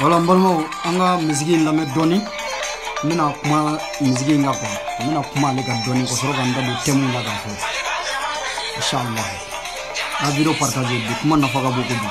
Wala mbalmo anga mizigi lame doni mina kuma mizigi ngapa mina kuma le ga doni ko soro ganda du temu la ga fo inshallah a video partager bi kuma na faga boko du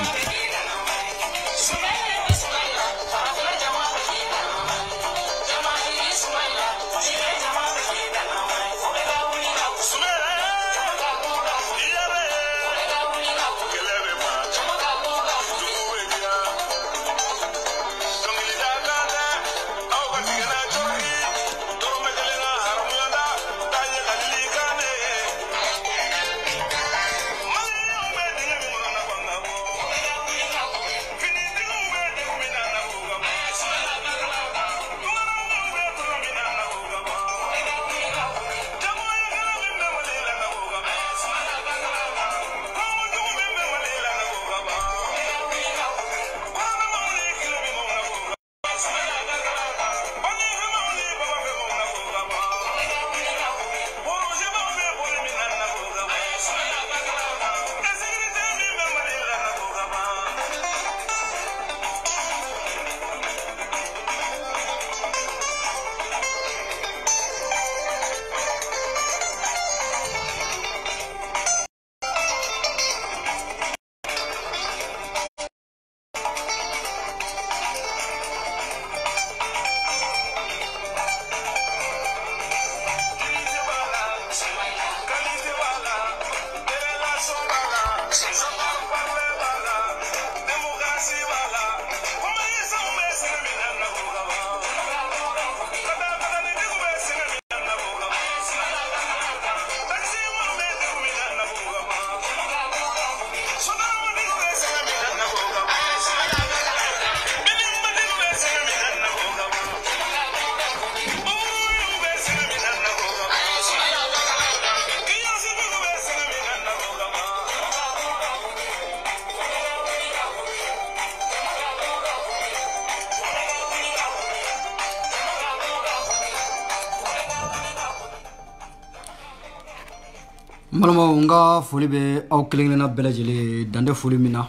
Malama nga foli be aw kelengena belajele dande foli mina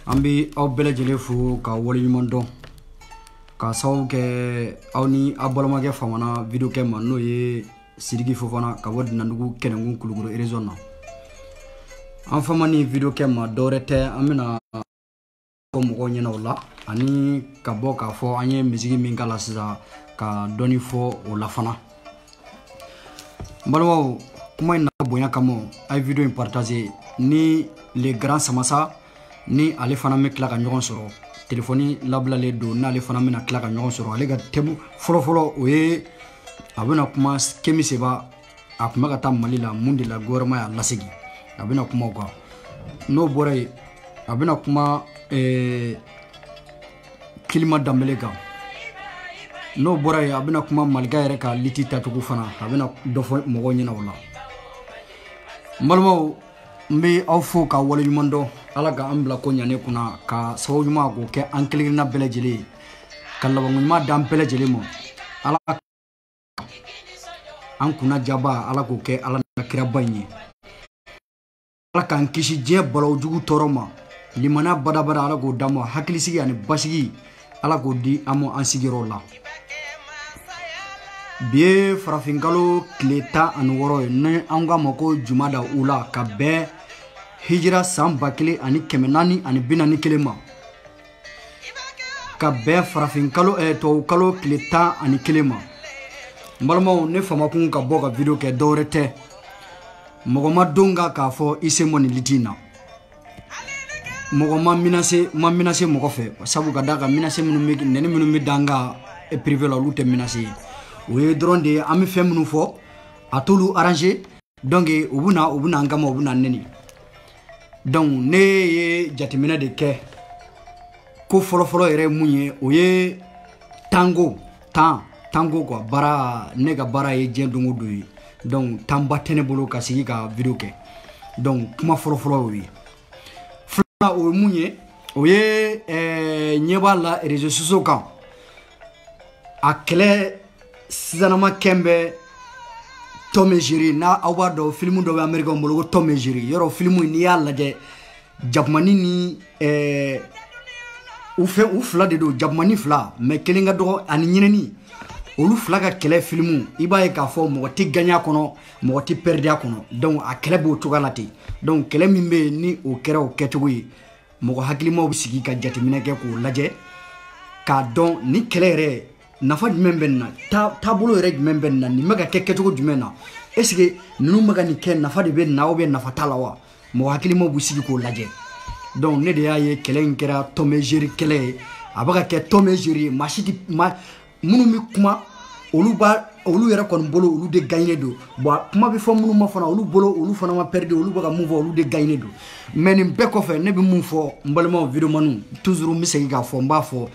ambi aw belajele fu ka woli nyumondo ka saw ke aw ni abolama ke famana video ke manno ye Sidiki Fofana ka wodi nandugu kenengun kuluguro Arizona an famani video ke ma dorete amina ko mo nyina wala ani ka boka fo anye musique min kala sisa ka doni fo o la fana malama kuma ina bonya kamo ay video in partager ni les grands samasa ni ale fana me kila ka ɲɔgɔn sɔrɔ telefoni labilalen don n'ale fana bɛna kila ka ɲɔgɔn sɔrɔ ale ka thème fɔlɔfɔlɔ o ye a bɛna kuma Kemi Seba a tun bɛ ka taa Mali la mun de la gouvernement y'a lasegi a bɛna kuma o kan n'o bɔra yen a bɛna kuma Kilima Dambele kan n'o bɔra yen a bɛna kuma Maliga yɛrɛ ka liti tacogo fana a bɛna dɔ fɔ mɔgɔw ɲɛna o la n balimaw n bɛ aw fo ka waleɲuman dɔn Ala ka an bila ko ɲa ne kunna ka sababu ɲuman k'o kɛ an kelenkelenna bɛɛ lajɛlen ye ka labanko ɲuman d'an bɛɛ lajɛlen ma Ala an kunna jaba Ala k'o kɛ Ala n'a kiraba in ye Ala k'an kisi diɲɛ balawu jugu tɔɔrɔ ma limaniya badabada Ala k'o d'an ma hakilisigi ani basigi Ala k'o di an ma an sigiyɔrɔ la bi ye farafinkalo tile 16 ye ni an k'a ma ko Jumada Ula ka bɛn hijira san 1441 ma ka bɛn farafinkalo tubabukalo tile 11 ma n balimaw ne famakun ka bɔ ka video kɛ dɔwɛrɛ tɛ mɔgɔ ma don k'a fɔ i se mɔ nin liti in na mɔgɔ ma minase mɔgɔ fɛ sabu ka da ka minase minnu bɛ dan ka privé la olu tɛ minase o ye dɔrɔn de an bɛ fɛn minnu fɔ a t'olu arranger donc u bɛna an kama u bɛna nɛni donc ne ye jateminɛ de kɛ ko fɔlɔfɔlɔ yɛrɛ mun ye o ye tango quoi baara ne ka baara ye diɲɛ don o don ye donc tanba tɛ ne bolo ka sigi ka video kɛ donc kuma fɔlɔfɔlɔ y'o ye filanan o ye mun ye o ye ɲɛ b'a la réseaux sociaux kan a kɛlɛ sisanama kɛn bɛ Tom et Jerry n'a aw b'a dɔn film dɔ bɛ Américain bolo ko Tom et Jerry yɔrɔ film n'i y'a lajɛ Jakumani ni u fila de don Jakumani fila mais kelen ka dɔgɔ ani ɲinɛni olu fila ka kɛlɛ film i b'a ye k'a fɔ mɔgɔ tɛ gagner a kɔnɔ mɔgɔ tɛ perdre a kɔnɔ donc a kɛlɛ b'o cogoya la ten donc kɛlɛ min bɛ yen ni o kɛra o kɛcogo ye mɔgɔ hakilimaw bɛ sigi ka jateminɛ kɛ k'o lajɛ k'a dɔn ni kɛlɛ yɛrɛ nafa jumɛn bɛ nin na taabolo yɛrɛ jumɛn bɛ nin na nin bɛ ka kɛ kɛcogo jumɛn na est ce que ninnu bɛ ka nin kɛ nafa de bɛ nin na ou bien nafa t'a la wa mɔgɔ hakilimaw bɛ sigi k'o lajɛ donc ne de y'a ye kɛlɛ in kɛra Tom et Jerry kɛlɛ ye a bɛ ka kɛ Tom et Jerry maa si tɛ minnu bɛ kuma olu yɛrɛ kɔni bolo olu de gagné don bon kuma bɛ fɔ minnu ma fana olu bolo olu fana ma perdre olu bɛ ka mun fɔ olu de gagné don mais nin bɛɛ kɔfɛ ne bɛ mun fɔ n balimaw videomaniw toujours n bɛ segin k'a fɔ n b'a fɔ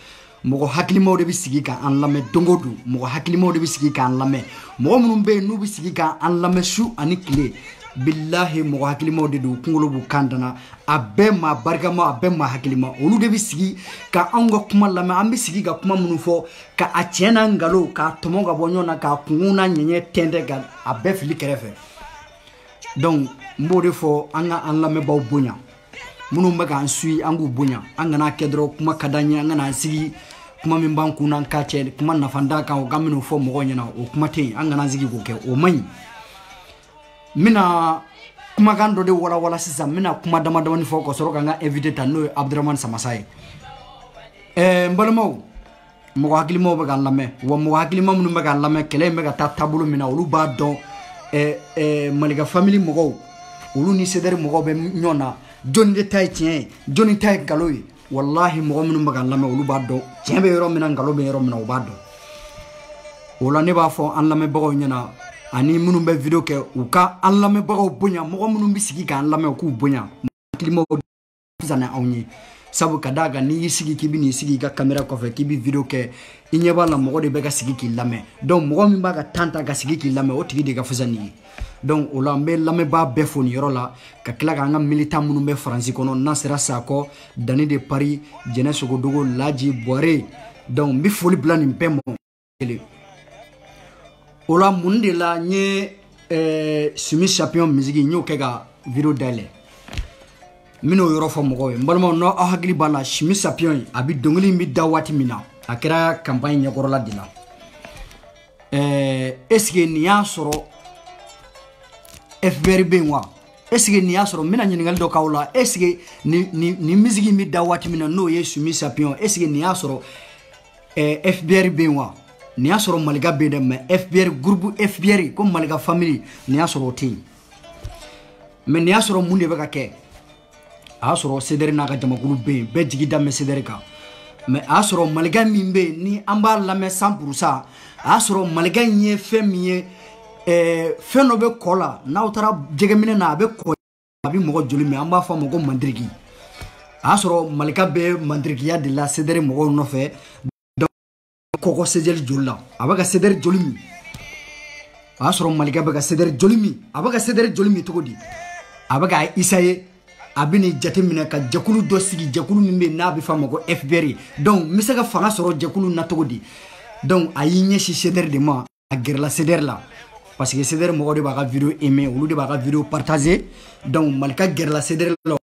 mɔgɔ hakilimaw de bɛ sigi k'an lamɛn don o don mɔgɔ hakilimaw de bɛ sigi k'an lamɛn mɔgɔ minnu bɛ yen n'u bɛ sigi k'an lamɛn su ani tile bilahi mɔgɔ hakilimaw de don kunkolo b'u kan dana a bɛɛ maa barikama a bɛɛ maa hakilima olu de bɛ sigi ka anw ka kuma lamɛn an bɛ sigi ka kuma minnu fɔ ka a tiɲɛ n'a nkalon k'a tɔmɔ ka bɔ ɲɔgɔn na k'a kunkun n'a ɲɛɲɛ tɛntɛn ka a bɛɛ fili kɛrɛfɛ donc n b'o de fɔ an ka an lamɛnbaaw bonya minnu bɛ k'an suit an k'u bonya an kana kɛ dɔrɔn kuma ka d'an ye an kana an sigi kuma min b'an kun n'an ka cɛ kuma nafa d'an kan o ka minnu fɔ mɔgɔw ɲɛna o kuma tɛ yen an kana an sigi k'o kɛ o man ɲi n bɛna kumakan dɔ de walawala sisan n bɛna kuma damadamani fɔ ka sɔrɔ ka n ka invité ta n'o ye Abdramane Samasa ye n balimaw mɔgɔ hakilimaw bɛ k'an lamɛn wa mɔgɔ hakilima minnu bɛ k'an lamɛn kɛlɛ in bɛ ka taa taabolo min na olu b'a dɔn Malika famille mɔgɔw olu ni Sedɛri mɔgɔw bɛ ɲɔgɔn na jɔnni de ta ye tiɲɛ ye jɔnni ta ye nkalon ye wallahi mɔgɔ minnu bɛ k'an lamɛn olu b'a dɔn tiɲɛ bɛ yɔrɔ min na nkalon bɛ yɔrɔ min na o b'a dɔn o la ne b'a fɔ an lamɛnbagaw ɲɛna ani minnu bɛ video kɛ u ka an lamɛnbagaw bonya mɔgɔ minnu bɛ sigi k'an lamɛn u k'u bonya hakilimaw fisa ni anw ye sabu ka d'a kan n'i y'i sigi k'i bɛ n'i sigi i ka caméra kɔfɛ k'i bɛ video kɛ i ɲɛ b'a la mɔgɔ de bɛ ka sigi k'i lamɛn donc mɔgɔ min b'a ka temps ta ka sigi k'i lamɛn o tigi de ka fisa n'i ye donc o la n bɛ lamɛnbaa bɛɛ fo nin yɔrɔ la ka tila k'an ka militant minnu bɛ Faransi kɔnɔ Nasera Sakɔ Dani de Paris Jɛnɛ Sogodogo Laji Bɔre donc n bɛ foli bila nin bɛɛ ma kelen o la mun de la n ye Sumi Champion musique n y'o kɛ ka video dayɛlɛ n bɛn'o yɔrɔ fɔ mɔgɔw ye n balimaw n'aw hakili b'a la Sumi Champion a bɛ dɔnkili in bɛ da waati min na a kɛra campagne ɲɛkɔrɔla de la est ce que nin y'a sɔrɔ FBR bɛ yen wa est ce que nin y'a sɔrɔ n bɛna ɲininkali dɔ k'aw la est ce que nin musique in bɛ da waati min na n'o ye Sumi Champion est ce que nin y'a sɔrɔ FBR bɛ yen wa nin y'a sɔrɔ Malika bɛ yen dɛ mais FBR groupe FBR ko Malika famille nin y'a sɔrɔ o tɛ yen mais ni y'a sɔrɔ mun de bɛ ka kɛ a y'a sɔrɔ CDR n'a ka jamakulu bɛ yen bɛɛ jigi damɛ CDR kan mais a y'a sɔrɔ maliga min bɛ yen ni an b'a lamɛn 100% a y'a sɔrɔ maliga in ye fɛn min ye fɛn dɔ bɛ kɔ la n'aw taara jɛgɛminɛ na a bɛ kɔ a bɛ mɔgɔ joli min an b'a fɔ a ma ko mandiriki a y'a sɔrɔ malika bɛ mandirikiya de la CDR mɔgɔw nɔfɛ donc kɔkɔ CDR joli la a bɛ ka CDR joli min a y'a sɔrɔ malika bɛ ka CDR joli min a bɛ ka CDR joli min cogo di a bɛ ka essayer a bɛ nin jate minɛ ka jɛkulu dɔ sigi jɛkulu min bɛ n'a bɛ f'a ma ko FBR donc n bɛ se ka fanga sɔrɔ jɛkulu na cogo di donc a y'i ɲɛsin CDR de ma a gɛrɛla CDR la parce que CDR mɔgɔw de b'a ka vidéo aimer olu de b'a ka vidéo partager donc malika gɛrɛla CDR la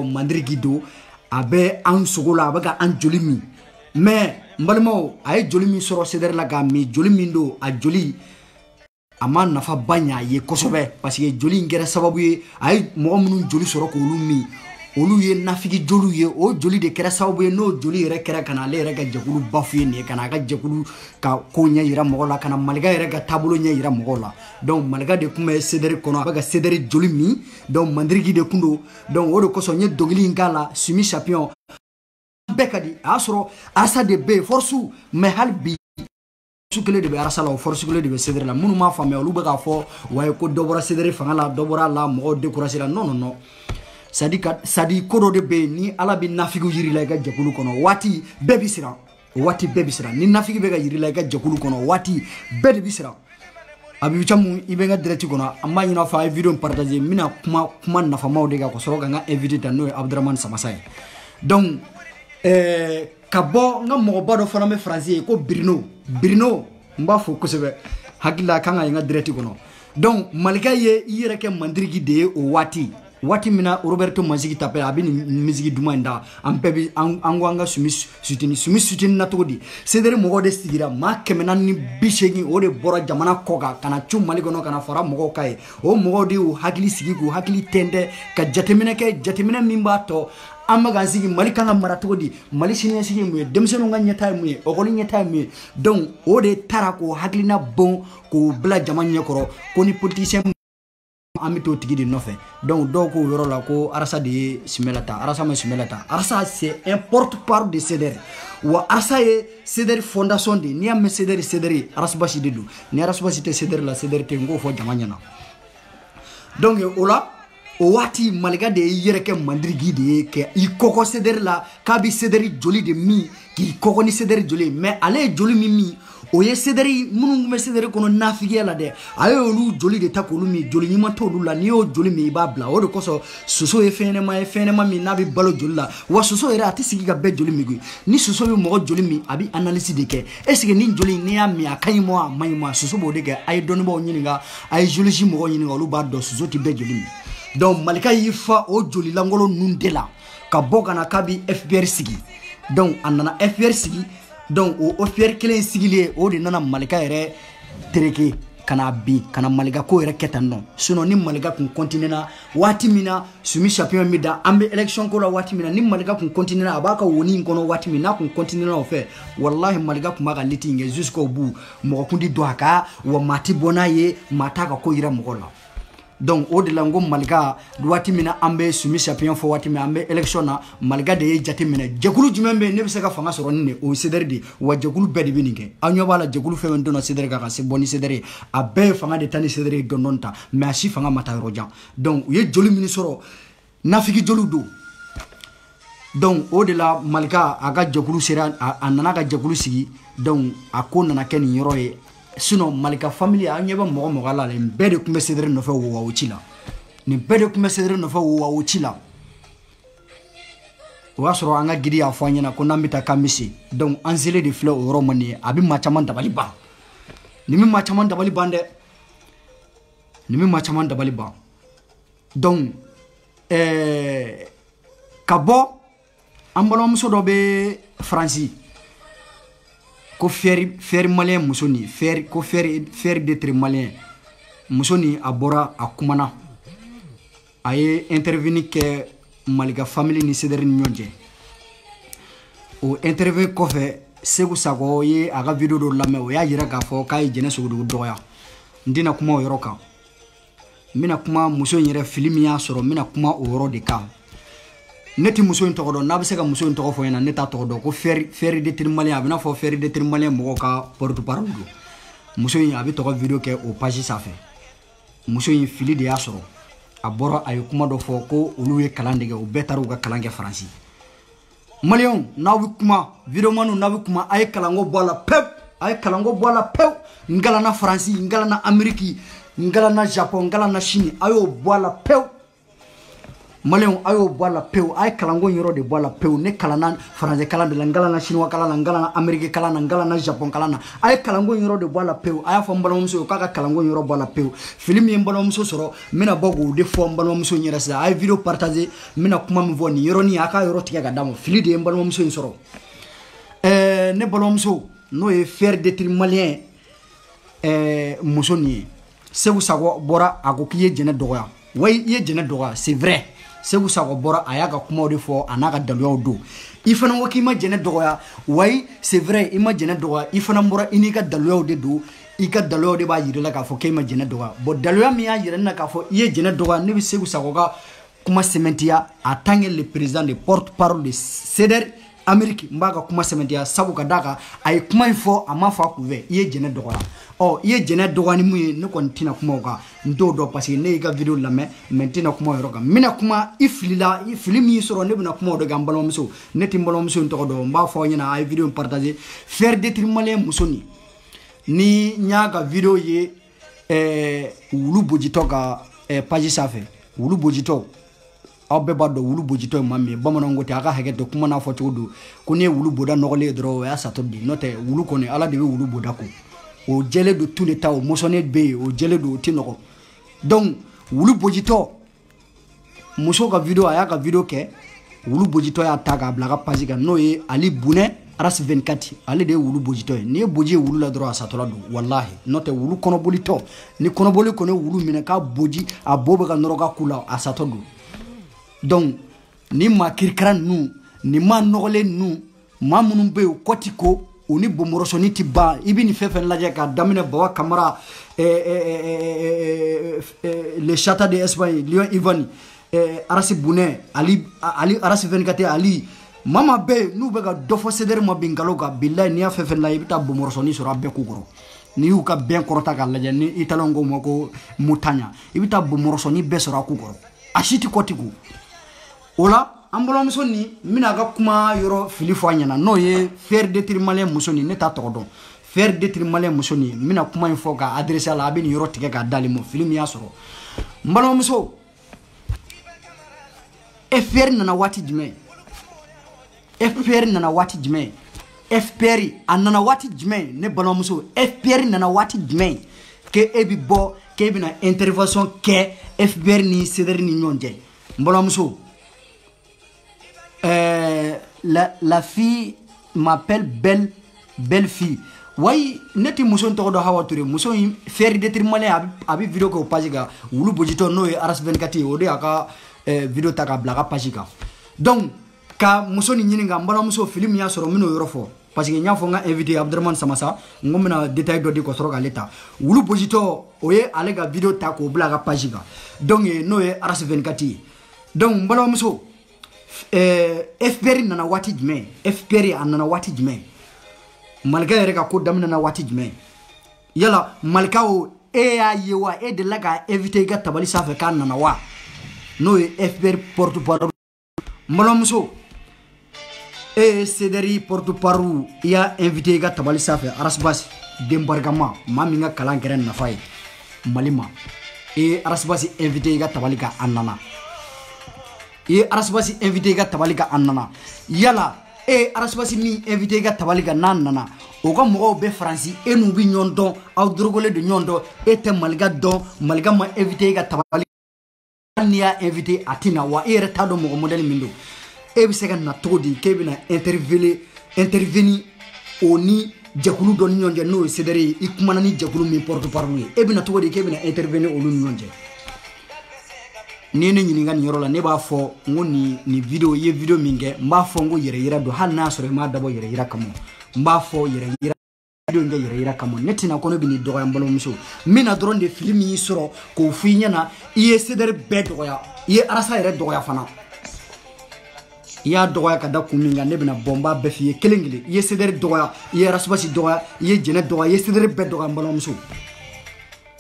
mandiriki do a bɛ an sogo la a bɛ ka an joli min mais n balimaw a ye joli min sɔrɔ CDR la k'a min joli min do a joli a ma nafa ba ɲa a ye kosɛbɛ parce que joli in kɛra sababu ye a ye mɔgɔ minnu joli sɔrɔ k'olu min olu ye nafigi joliw ye o joli de kɛra sababu ye n'o joli yɛrɛ kɛra ka na ale yɛrɛ ka jɛkulu bafuye nin ye ka na a ka jɛkulu ka ko ɲɛ yira mɔgɔw la ka na malika yɛrɛ ka taabolo ɲɛ yira mɔgɔw la donc malika de tun bɛ CDR kɔnɔ a bɛ ka CDR joli min donc mandiriki de tun do donc o de kosɔn n ye dɔnkili in k'a la Sumi Champion bɛɛ ka di a y'a sɔrɔ arasa de bɛ yen force mais hali bi force kelen de bɛ arasa la o force kelen de bɛ CDR la minnu m'a faamuya olu bɛ k'a fɔ wayi ko dɔ bɔra CDR fanga la dɔ bɔra a la mɔgɔw découragé la non non non sadi ko dɔ de bɛ yen ni ala bɛ nafigiw yiri la i ka jɛkulu kɔnɔ waati bɛɛ bɛ siran o waati bɛɛ bɛ siran ni nafigi bɛ ka yiri la i ka jɛkulu kɔnɔ waati bɛɛ de bɛ siran a bɛ camu i bɛ n ka direct kɔnɔ an b'a ɲini a fɛ a ye video in partager n bɛna kuma nafamaw de kan ka sɔrɔ ka n ka invité ta n'o ye Abdramane Samassa ye donc ka bɔ n ka mɔgɔba dɔ fana bɛ faransi ye ko Birino n b'a fɔ kosɛbɛ hakili la a kan ka ye n ka direct kɔnɔ donc malika ye i yɛrɛ kɛ mandiriki de ye o waati min na Roberto Mansigi tapɛ a bɛ nin misigi duman in da an bɛɛ bɛ an ko an ka Sumi suteni na cogo di CDR mɔgɔw de sigira maa 480 o de bɔra jamana kɔ kan ka na cu Mali kɔnɔ ka na fara mɔgɔw kan ye o mɔgɔw de y'u hakili sigi k'u hakili tɛntɛn ka jateminɛ kɛ jateminɛ min b'a tɔ an bɛ k'an sigi Mali kan ka mara cogo di Mali siniɲɛsigi ye mun ye denmisɛnninw ka ɲɛtaa ye mun ye ekɔli ɲɛtaa ye mun ye donc o de taara k'o hakilina bon k'o bila jama ɲɛkɔrɔ ko ni politicien an bɛ t'o tigi de nɔfɛ donc dɔw k'o yɔrɔ la ko arasa de ye Sumela ta arasa ma Sumela ta arasa c'est un porte-parole de CDR wa arasa ye CDR fondation de n'i y'a mɛn CDR arasa basi de don ni arasa basi tɛ CDR la CDR tɛ n k'o fɔ jama ɲɛna donc o la o waati malika de y'i yɛrɛ kɛ mandiriki de ye kɛ i kɔkɔ CDR la k'a bɛ CDR joli de min k'i kɔkɔ ni CDR joli mais ale ye joli min o ye CDR minnu tun bɛ CDR kɔnɔ nafigiya la dɛ a ye olu joli de ta k'olu min joli ɲuman t'olu la n'i y'o joli min i b'a bila o de kosɔn soso ye fɛn ɲɛnama min n'a bɛ balo joli la wa soso yɛrɛ a tɛ sigi ka bɛɛ joli min koyi ni soso bɛ mɔgɔ joli min a bɛ analyse de kɛ est-ce que nin joli n'i y'a min a ka ɲi ma a man ɲi ma soso b'o de kɛ a ye dɔnnibaaw ɲininka a ye géologie mɔgɔw ɲininka olu b'a dɔn soso tɛ bɛɛ joli min donc malika y'i fa o joli lankolon ninnu de la ka bɔ ka na k'a bɛ FPR sigi donc a nana FPR sigi donc o FPR kelen sigilen o de nana malika yɛrɛ tereke ka na bin ka na malika ko yɛrɛ kɛ tan nɔ sinon ni malika kun continue na waati min na Sumi Champion bɛ da an bɛ élection ko la waati min na ni malika kun continue na a b'a ka woni in kɔnɔ waati min n'a kun continue na o fɛ wallahi malika kun b'a ka liti in kɛ jusqu'au bout mɔgɔ kun tɛ don a kan wa maa tɛ bɔ n'a ye maa t'a ka ko yira mɔgɔ la donc o de la n ko malika waati min na an bɛ Sumi Champion fɔ waati min an bɛ élection na malika de ye jate minɛ jɛkulu jumɛn bɛ yen ne bɛ se ka fanga sɔrɔ nin de o ye CDR de wa jɛkulu bɛɛ de bɛ nin kɛ an ɲɛ b'a la jɛkulu fɛn fɛn donna CDR kan ka se bɔ ni CDR ye a bɛɛ ye fanga de ta ni CDR ye dɔɔni ta mais a si fanga ma taa yɔrɔ jan donc u ye joli min sɔrɔ nafigi joliw don donc o de la malika a ka jɛkulu sera a nana ka jɛkulu sigi donc a ko nana kɛ nin yɔrɔ ye sinon malika famille an ɲɛ bɛ mɔgɔ la nin bɛɛ de tun bɛ CDR nɔfɛ wo ci la nin bɛɛ de tun bɛ CDR nɔfɛ wo ci la o y'a sɔrɔ an ka gidi y'a fɔ an ɲɛna ko n'an bɛ taa k'an bɛ se donc an selen de filɛ o yɔrɔ man nin ye a bɛ maa caman dabali ban nin bɛ maa caman dabali ban dɛ nin bɛ maa caman dabali ban donc ka bɔ an balimamuso dɔ bɛ Faransi ko fɛri maliyɛn muso ni ko fɛri d'être maliyɛn muso ni a bɔra a kumana a ye intervenir kɛ malika famille ni CDR ni ɲɔgɔn cɛ o interview kɔfɛ Segu Sakɔ ye a ka video dɔ lamɛn o y'a yira k'a fɔ k'a ye Jɛnɛ Sogodugu dɔgɔya n tɛna kuma o yɔrɔ kan mina kuma muso yɛrɛ fili min y'a sɔrɔ mina kuma o yɔrɔ de kan ne ti muso in tɔgɔ dɔn n'a bɛ se ka muso in tɔgɔ fɔ ɲɛna ne t'a tɔgɔ dɔn ko fɛri de tirimalien a bɛ n'a fɔ fɛri de tirimalien mɔgɔw ka porte-parole don muso in a bɛ tɔgɔ video kɛ o page sanfɛ muso in fili de y'a sɔrɔ a bɔra a ye kuma dɔ fɔ ko olu ye kalan de kɛ u bɛɛ taara u ka kalan kɛ faransi maliyɛnw n'aw bɛ kuma videomaniw n'aw bɛ kuma a ye kalanko bɔ a la pewu a ye kalanko bɔ a la pewu n kalanna faransi n kalanna ameriki n kalanna japon n kalanna chine a y'o bɔ a la pewu maliyɛnw a y'o bɔ a la pewu a ye kalanko yɔrɔ de bɔ a la pewu ne kalanna faransɛ kalan de la n kalanna chinois kalan na n kalanna ameriki kalan na n kalanna japon kalan na a ye kalanko yɔrɔ de bɔ a la pewu a y'a fɔ n balimamuso ye k'a ka kalanko yɔrɔ bɔ a la pewu fili min ye n balimamuso sɔrɔ n bɛna bɔ k'o de fɔ n balimamuso in yɛrɛ sisan a ye video partager n bɛna kuma min fɔ nin yɔrɔnin a k'a yɔrɔ tigɛ ka d'a ma fili de ye n balimamuso in sɔrɔ ne balimamuso n'o ye fɛri de tirimalien muso nin ye Segu Sakɔ bɔra a ko k'i ye jɛnɛ dɔgɔya wa i ye jɛnɛ dɔgɔya c'est vrai Segu Sakɔ bɔra a y'a ka kumaw de fɔ a n'a ka daluyaw don i fana ko k'i ma jɛnɛ dɔgɔya wa c'est vrai i ma jɛnɛ dɔgɔya i fana bɔra i n'i ka daluyaw de don i ka daluyaw de b'a yir'i la k'a fɔ k'e ma jɛnɛ dɔgɔya bon daluya min y'a yira ne na k'a fɔ i ye jɛnɛ dɔgɔya ne bɛ Segu Sakɔ ka kuma sɛmɛntiya en tant que le président de porte-parole de CDR Amérique n b'a ka kuma sɛmɛntiya sabu ka d'a kan a ye kuma in fɔ a ma fɔ a kunfɛ i ye jɛnɛ dɔgɔya ɔ i ye jɛnɛ dɔgɔya ni mun ye ne kɔni tɛna kuma o kan n t'o dɔn parce que ne y'i ka video lamɛn mais n tɛna kuma o yɔrɔ kan n bɛna kuma i filila i fili min y'i sɔrɔ ne bɛna kuma o de kan n balimamuso ne tɛ n balimamuso in tɔgɔ dɔn n b'a fɔ aw ɲɛna a ye video in partager fɛri de tirimalien muso nin ni n y'a ka video ye wulu bojitɔ ka page sanfɛ wulu bojitɔ aw bɛɛ b'a dɔn wulu bojitɔ ye maa min ye bamananw ko ten a ka hakɛ to kuma n'a fɔ cogo don ko n'i ye wulu boda nɔgɔlen ye dɔrɔn o y'a satɔ de n'o tɛ wulu kɔni ala de bɛ wulu boda ko o jɛlen don tous les temps o mɔsɔnnen bɛ yen o jɛlen don o tɛ nɔgɔ donc wulu bojitɔ muso ka video a y'a ka video kɛ wulu bojitɔ y'a ta k'a bila a ka page kan n'o ye Ali Bunɛ Aras 24 ale de ye wulu bojitɔ ye n'i ye boji ye wulu la dɔrɔn a satɔla don walahi n'o tɛ wulu kɔnɔbolitɔ ni kɔnɔboli kɔni ye wulu minɛ k'a boji a bo bɛ ka nɔrɔ ka ku la a satɔ don donc ni maa kirikara ninnu ni maa nɔgɔlen ninnu maa minnu bɛ yen u kɔ ti ko u ni bomorosɔni ti ban i bɛ nin fɛn fɛn lajɛ k'a daminɛ Bawa Kamara le Chata de Espagne Lion Ivani Aras Bunɛ Ali Aras 24 Ali mama bɛ yen n'u bɛ ka dɔ fɔ CDR ma bin nkalon kan bilayi n'i y'a fɛn fɛn lajɛ i bɛ taa bomorosɔni sɔrɔ a bɛɛ k'u kɔrɔ n'i y'u ka bɛn kɔrɔta k'a lajɛ ni italiyɛnw ko ma ko mutaɲa i bɛ taa bomorosɔni bɛɛ sɔrɔ a k'u kɔrɔ a si ti kɔtiku o la an balimamuso nin n bɛna a ka kuma yɔrɔ fili fɔ a ɲɛna n'o ye fɛri de tirimalien muso nin ne t'a tɔgɔ dɔn fɛri de tirimalien muso nin n bɛna kuma in fɔ k'a adressé a la a bɛ nin yɔrɔ tigɛ k'a d'ale ma fili min y'a sɔrɔ n balimamuso FPR nana waati jumɛn FPR nana waati jumɛn FPR a nana waati jumɛn ne balimamuso FPR nana waati jumɛn ke e bɛ bɔ k'e bɛna intervention kɛ FPR ni CDR ni ɲɔgɔn cɛ n balimamuso la fille m'appelle belle fille wayi ne ti muso tɔgɔ dɔn Hawa Ture muso in fɛri de tirimalien a bɛ video kɛ o page kan wulu bojitɔ n'o ye Aras 24 ye o de y'a ka video ta k'a bila a ka page kan donc ka muso nin ɲininka n balimamuso fili min y'a sɔrɔ n bɛn'o yɔrɔ fɔ parce que n y'a fɔ n ka invité Abdramane Samassa n ko n bɛna détail dɔ di ka sɔrɔ k'ale ta wulu bojitɔ o ye ale ka video ta k'o bila a ka page kan donc n'o ye Aras 24 ye donc n balimamuso FPR nana waati jumɛn FPR a nana waati jumɛn Malika yɛrɛ ka ko daminɛna waati jumɛn yala Malika o e y'a ye wa e delila ka invité i ka tabali sanfɛ k'a nana wa n'o ye FPR porte-parole n balimamuso e ye CDR porte-parole i y'a invité i ka tabali sanfɛ Aras Basi den barikama maa min ka kalan kɛra nafa ye Mali ma e ye Aras Basi invité i ka tabali kan a nana i ye Aras Basi invité i ka tabali kan a nana yala Aras Basi min invité i ka tabali kan n'a nana o ka mɔgɔw bɛ Faransi e n'u bɛ ɲɔgɔn dɔn aw dorogolen don ɲɔgɔn dɔn e tɛ Malika dɔn Malika ma invité i ka tabali kan n'i y'a invité a tɛ na wa e yɛrɛ t'a dɔn mɔgɔ modèle min don e bɛ se ka na cogo di k'e bɛna intervenir o ni jɛkulu dɔ ni ɲɔgɔn cɛ n'o ye CDR ye i kumana ni jɛkulu min porte-parole ye e bɛna cogo di k'e bɛna intervenir olu ni ɲɔgɔn cɛ ni ne ɲininka nin yɔrɔ la ne b'a fɔ n ko nin video i ye video min kɛ n b'a fɔ n ko yɛrɛ yira don hali n'a sɔrɔ i m'a dabɔ yɛrɛ yira kama n b'a fɔ yɛrɛ yira nge yira kamo netina kono bini dogo yambalo muso mina dron de film yi soro ko finya na iye cedere be dogo ya iye arasa yere dogo ya fana ya dogo ya kada kuminga ne bina bomba be fiye kelengile iye cedere dogo ya iye rasbasi dogo ya iye jene dogo ya iye cedere be dogo yambalo muso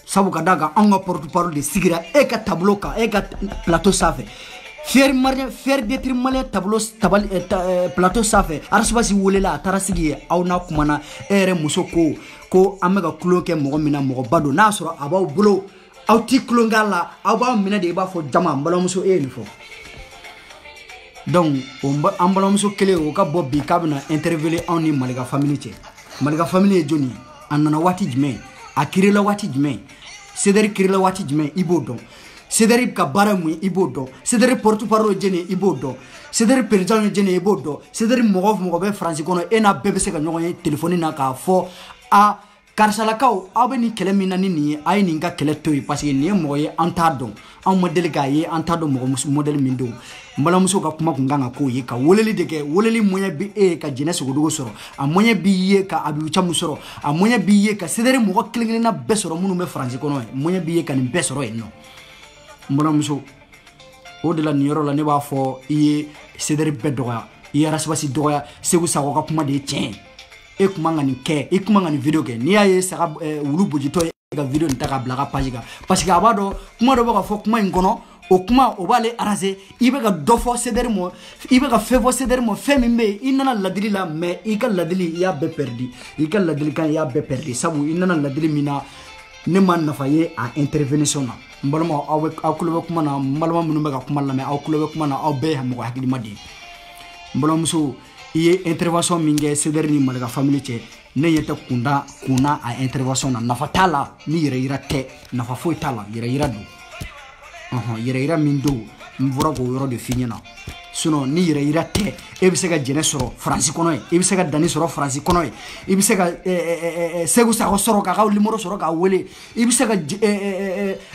sabu kadaga anga porte-parole de sigira e ka tableau ka e ka plateau safe faire d'être malin tableau plateau safe arasbasi wolela tarasigi awna kumana ere muso ko amega klonke mogo mina mogo bado na soro abaw bulo awti klongala abaw mina de ba fo jama mbalo muso e ni fo donc ambalo muso kele o ka bobbi kabna intervenir en ni malika famille joni anana wati jme akirila wati jme cedric kirila wati jme ibodo cedric ka baramu ibodo cedric porte-parole jene ibodo cedric président jene ibodo cedric mogo be france kono ena bebe se ka nyogon téléphone na ka fo a karsalakaw abeni kele mina ni ay ni nga kele toy parce que ni moye antado en modèle ga ye antado mogo modèle mindo mbala muso ka kuma kunganga ko ye ka woleli de ke woleli moye bi e ka jeunesse go dogo soro a moye bi ye ka abiu chamu soro a moye bi ye ka cedric mogo klingina na besoro munu me france kono moye bi ye ka ni besoro no mbala muso o de la nioro la ne ba fo iye cedric be doya iye rasbasi doya segu sa ko ka kuma de tien e kuma ngani ke e kuma ngani video ke ni aye saka wulu bojito e ka video ntaka blaga page ga parce que abado kuma do ba fo kuma ngono o kuma o bale arase ibe ka dofo cedric mo ibe ka fefo cedric mo femimbe inana ladili la mais i ka ladili ya be perdi i ka ladili kan ya be perdi sabu inana ladili mina ne man nafa ye a intervention na mbalma aw kulobe kuma na mbalma munu be ka kuma la mais aw kulobe kuma na aw be ha mo hakili madi mbalma muso iye intervention minge cedric ni malika famille che ne yete kuna a intervention na nafa tala ni yira te nafa foi tala yira do yira mindo mvura go yoro de finyana sinon ni yira te e bi se ka jene soro france kono e bi se ka dani soro france kono e bi se ka segu sa soro ka limoro soro ka wele e bi se ka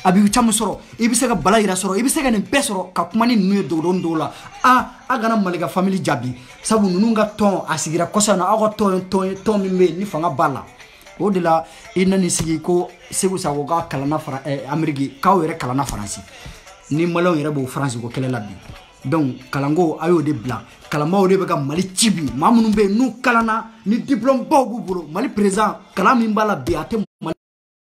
abi chamu soro e bi se ka bala yira soro e bi se ka ne besoro ka kuma ni nu do don do la agana malika family jabi sabu nunga ton asigira kosana ago ton mimbe ni fanga bala o de la inani sigi ko segu sa ko ka kalana amerique ka were kalana france ni malon yere bo france ko kele labi donc kalango ayo de blanc kalama o de be ka mali cibi mamunu be nu kalana ni diplôme ba bu bolo mali président kalami mbala bi ate mali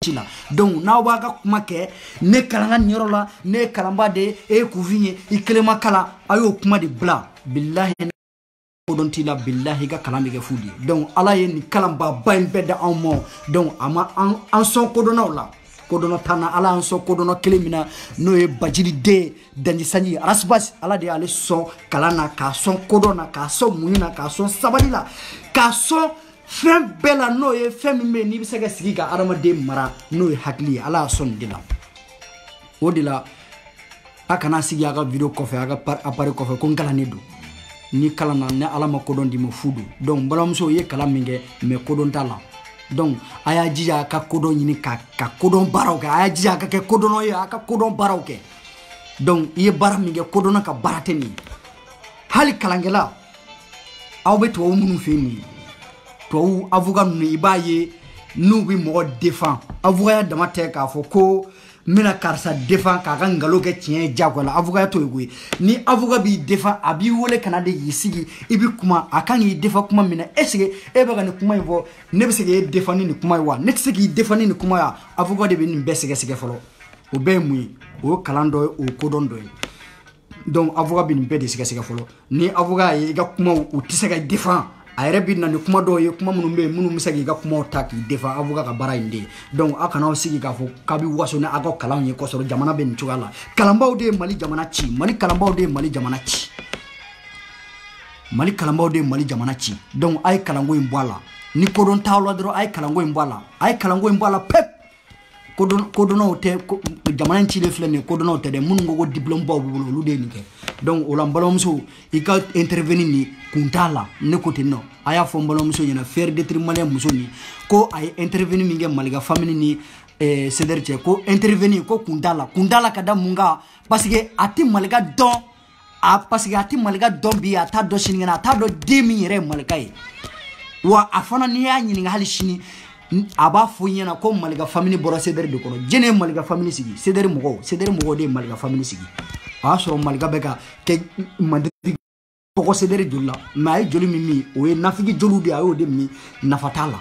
cila donc na wa ka kuma ke ne kalanga nyoro la ne kalamba de e kuvinye ikelema kala ayo kuma de blanc billahi kodon tila billahi ka kalami ke fudi donc ala ye ni kalamba ba mbeda en mo donc ama en son kodona la kodono tana ala en son kodono kelemina no e bajiri de danji sanyi rasbas ala de ale son kalana ka son kodona ka son munina ka son sabalila ka son fem bela no e fem me ni bi sega sigiga arama de mara no e hakli ala son dila o dila akana sigi aga video kofe aga appareil kofe ko ngala nedo ni kalana ne ala ma kodon di mo fudu donc balamso ye kala minge me kodon tala donc aya jija ka kodon yini ka kodon baraw ke aya jija ka ke kodono ye aka kodon baraw ke donc ye bara minge kodona ka barateni hali kalangela awbe to munu feni to avocat nu ibaye nu bi mo défend avocat dama te ka fo ko mina karsa défend ka ga ngalo ke tien jagola avocat to yego ni avocat bi défend abi wole kanade yisigi ibi kuma akan yi défend kuma mina esige e baga ni kuma ivo ne bisige défend ni kuma wa ne tsigi défend ni kuma ya avocat de bi ni besige sige folo o be mu o kalando o kodondo donc avocat bi ni be de sige sige folo ni avocat yi ga kuma o tisega défend ayre bi na ni kuma do ye kuma munu misagi ga kuma ta ki defa avocat ka bara inde donc akana o sigi ga fo kabi waso na aga kala nye ko soro jamana ben chugala kalamba de mali jamana chi mali kalamba de mali jamana chi mali kalamba de mali jamana chi donc ay kalango imbwala ni kodon tawlo dro ay kalango imbwala pep kodono te jamana chi le flene kodono te de munu go diplôme ba bu lu de ni ke donc o lambalomso ika intervenir ni kuntala ne côté no aya fo mbalomso yena faire d'être malien muso ni ko ay intervenir minge maliga famille ni cederche ko intervenir ko kuntala kada munga parce que ati maliga don parce que ati maliga don bi ata do shiningana ata do demi yere maliga wa afana ni ya nyini hali shini aba fo nyana ko maliga family bora sedere de kono jene maliga family sigi sedere mogo de maliga family sigi a so maliga beka ke mandiri ko sedere julla may joli mi o e nafigi jolu de ayo de mi nafatala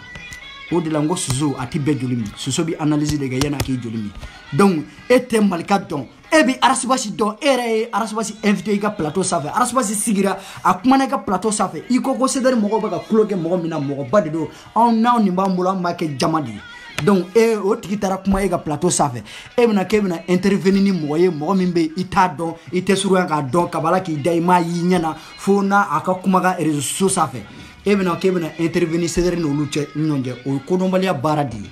o de lango suzo ati be joli mi suso bi analyse de ga yana ki joli mi donc ete malika don ebi arasibasi don ere arasibasi invité ga plateau safe arasibasi sigira akumana ga plateau safe iko ko sedere mogo baka kuloke mogo mina mogo bade do on now ni mbambulo make jamadi donc o tiki tara kuma ga plateau safe ebina kebina intervenir ni moye mogo mimbe ita don ite suru ga don kabala ki daima yi nyana fona aka kuma ga réseaux sociaux safe ebina kebina intervenir sedere no luche nyonje o kodombalia baradi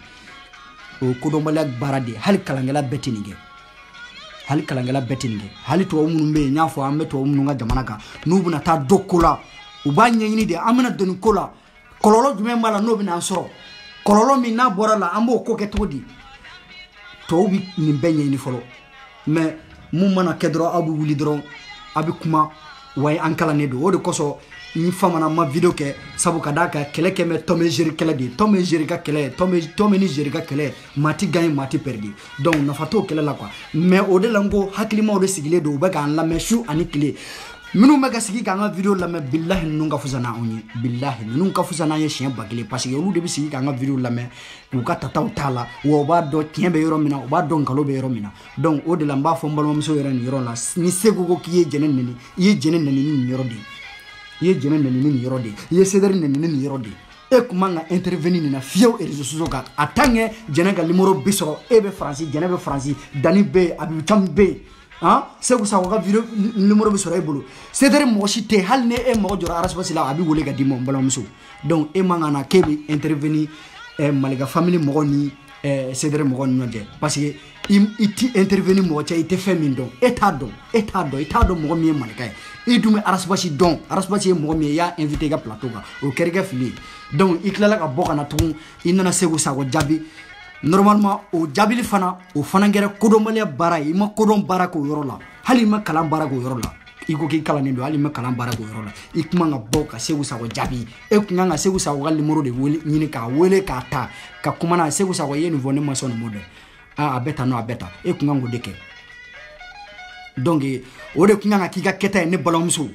hal kalangela betinige hali to munumbe nyafo ambe to mununga jamanaka nubuna ta dokola ubanye nyini de amena doni kola kololo jume mala nobina ansoro kololo mi na bora la ambo ko ketodi to bi nimbenye ni folo mais mumana kedro abu wuli dron abi kuma way ankala nedo o de koso ni famana ma video ke sabu kadaka kele ke me tome jeri kele di tome jeri ka kele tome ni jeri ka kele mati gagne mati perdi donc na fato kele la quoi mais o de lango hakilima o de sigile do ba kan la meshu ani kile minu mega sigi ka nga video la me billahi nunga fuzana onye billahi nunga fuzana ye chien bagile parce que olu de bi sigi ka nga video la me ku ka tataw tala wo ba do tiembe yoro mina o ba do ngalo be yoro mina donc o de la mba fo mbalo mso yoro ni yoro la ni sego ko kiye jenen neni ni yoro di ye jene neni yoro de ye sedere neni yoro de e kuma nga intervenir na fieu et réseaux sociaux ka atange jene ga limoro bisoro ebe français jene be français dani be abi chambe hein segu sa ko video limoro bisoro e bolo sedere mo shite hal ne e mo jora arasbasi la abi wole ga dimo mbalomso donc e manga na kebe intervenir maliga family mo ni sedere mo nyoje parce que iti intervenir mo cha ite femindo etado mo mi malika idumi arasbasi don arasbasi mo mi ya invité ga plateau ga o kerga fili donc iklala ka boka na tun inana segu sa ko jabi normalement o jabili fana o fana ngere kodomale bara ima kodom bara ko yorola hali ma kalam bara ko yorola iko ki kala ni do hali ma kalam bara ko yorola ikuma nga boka segu sa ko jabi e kunga nga segu sa ko gal numéro de wole nyini ka wole ka ta ka kuma na segu sa ko yeni vone ma son mode abeta no abeta e kunga ngo deke donc o de kunga nga kika keta ne balomso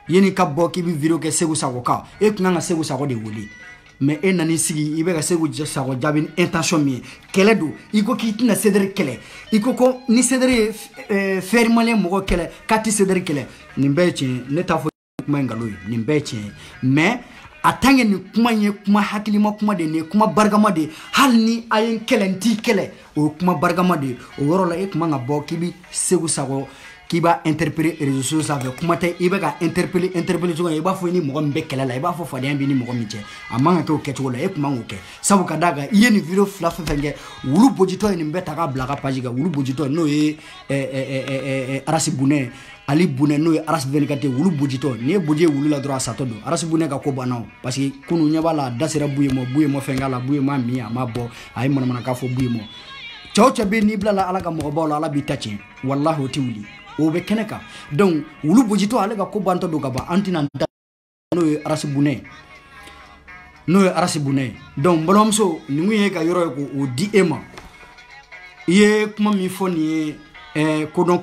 yeni ka boki bi video ke segu sa ko ka e kunga nga segu sa ko de wole mais e nani sigi ibe ka segu sa ko jabi intention mi kele do iko ki tina cedre kele iko ko ni cedre fermale mo kele kati cedre kele ni beche ne ta fo kuma ngaloy ni beche mais atange ni kuma nye kuma hakilima kuma de ne kuma bargama de hal ni ayen kelenti kele o kuma bargama de o worola e kuma nga bo kibi segu sa ko kiba interpeller réseaux sociaux ça veut comment tay iba interpeller to iba fo ni mo mbe kala la iba fo fa de ni mo miche amanga ko keto la e kuma ngoke sabu kadaga yeni video fla fa fenge wulu bojito ni mbeta ka blaga page ga wulu bojito no e arasi bune ali bune no e arasi 24 wulu bojito ne boje wulu la droit sa todo arasi bune ka ko banao parce que kunu nyabala dasira buye mo fenga la buye ma mia ma bo ay mona ka fo buye mo chawcha be ni bla la ala ka mo bo la ala bitachi wallahi tiwli o be keneka donc wulu bojito ale ga ko banto do gaba antina no arasi bune donc bolomso ni mu ye ga yoro ko o di ema ye kuma mi foni ko don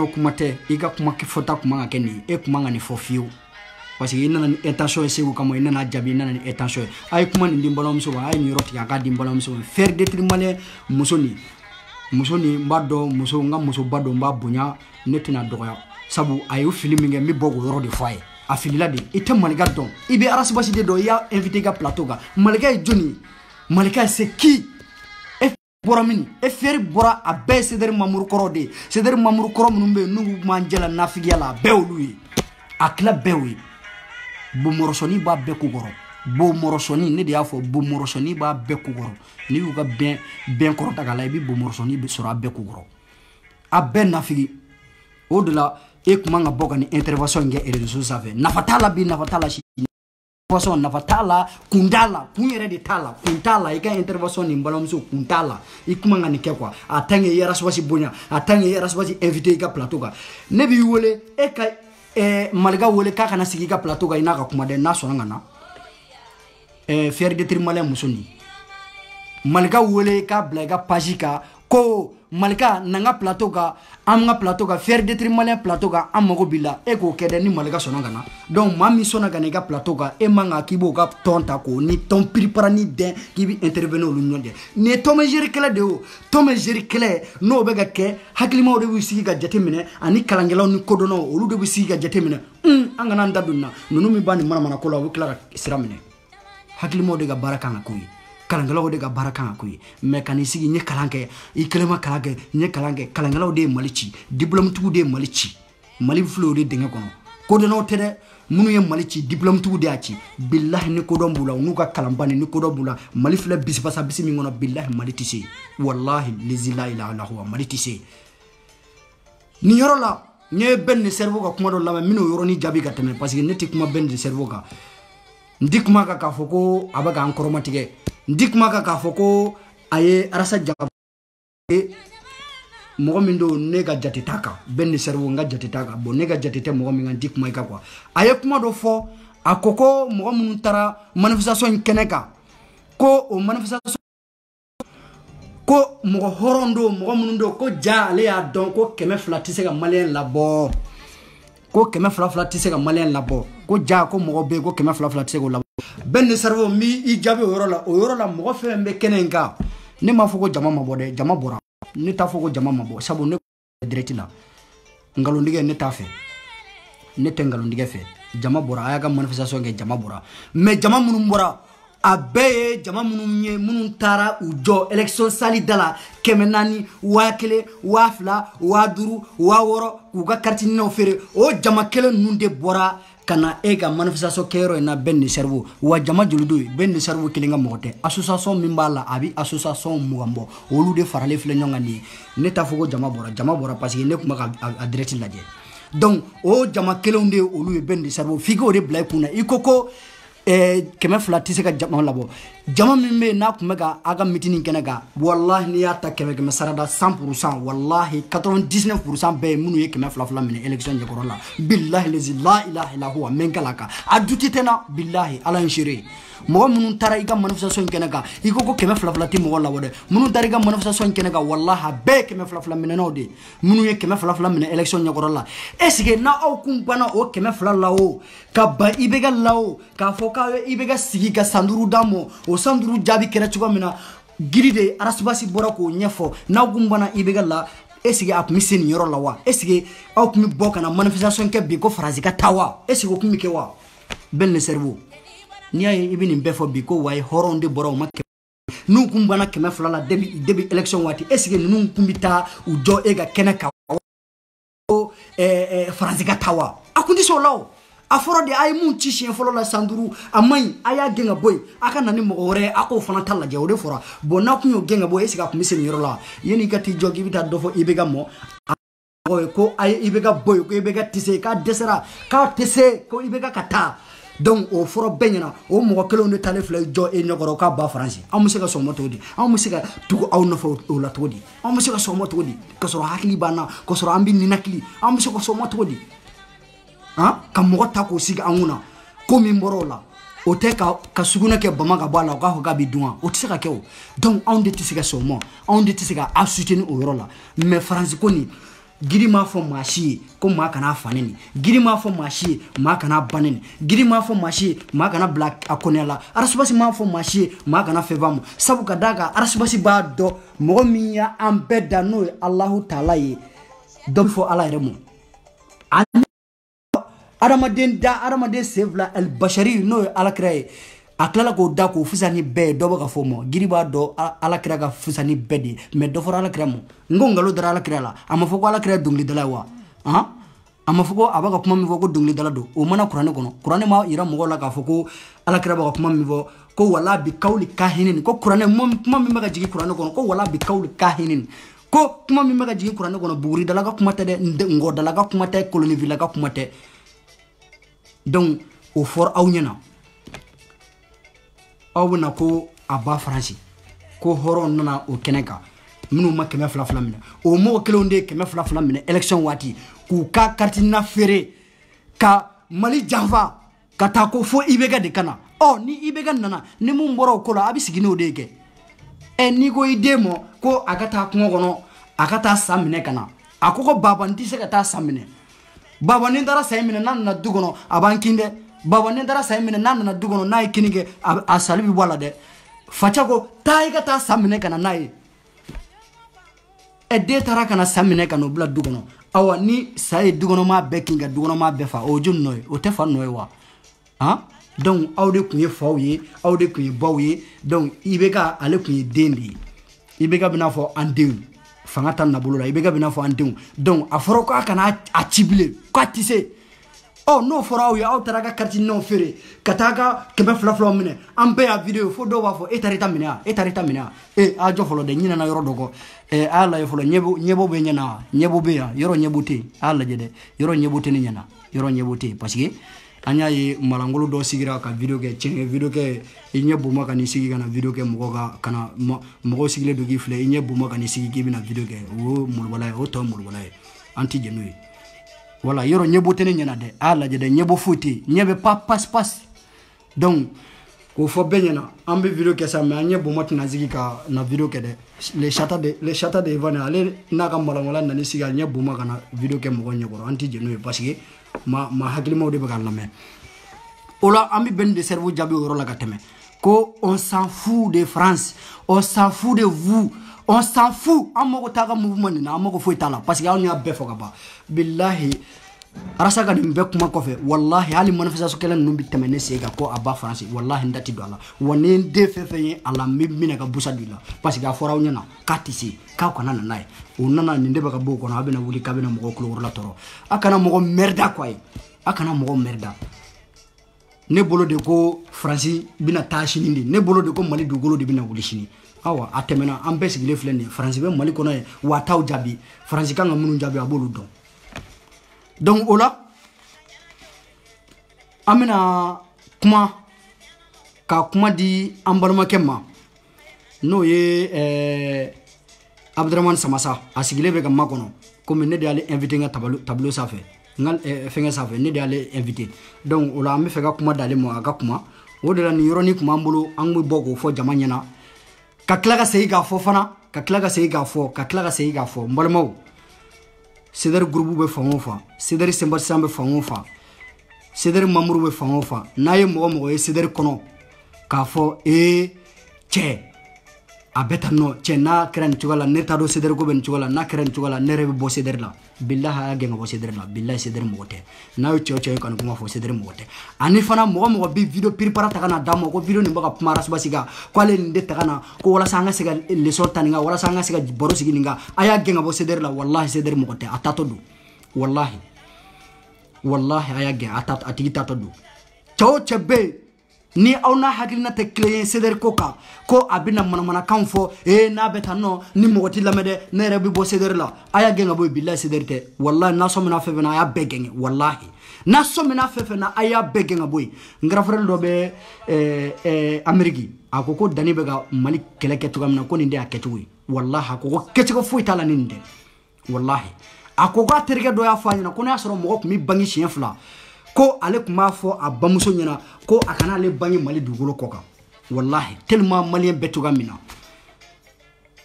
kumate iga kuma ke fota kuma ga keni e kuma ngani fofiu parce que inana intention ese ko kamo inana jabi inana intention ay kuma ni bolomso ay ni roti ga di bolomso faire détrimale musoni mbado muso bado mbabunya netina doya sabu ayo film nge mi bogo yoro de foye a filila de ite malika don ibe arasibasi de do ya invité ga plateau ga malika e joni malika c'est qui e bora mini e feri bora a be ceder mamuru korode ceder mamuru koro munumbe nugu manjela nafigia la be oluyi akla bewi bu morosoni ba be ku goro bo morosoni ne de afo bo morosoni ba be ku goro ni u ga ben korota ga la bi bo morosoni be sura be ku goro a ben nafigi o de la e kuma nga boka ni intervention nge réseaux sociaux nafatala shi intervention nafatala kundala kunyere de tala kuntala ika intervention ni mbalomso kuntala ikuma nga ni kekwa atange yera swasi bonya atange yera swasi invité ga plateau ga ne bi wole e ka malga wole ka kana sigi ka plateau ga ina ka kuma de na sona ngana faire de trimalien musoni malga wole ka blaga pajika ko malika nanga plateau ga amnga plateau ga faire de trimalien plateau ga amago bila e ko kede ni malga sona ngana donc mami sona ga nega plateau ga e manga kibo ga tonta ko ni ton prépara ni den ki bi intervenir lu nyonde ne to me jeri kala de o to me jeri kala no be ga ke haklima o de bu sigi ga jatemine ani kalangelaw ni kodono o lu de bu sigi ga jatemine angana ndaduna nunu mi bani mana ko la wu kala siramine haklima o de ga baraka ngakuyi kalangalaw de ga baraka ngakuyi mekanisigi ni kalanke ikelema kalake ni kalanke kalangalaw de malici diplôme tugu de malici mali flo de denga kono kodono tede munu ye malici diplôme tugu de aci billahi ni kodon bula nu ka kalambani ni kodon bula mali fle bisbasa bisimi ngono billahi mali tisi wallahi la ilaha illa huwa mali tisi ni yorola nye ben ni cerveau ka kuma do lama mino yoro ni jabi gateme parce que neti kuma ben ni cerveau ka ndikuma ka foko abaga encore matige ndikuma ka foko aye arasa jab mogo mindo nega jatitaka ben ni cerveau nga jatitaka bo nega jatite mogo mi nga ndikuma ka kwa aye kuma do fo akoko mogo mun tara manifestation keneka ko o manifestation ko mogo horondo mogo munundo ko ja ale ya don ko keme flatise ga malien labo ko keme flatise ga malien labo ko ja ko mogo be ko keme flatise go labo ben ni cerveau mi I jabe o yoro la mogo fe mbe kenenga ne ma foko jama mabo de jama bora ne ta foko jama mabo sabo ne direct la ngalo ndige ne ta fe ne tengalo ndige fe jama bora aya ga manifestation ge jama bora mais jama munum bora abe jama munum munun tara ujo election sali dala kemenani wakele wafla waduru waworo uga kartini no fere o jama kele nunde bora kana ega manifestation kero na ben ni cerveau wa jama juludu ben ni cerveau kilinga mote association mimbala abi association mugambo olu de farale fle nyonga ni ne ta fogo jama bora parce que ne kuma ka direct laje donc o jama kelonde olu ben ni cerveau figo de blay puna ikoko keme flatise ka jama labo jama mimbe na kuma ga aga meeting kenaga wallahi ni ata keme sarada 100% wallahi 99% be munu ye keme flafla mine election je korola billahi la ilaha illa huwa mengalaka aduti tena billahi ala inshiri mo munu tara iga manifestation kenaga ikoko keme flafla ti mo wala wode munu tara iga manifestation kenaga wallahi be keme flafla mine no de munu ye keme flafla mine election je korola esige na au kumbana o keme flala o ka ba ibega lao ka foka ibega sigi ka sanduru damo o sanduru jabi kera chugo mina giride arasbasi borako nyefo na gumbana ibega la esige ap miseni yoro lawa esige au kumi boka na manifestation ke bi ko frazi ka tawa esige kumi ke wa ben le cerveau ni ay ibini mbefo bi ko way horonde boro ma nu gumbana keme flala debi election wati esige nu kumbita ujo ega kenaka o frazi ka tawa akundi so law aforo de ay mun ci chien folo la sanduru amay aya genga boy aka nani mo gore ako fana talla je ode fora bona ku yo genga boy esika ku miseni yoro la yeni gati jogi bita dofo ibega mo ko ay ibega boy ko ibega tise ka desera ka tise ko ibega kata donc o foro benyana o mo ko ne tale fle jo e nyogoro ka ba france amusika so moto di amusika tugo aw no fo o la todi amusika so moto di ko so hakli bana ko so ambi ni nakli amusika so moto di kamogo tako siga anguna komi mborola oteka kasuguna ke bamaga bala ka hoga bidua otiseka keo donc on de tisika somo on de tisika a soutenir o yorola mais france koni giri ma fo machi ko ma kana faneni giri ma fo machi ma kana baneni giri ma fo machi ma kana black akonela arasubasi ma fo machi ma kana fevamo sabu kadaga arasubasi ba do mo miya ambeda no allah taala yi do fo ala remo Aramaden sevla el bashari no alakray aklala ko da ko fusani be do ba fomo giriba do alakra ga fusani bedi me do for alakra mo ngongalo dara alakra la ama foko alakra dungli dala wa ama foko abaga kuma mi foko dungli dala do o mana qur'ane kono qur'ane ma ira mo la ga foko alakra ba kuma mi vo ko wala bi kawli kahinin ko qur'ane mo kuma mi maga jigi qur'ane kono ko wala bi kawli kahinin ko kuma mi maga jigi qur'ane kono buri dala ga kuma te de ngo dala ga kuma te koloni villa ga kuma te donc au fort awnyana awna ko aba franci ko horon nana o keneka minu makeme flafla mina o mo kelonde keme flafla mina election wati ku ka kartina fere ka Mali janfa ka taa ko fo Ibeka de kana ni Ibeka nana ni mun bɔra o ko la a bɛ sigi n'o de kɛ ni ko i den mɔ ko a ka taa kungo kɔnɔ a ka taa sa minɛ kana a ko baba n tɛ se ka taa sa minɛ baba ni taara sa minɛ n'a nana du kɔnɔ a b'an kin dɛ baba ni taara sa minɛ n'a nana du kɔnɔ n'a ye kini kɛ a sali bɛ bɔ a la dɛ faca ko taa i ka taa sa minɛ kana n'a ye den taara kana sa minɛ ka n'o bila du kɔnɔ awa ni sa ye du kɔnɔ maa bɛɛ kin ka du kɔnɔ maa bɛɛ fa o jɔn nɔ ye o tɛ fa nɔ ye wa donc aw de kun ye faw ye aw de kun ye baw ye donc Ibeka ale kun ye den de ye Ibeka bɛna fɔ an denw fanga ta nabolo la Ibeka bɛna fɔ an denw donc a fɔra ko a kana a ci bilen k'a tɛ se n'o fɔra aw ye aw taara ka carte n'o feere ka taa ka 200 minɛ an bɛɛ y'a video fo dɔw b'a fɔ e taara i ta minɛ wa e taara i ta minɛ wa a jɔ fɔlɔ dɛ ɲinɛna yɔrɔ dɔ kɔ a y'a lajɛ fɔlɔ ɲɛbɔ bɛ ɲɛna ɲɛbɔ bɛ yan yɔrɔ ɲɛbɔ tɛ yen a y'a lajɛ dɛ yɔrɔ ɲɛbɔ tɛ ne ɲɛna yɔrɔ ɲɛbɔ tɛ yen parce que an y'a ye malangolo dɔ sigira ka video kɛ tiɲɛ video kɛ i ɲɛ boma ka n'i sigi ka na video kɛ mɔgɔ ka kana mɔgɔ sigilen don k'i filɛ i ɲɛ boma ka n'i sigi k'i bɛna video kɛ o ye molobala ye o tɔ ye molobala ye an tɛ jɛn n'o ye voilà yɔrɔ ɲɛbɔ tɛ ne ɲɛna dɛ a y'a lajɛ dɛ ɲɛbɔ foyi tɛ yen ɲɛ bɛ passe donc k'o fɔ bɛɛ ɲɛna an bɛ video kɛ sa mais an ɲɛ boma tɛna sigi ka na video kɛ dɛ les chata de Ivan ale n'a ka malangala nani sigi a ɲɛ boma ka na video kɛ mɔgɔ ɲɛkɔrɔ an tɛ jɛn n'o ye parce que ma hakilimaw de bɛ ka lamɛn o la an bɛ bɛn de cerveau jaabi o yɔrɔ la ka tɛmɛ ko on s'en fout de France on s'en fout de vous on s'en fout an mago t'a ka mouvement nin na an mago foyi t'a la parce que anw y'a bɛɛ fɔ ka ban billahi arasa ka nin bɛɛ kuma kɔfɛ wallahi hali manifestation kɛlɛ ninnu bɛ tɛmɛ ne sen kan ko a ba France wallahi n da tɛ don a la wa ni n den fɛn fɛn ye a la n bɛ minɛ ka busa don i la parce que a fɔra aw ɲɛna k'a tɛ se k'aw kana na n'a ye o nana nin de bɛ ka bɔ o kɔnɔ a bɛna wuli k'a bɛna mɔgɔw kulo la tɔɔrɔ a kana mɔgɔ mɛrida quoi ye a kana mɔgɔ mɛrida ne bolo de ko France bɛna taa sini de ne bolo de ko Mali dugukolo de bɛna wuli sini awa a tɛmɛna an bɛɛ sigilen filɛ nin ye France bɛ Mali kɔnɔ ye wa t'aw jaabi France kan ka minnu jaabi a b'olu dɔn donc o la an bɛna ka kuma di an balimakɛ ma n'o ye Abdramane Samassa a sigilen bɛ ka ma kɔnɔ komi ne de y'ale invité n ka tableau sanfɛ n ka fɛnkɛ sanfɛ ne de y'ale invité donc o la an bɛ fɛ ka kuma d'ale ma a ka kuma o de la nin yɔrɔnin tun b'an bolo an bɛ bɔ k'o fɔ jama ɲɛna ka tila ka segin k'a fɔ fana ka tila ka segin k'a fɔ n balimaw Cédar groupe bɛ fan o fan Cédar Sympathisant bɛ fan o fan Cédar membre bɛ fan o fan n'a ye mɔgɔ ye Cédar kɔnɔ k'a fɔ cɛ a bɛ tan nɔ cɛ n'a kɛra nin cogoya la ne t'a dɔn Cédar ko bɛ nin cogoya la n'a kɛra nin cogoya la ne yɛrɛ bɛ bɔ Cédar la billahi a y'a gɛn ka bɔ Cédar la billahi Cédar mɔgɔ tɛ n'a ye cɛ kanu kuma fɔ Cédar mɔgɔ tɛ ani fana mɔgɔ bɛ video prépara ta ka na d'a ma ko video nin bɛ ka kuma Rasubasi kan ko ale nin de ta ka na ko walasa an ka se ka leçon ta nin kan walasa an ka se ka baro sigi nin kan a y'a gɛn ka bɔ Cédar la wallahi Cédar mɔgɔ tɛ a tatɔ don wallahi a y'a gɛn a tigi tatɔ don cɛ o cɛ bɛ yen ni aw n'a hakilina tɛ kelen ye Cédar ko kan ko a bɛna manamanakan fɔ n'a bɛ tan nɔ ni mɔgɔ tɛ lamɛn dɛ ne yɛrɛ bɛ bɔ Cédar la a y'a gɛn ka bɔ yen billahi Cédar tɛ wallahi n'a sɔmina fɛn fɛn na a y'a bɛɛ gɛn wallahi n'a sɔmina fɛn fɛn na a y'a bɛɛ gɛn ka bɔ yen n garafɛrɛn dɔ bɛ Amérique a ko Dani bɛ ka Mali kɛlɛ kɛ cogoya min na ko nin de y'a kɛcogo ye wallahi a ko kɛcogo foyi t'a la ni nin tɛ wallahi a ko k'a terikɛ dɔ y'a fɔ a ɲɛna ko n'a y'a sɔrɔ mɔgɔ tun bɛ bange siɲɛ 2 ko ale tun b'a fɔ a bamuso ɲɛna ko a kana ale bange Mali dugukolo kɔ kan wallahi tellement maliyɛn bɛ cogoya min na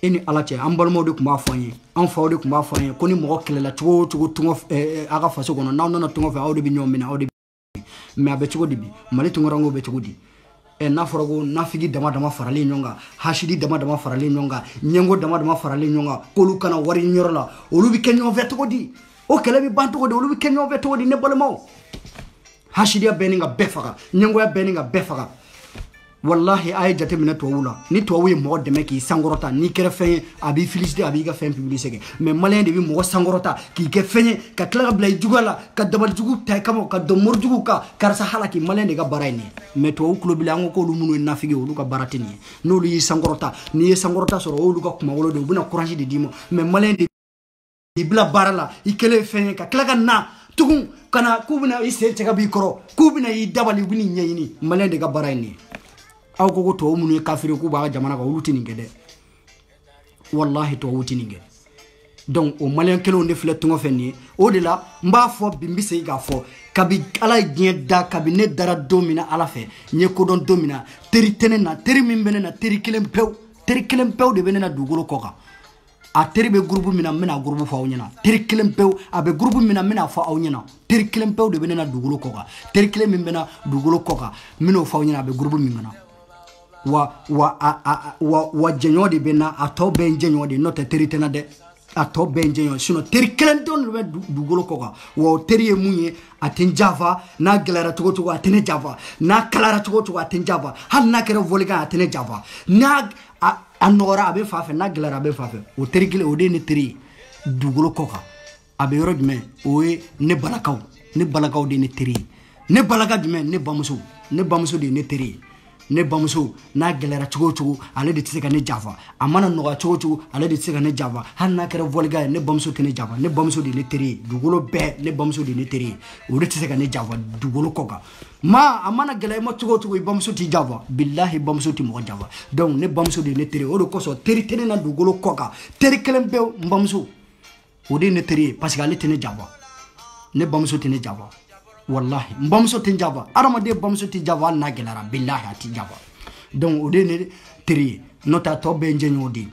e ni Ala cɛ an balimaw de tun b'a fɔ an ye an faw de tun b'a fɔ an ye ko ni mɔgɔ kɛlɛla cogo o cogo a ka faso kɔnɔ n'aw nana tungɔ fɛ aw de bɛ ɲɔgɔn minɛ aw de bɛ mais a bɛ cogo di bi Mali tunkarankew bɛ cogo di n'a fɔra ko nafigi dama faralen ɲɔgɔn kan hasidi dama faralen ɲɔgɔn kan ɲɛngo dama faralen ɲɔgɔn kan k'olu kana wari ɲini yɔrɔ la olu bɛ kɛ ɲɔgɔn fɛ cogo di o kɛlɛ bɛ ban cogo di olu bɛ kɛ ɲɔgɔn fɛ cogo di ne balimaw hasidiya bɛɛ ni ka bɛɛ faga ɲɛngoya bɛɛ ni ka bɛɛ faga wallahi a ye jateminɛ tubabuw la ni tubabu ye mɔgɔ dɛmɛ k'i sankɔrɔta n'i kɛra fɛn ye a b'i féliciter a b'i ka fɛn publier kɛ mais maliyɛn de bɛ mɔgɔ sankɔrɔta k'i kɛ fɛn ye ka tila ka bila i juguya la ka dabalijugu ta i kama ka dɔn morijugu kan karisa halaki maliyɛn de ka baara ye nin ye mais tubabu tulo bila an ko k'olu minnu ye nafigi olu ka baara tɛ nin ye n'olu y'i sankɔrɔta n'i ye sankɔrɔta sɔrɔ olu ka kumawolo de u bɛna courage de d'i ma mais maliyɛn de i bila baara la i kɛlen fɛn ye ka tila ka na tugun kana k'u bɛna i sen cɛ b'i kɔrɔ k'u bɛna i dabali u bɛ nin ɲɛɲini maliyɛn de ka baara ye nin ye aw ko tubabu minnu ye kafiri k'u b'a ka jamana kan olu tɛ nin kɛ dɛ wallahi tubabu tɛ nin kɛ donc o malien kelen de filɛ tunga fɛ ni o de la n b'a fɔ bi n bɛ segin k'a fɔ kabi ala ye diɲɛ da kabi ne dara don min na ala fɛ n ye kodɔn don min na teri tɛ ne na teri min bɛ ne na teri kelen pewu de bɛ ne na dugukolo kɔ kan a teri bɛ groupe min na n bɛna groupe fɔ aw ɲɛna teri kelen pewu a bɛ groupe min na n bɛna fɔ aw ɲɛna teri kelen pewu de bɛ ne na dugukolo kɔ kan teri kelen min bɛ na dugukolo kɔ kan n bɛn'o fɔ aw ɲɛna a bɛ groupe min kɔnɔ wa jɛɲɔgɔn de bɛ na a tɔ bɛɛ ye jɛɲɔgɔn de n'o tɛ teri tɛ na dɛ a tɔ bɛɛ ye jɛɲɔgɔn sinon teri kelen dɔrɔn de bɛ dugukolo kɔ kan wa o teri ye mun ye a tɛ n janfa n'a gɛlɛyara cogo cogo a tɛ ne janfa n'a kalayara cogo cogo a tɛ n janfa hali n'a kɛra volikan a tɛ ne janfa n'a a nɔgɔra a bɛ fa fɛ n'a gɛlɛyara a bɛ fa fɛ o teri kelen o de ye ne teri ye dugukolo kɔ kan a bɛ yɔrɔ jumɛn o ye ne balakaw de ye ne teri ye ne balaka jumɛn ne bamuso de ye ne teri ye ne bamuso n'a gɛlɛyara cogo cogo ale de tɛ se ka ne janfa a mana nɔgɔya cogo cogo ale de tɛ se ka ne janfa hali n'a kɛra volikan ye ne bamuso tɛ ne janfa ne bamuso de ye ne teri ye dugukolo bɛɛ ne bamuso de ye ne teri ye o de tɛ se ka ne janfa dugukolo kɔ kan a mana gɛlɛya i ma cogo cogo i bamuso t'i janfa bilahi bamuso tɛ mɔgɔ janfa donc ne bamuso de ye ne teri ye o de kosɔn teri tɛ ne na dugukolo kɔ kan teri kelen bɛ n bamuso o de ye ne teri ye parce que ale tɛ ne janfa ne bamuso tɛ ne janfa wallahi n bamuso tɛ n janfa adamaden bamuso tɛ janfa hali n'a gɛlɛyara bilahi a tɛ janfa donc o de ye ne teri ye n'o tɛ a tɔ bɛɛ ye n jɛɲɔgɔn de ye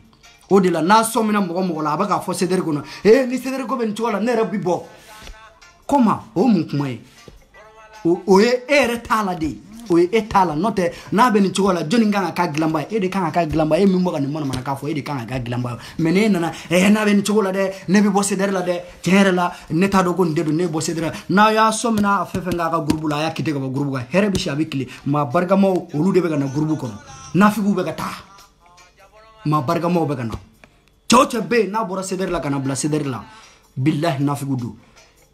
o de la n'a sɔmina mɔgɔ la a bɛ k'a fɔ Cédric kɔnɔ ni Cédric ko bɛ nin cogo la ne yɛrɛ bi bɔ comment o mun kuma ye o ye e yɛrɛ t'a la de o ye e t'a la n'o tɛ n'a bɛ nin cogo la jɔnni kan ka k'a dilanba ye e de kan ka k'a dilanba ye e min bɔ ka nin manamanakan fɔ e de kan ka k'a dilanba ye mais n'e nana n'a bɛ nin cogo la dɛ ne bɛ bɔ Cédric la dɛ tiɲɛ yɛrɛ la ne t'a dɔn ko nin de don ne bɛ bɔ Cédric la n'a y'a sɔmina a fɛn fɛn k'a ka groupe la a y'a kite ka bɔ groupe kan hɛrɛ bɛ si a bɛ tile maa barikamaw olu de bɛ ka na groupe kɔnɔ nafigiw bɛ ka taa maa barikamaw bɛ ka na cɛ o cɛ bɛ yen n'a bɔra Cédric la ka na bila Cédric la bilahi nafigiw don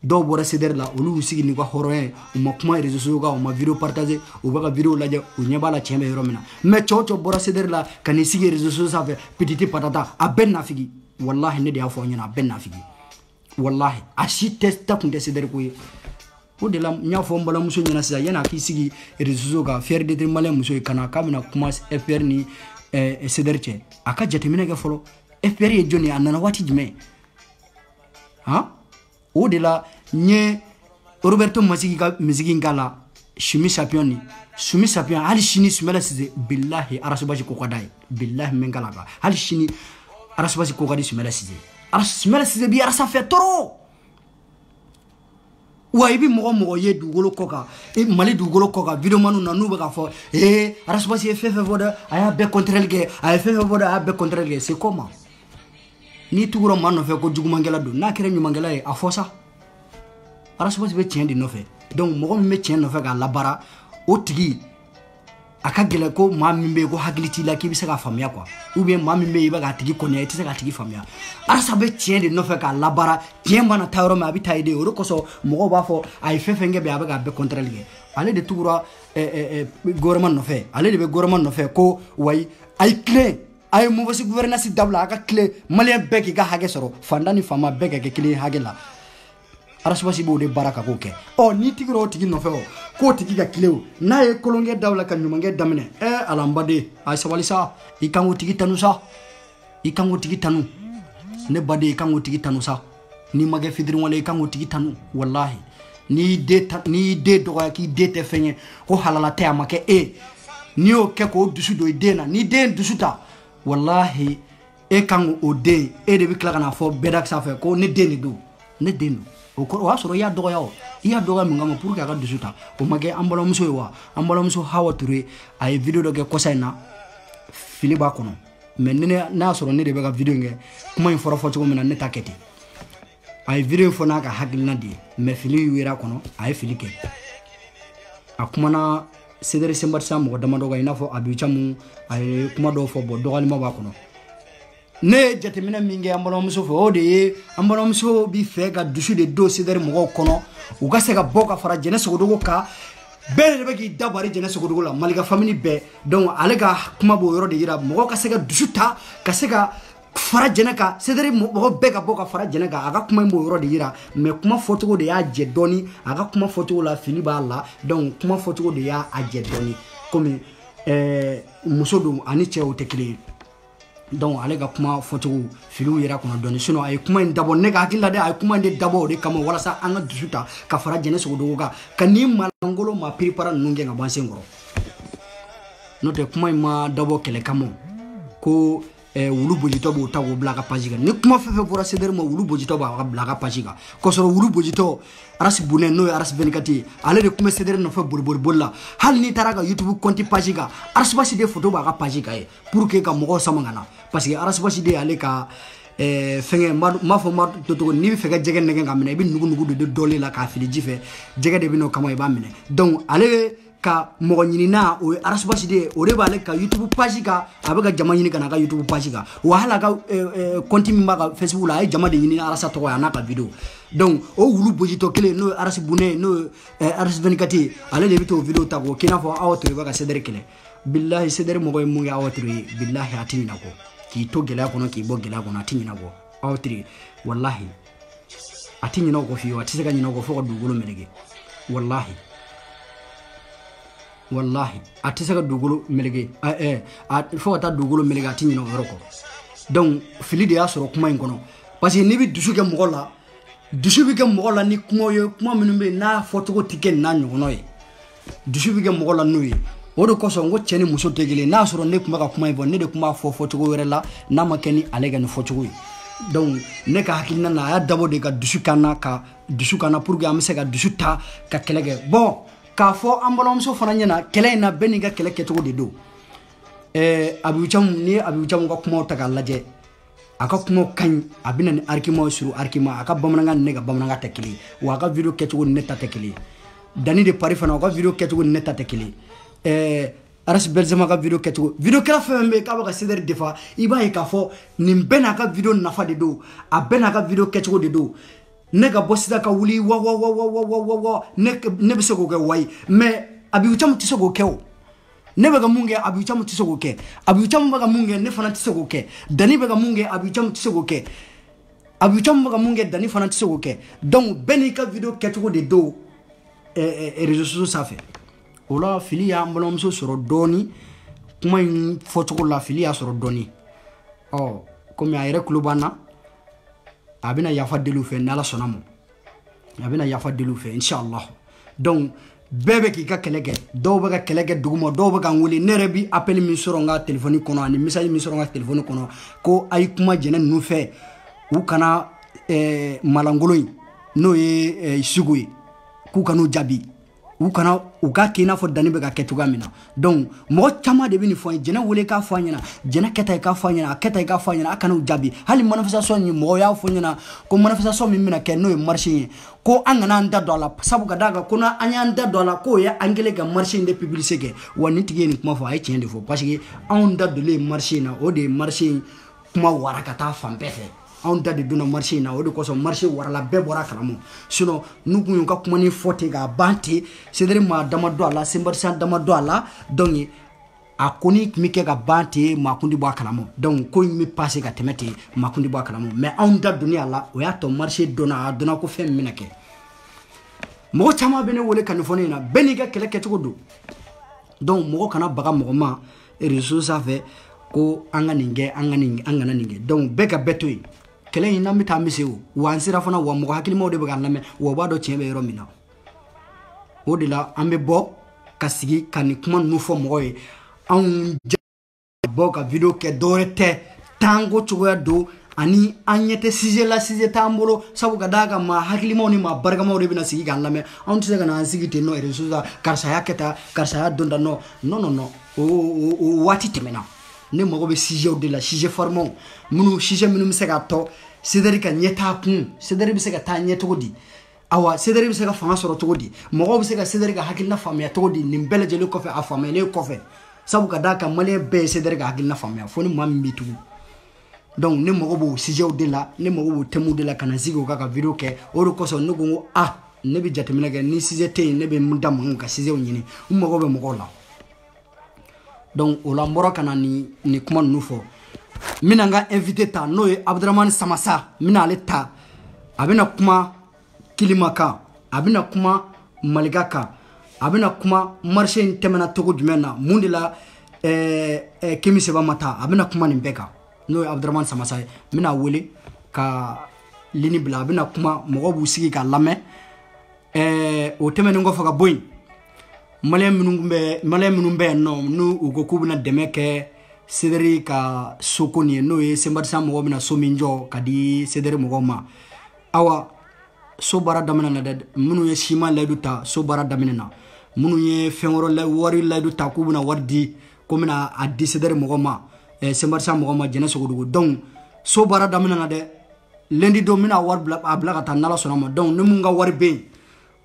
dɔw bɔra Cédric la olu y'u sigi n'u ka hɔrɔnya ye u ma kuma réseaux sociaux kan u ma vidéo partager u bɛ ka vidéo lajɛ u ɲɛ b'a la tiɲɛ bɛ yɔrɔ min na mais cɛ o cɛ bɔra Cédric la ka n'i sigi réseaux sociaux sanfɛ petite patata a bɛɛ nafigi wallahi ne de y'a fɔ aw ɲɛna a bɛɛ nafigi wallahi a si tɛ ta kun tɛ Cédric ko ye o de la n y'a fɔ n balimamuso ɲɛna sisan yanni a k'i sigi réseaux sociaux kan fier d'être malien muso ye ka na k'a bɛna kuma FPR ni Cédric cɛ a ka jateminɛ kɛ fɔlɔ FPR ye jɔn ye a nana waati jumɛn o de la n ye Roberto Masigi ka misigi k'a la Sumi Sapion hali sini Sumala Size bilahi arasubasi ko ka d'a ye bilahi n bɛ n kala kan hali sini arasubasi ko ka di Sumala Size bi arasa fɛ tɔrɔ wa i bɛ mɔgɔ ye dugukolo kɔ kan Mali dugukolo kɔ kan vidéomaniw na n'u bɛ k'a fɔ arasubasi ye fɛn fɛn fɔ dɛ a y'a bɛɛ contrôle kɛ a ye fɛn fɛn fɔ dɛ a y'a bɛɛ contrôle kɛ c'est comment n'i tugura maa nɔfɛ ko jugumankɛla don n'a kɛra ɲumankɛla ye a fɔ sa arasubasi bɛ tiɲɛ de nɔfɛ donc mɔgɔ min bɛ tiɲɛ nɔfɛ k'a labaara o tigi a ka gɛlɛn ko maa min bɛ yen ko hakili t'i la k'i bɛ se k'a faamuya quoi ou bien maa min bɛ yen i bɛ k'a tigi kɔnɔ i tɛ se k'a tigi faamuya arasa bɛ tiɲɛ de nɔfɛ k'a labaara tiɲɛ mana taa yɔrɔ min a bɛ taa ye de o de kosɔn mɔgɔw b'a fɔ a ye fɛn fɛn kɛ bi a bɛ k'a bɛɛ contrôle kɛ ale de tugura gouvernement nɔfɛ ale de bɛ gouvernement nɔfɛ ko wayi a ye tilen a ye mauvaise gouvernance dabila a ka tilen maliyɛn bɛɛ k'i ka hakɛ sɔrɔ fantan ni faama bɛɛ ka kɛ kelen hakɛ la arasubasi b'o de baara ka k'o kɛ n'i tigira o tigi nɔfɛ k'o tigi ka tile o n'a ye kolonkɛ dawula ka ɲumankɛ daminɛ ala n baden a sabali sa i kan k'o tigi tanu sa i kan k'o tigi tanu ne baden i kan k'o tigi tanu sa n'i ma kɛ fitiriwale i kan k'o tigi tanu wallahi n'i den dɔgɔya k'i den tɛ fɛn ye ko halala tɛ a ma kɛ n'i y'o kɛ k'o dusu don i den na n'i den dusu ta wallahi e kan k'o den e de bɛ tila ka na fɔ bɛɛda sanfɛ ko ne den de don o y'a sɔrɔ i y'a dɔgɔya min kama pour que a ka dusu ta o ma kɛ an balimamuso ye wa an balimamuso Hawa Ture a ye vidéo dɔ kɛ kɔsa in na fili b'a kɔnɔ mais n'a y'a sɔrɔ ne de bɛ ka vidéo in kɛ kuma in fɔra fɔ cogo min na ne ta kɛ ten a ye vidéo in fɔ n'a ka hakilina de ye mais fili yera a kɔnɔ a ye fili kɛ a kumana Cédric Sembarisa mɔgɔ damadɔ kan i n'a fɔ Abiy Camu a ye kuma dɔw fɔ bon dɔgɔyalima b'a kɔnɔ ne ye jateminɛ min kɛ an balimamuso fɛ o de ye an balimamuso bi fɛ ka dusu de don Cédric mɔgɔw kɔnɔ u ka se ka bɔ ka fara Jɛnɛ Sogodogo kan bɛɛ de bɛ k'i dabari Jɛnɛ Sogodogo la Malika famille bɛɛ donc ale ka kuma b'o yɔrɔ de yira mɔgɔw ka se ka dusu ta ka se ka fara Jɛnɛ kan Cédric mɔgɔ bɛɛ ka bɔ ka fara Jɛnɛ kan a ka kuma in b'o yɔrɔ de yira mais kuma fɔcogo de y'a jɛ dɔɔni a ka kuma fɔcogo la fili b'a la donc kuma fɔcogo de y'a jɛ dɔɔni komi muso don ani cɛ o tɛ kelen ye donc ale ka kuma fɔcogo filiw yɛrɛ kɔnɔ dɔɔni sinon a ye kuma in dabɔ ne ka hakili la dɛ a ye kuma in de dabɔ o de kama walasa an ka dusu ta ka fara jɛnɛ sogodogo kan ka ni malangolo ma piripara ninnu kɛ ka bɔ an sen kɔrɔ n'o tɛ kuma in ma dabɔ kɛlɛ kama ko wulu bojitɔ b'o ta k'o bila a ka page kan ni kuma fɛn fɛn fɔra Cedric ma wulu bojitɔ b'a bila a ka page kan k'a sɔrɔ wulu bojitɔ Aras Bonɛ n'o ye Aras 24 ye ale de kun bɛ Cedric nɔfɛ boli la hali n'i taara ka YouTube compte page kan Aras Basi de photo b'a ka page kan ye pour que ka mɔgɔw sama ka na parce que Aras Basi de ale ka fɛngɛ m'a fɔ ma togo n'i bɛ fɛ ka jɛgɛ nɛgɛ ka minɛ i bɛ nugu de dɔlen la k'a fili ji fɛ jɛgɛ de bɛ n'o kama i b'a minɛ donc ale ka mɔgɔ ɲinina o ye Aras Basi de o de b'ale ka YouTube page kan a bɛ ka jama ɲini ka na a ka YouTube page kan wa hali a ka compte min b'a ka Facebook la a ye jama de ɲini Arasa tɔgɔ ye a n'a ka video donc o wulu bojitɔ kelen n'o ye Aras Bonɛ n'o ye Aras 24 ye ale de bɛ t'o video ta k'o k'i n'a fɔ Awa Ture bɛ ka Cedric kɛlɛ bilahi Cedric mɔgɔ ye mun kɛ Awa Ture ye bilahi a tɛ ɲinɛ kɔ k'i to gɛlɛya kɔnɔ k'i bɔ gɛlɛya kɔnɔ a tɛ ɲinɛ kɔ Awa Ture wallahi a tɛ ɲinɛ kɔ fiyewu a tɛ se ka ɲinɛ kɔ fo ka dugukolo meleke wallahi a tɛ se ka dugukolo meleke fo ka taa dugukolo meleke a tɛ ɲinɛ o yɔrɔ kɔ donc fili de y'a sɔrɔ kuma in kɔnɔ parce que n'i bɛ dusu kɛ mɔgɔ la dusu bɛ kɛ mɔgɔ la ni kuma ye kuma minnu bɛ yen n'a fɔcogo tɛ kɛ n'a ɲɔgɔnna ye dusu bɛ kɛ mɔgɔ la n'o ye o de kosɔn n ko cɛ ni muso tɛ kelen n'a sɔrɔ ne tun bɛ ka kuma in fɔ ne de tun b'a fɔ fɔcogo wɛrɛ la n'a ma kɛ ni ale ka nin fɔcogo ye donc ne ka hakilina na a y'a dabɔ de ka dusu kana pour que an bɛ se ka dusu ta ka kɛlɛ kɛ bon k'a fɔ an balimamuso fana ɲɛna kɛlɛ in na bɛɛ n'i ka kɛlɛ kɛcogo de don Abibu Camu n'i ye Abibu Camu ka kumaw ta k'a lajɛ a ka kumaw ka ɲi a bɛ na ni argument ye sur argument a ka bamanankan ni ne ka bamanankan tɛ kelen ye wa a ka video kɛcogo ni ne ta tɛ kelen ye Dani de Paris fana o ka video kɛcogo ni ne ta tɛ kelen ye Aras Benzema ka video kɛcogo video kɛra fɛn bɛ k'a bɛ ka Cedric defa i b'a ye k'a fɔ nin bɛɛ n'a ka video nafa de don a bɛɛ n'a ka video kɛcogo de don ne ka bɔ sisan ka wuli wa ne bɛ se k'o kɛ wayi mais Abibu Camu tɛ se k'o kɛ o ne bɛ ka mun kɛ Abibu Camu tɛ se k'o kɛ Abibu Camu bɛ ka mun kɛ ne fana tɛ se k'o kɛ Dani bɛ ka mun kɛ Abibu Camu tɛ se k'o kɛ Abibu Camu bɛ ka mun kɛ Dani fana tɛ se k'o kɛ donc bɛɛ n'i ka video kɛcogo de don réseaux sociaux sanfɛ o la fili y'an balimamuso sɔrɔ dɔɔni kuma in fɔcogo la fili y'a sɔrɔ dɔɔni komi a yɛrɛ tulo b'an na a bɛna yafa deli u fɛ n'Ala sɔnna ma a bɛna yafa deli u fɛ inshallah donc bɛɛ bɛ k'i ka kɛlɛ kɛ dɔw bɛ ka kɛlɛ kɛ duguma dɔw bɛ k'an wele ne yɛrɛ bi appel min sɔrɔ n ka téléphone kɔnɔ ani message min sɔrɔ n ka téléphone kɔnɔ ko a ye kuma jɛnɛ ninnu fɛ u kana malangolo in n'o ye Sugu ye k'u kan'u jaabi u kana u ka kɛ i n'a fɔ Dani bɛ ka kɛ cogoya min na donc mɔgɔ caman de bɛ nin fɔ an ye jɛnɛ wele k'a fɔ an ɲɛna jɛnɛ kɛta ye k'a fɔ an ɲɛna a kɛta ye k'a fɔ an ɲɛna a kana u jaabi hali manifestation in mɔgɔw y'a fɔ ɲɛna ko manifestation min bɛna kɛ n'o ye marche ye ko an kana an da don a la sabu ka d'a kan ko n'an y'an da don a la k'o ye an kɛlen ka marche in de publier kɛ wa nin tigi ye nin kuma fɔ a ye tiɲɛ de fɔ parce que anw da donlen marche in na o de ye marche in kuma wara ka taa fan bɛɛ fɛ anw da de donna marché in na o de kosɔn marché warala bɛɛ bɔra kalama sinon n'u kun y'u ka kuma ni fɔ ten k'a ban ten Cedric maa dama don a la Senbarisian dama don a la donc a ko ni tun bɛ kɛ ka ban ten maa kun tɛ bɔ a kalama donc ko in bɛ passé ka tɛmɛ ten maa kun tɛ bɔ a kalama mais anw da donni a la o y'a to marché donna a donna ko fɛn min bɛna kɛ mɔgɔ caman bɛ ne wele ka nin fɔ ne ɲɛna bɛɛ n'i ka kɛlɛ kɛcogo don donc mɔgɔ kana baga mɔgɔ ma réseau sanfɛ ko an ka nin kɛ an kana nin kɛ donc bɛɛ ka bɛɛ to yen kɛlɛ in n'an bɛ taa an bɛ se o wa an sera fana wa mɔgɔ hakilimaw de bɛ k'an lamɛn wa u b'a dɔn tiɲɛ bɛ yɔrɔ min na o de la an bɛ bɔ ka sigi ka nin kuma ninnu fɔ mɔgɔw ye anw bɔ ka video kɛ dɔwɛrɛ tɛ tango cogoya don ani an ɲɛ tɛ sujet la sujet t'an bolo sabu ka d'a kan maa hakilimaw ni maa barikamaw de bɛna sigi k'an lamɛn anw tɛ se ka na an sigi ten nɔ réseau la karisa y'a kɛ tan karisa y'a don tan non o waati tɛmɛna ne mago bɛ sujetw de la sujet farimaw sujet minnu bɛ se ka tɔ Cedric ka ɲɛ taa kun Cedric bɛ se ka taa ɲɛ cogo di awa Cedric bɛ se ka fanga sɔrɔ cogo di mɔgɔw bɛ se ka Cedric ka hakilina faamuya cogo di nin bɛɛ lajɛlen kɔfɛ a faamuyalen kɔfɛ sabu ka d'a kan maliyɛn bɛɛ ye Cedric ka hakilina faamuya fo ni maa min b'i tugu donc ne mago b'o sujetw de la ne mago b'o thèmes de la ka na sigi o kan ka video kɛ o de kosɔn ne ko n ko ne bɛ jateminɛ kɛ ni sujet tɛ yen ne bɛ mun da mankan ka sujetw ɲini n mago bɛ mɔgɔw la donc o la n bɔra ka na nin kuma ninnu fɔ n bɛna n ka invité ta n'o ye Abdramane Samassa n bɛna ale ta a bɛna kuma Kilima kan a bɛna kuma Maliga kan a bɛna kuma marché in tɛmɛna cogo jumɛn na mun de la Kemi Seba ma taa a bɛna kuma nin bɛɛ kan n'o ye Abdramane Samassa ye n bɛna wele ka lini bila a bɛna kuma mɔgɔw b'u sigi ka lamɛn o tɛmɛnen kɔfɛ ka bɔ yen maliyɛn minnu bɛ yen nɔ n'u u ko k'u bɛna dɛmɛ kɛ Sederi ka so ko nin ye n'o ye Senbatisan mɔgɔw bɛna so min jɔ ka di Sederi mɔgɔw ma awa so baara daminɛ na dɛ minnu ye siman layidu ta so baara daminɛ na minnu ye fɛn wɛrɛ wari layidu ta k'u bɛna wari di ko bɛna a di Sederi mɔgɔw ma Senbatisan mɔgɔw ma Jɛnɛ Sogodogo donc so baara daminɛ na dɛ lundi don bɛna wari a bila ka taa n'Ala sɔnna ma donc ni mun ka wari bɛ yen